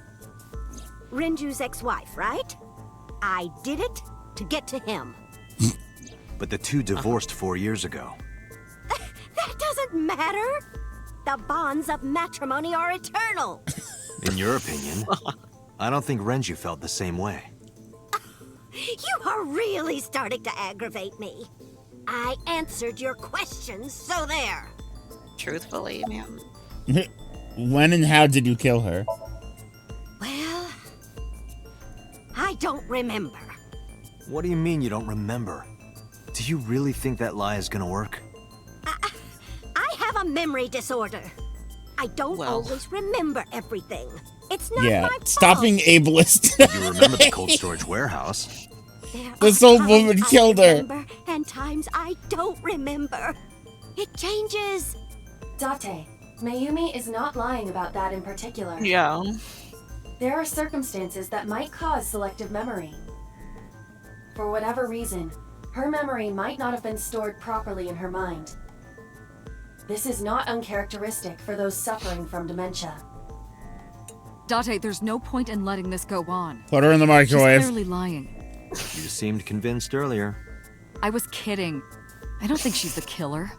Renju's ex-wife, right? I did it to get to him. But the two divorced 4 years ago. That doesn't matter. The bonds of matrimony are eternal. In your opinion, I don't think Renju felt the same way. You are really starting to aggravate me. I answered your questions, so there. Truthfully, ma'am, When and how did you kill her? Well, I don't remember. What do you mean you don't remember? Do you really think that lie is gonna work? I have a memory disorder. I don't always remember everything. It's not my fault. Stop being ableist. You remember the cold storage warehouse. This old woman killed her. Remember, and times I don't remember. It changes. Date, Mayumi is not lying about that in particular. Yeah. There are circumstances that might cause selective memory. For whatever reason, her memory might not have been stored properly in her mind. This is not uncharacteristic for those suffering from dementia. Date, there's no point in letting this go on. Put her in the microwave. She's clearly lying. You seemed convinced earlier. I was kidding. I don't think she's the killer.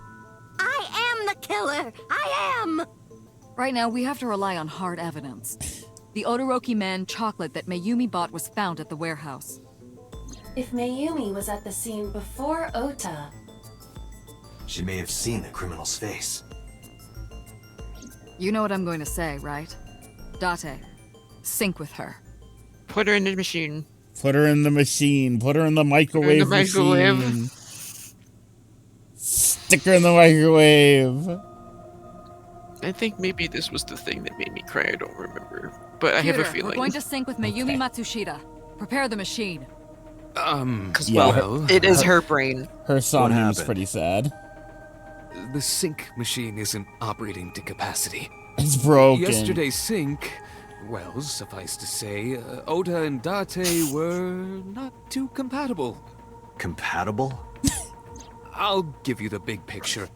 I am the killer! I am! Right now, we have to rely on hard evidence. The Odoroki Man chocolate that Mayumi bought was found at the warehouse. If Mayumi was at the scene before Ota... She may have seen the criminal's face. You know what I'm going to say, right? Date, sync with her. Put her in the machine. Put her in the machine. Put her in the microwave microwave. machine. Stick her in the microwave. I think maybe this was the thing that made me cry. I don't remember. But I have a feeling. We're going to sync with Mayumi Matsushita. Prepare the machine. Because, it is her brain. Her Somnium is pretty sad. The sync machine isn't operating to capacity. It's broken. Yesterday's sync, well, suffice to say, Ota and Date were not too compatible. Compatible? I'll give you the big picture.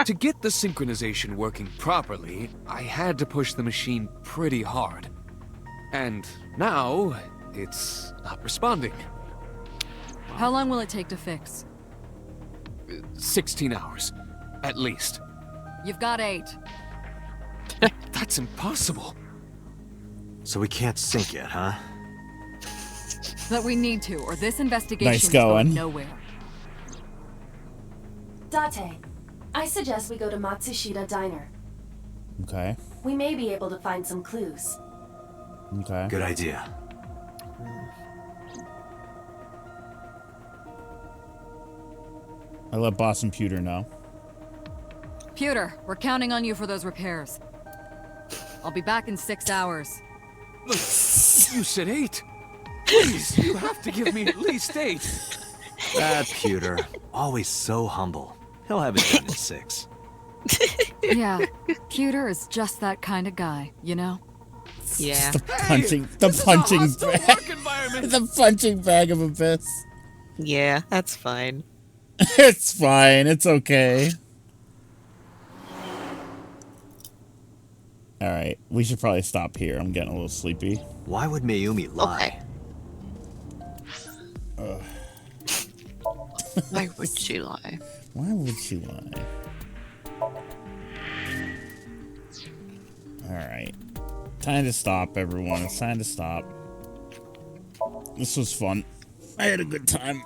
To get the synchronization working properly, I had to push the machine pretty hard. And now, it's not responding. How long will it take to fix? 16 hours, at least. You've got 8. That's impossible. So we can't sync yet, huh? But we need to, or this investigation Nice is going going. nowhere. Date, I suggest we go to Matsushita Diner. Okay. We may be able to find some clues. Okay. Good idea. I let Boss and Pewter know. Pewter, we're counting on you for those repairs. I'll be back in 6 hours. You said 8. Please, you have to give me at least 8. That Pewter, always so humble. He'll have it done in 6. Yeah, Pewter is just that kind of guy, you know? Yeah. The punching bag. The punching bag of abyss. Yeah, that's fine. It's fine. It's okay. All right, we should probably stop here. I'm getting a little sleepy. Why would Mayumi lie? Okay. Why would she lie? Why would she lie? All right, time to stop, everyone. It's time to stop. This was fun. I had a good time.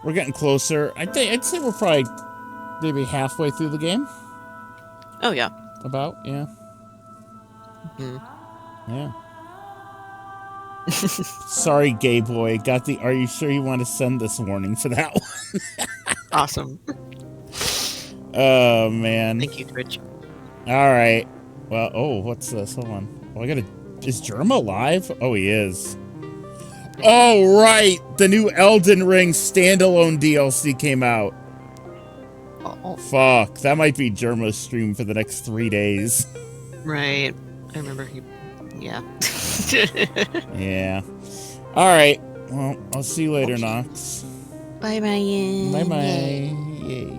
We're getting closer. I'd say we're probably maybe halfway through the game. Oh yeah. About, yeah. Yeah. Sorry, gay boy. Got the. Are you sure you want to send this warning for that one? Awesome. Oh man. Thank you, Twitch. All right. Well, oh, what's this? Hold on. Oh, I gotta. Is Germa live? Oh, he is. Oh right, the new Elden Ring standalone DLC came out. Oh. Fuck, that might be Germa's stream for the next 3 days. Right. I remember he. Yeah. Yeah. All right. Well, I'll see you later, Nox. Bye bye. Bye bye. Yay.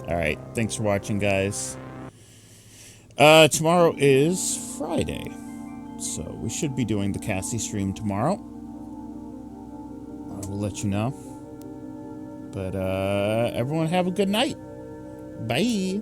All right. Thanks for watching, guys. Tomorrow is Friday, so we should be doing the Cassie stream tomorrow. I will let you know. But everyone have a good night. Bye.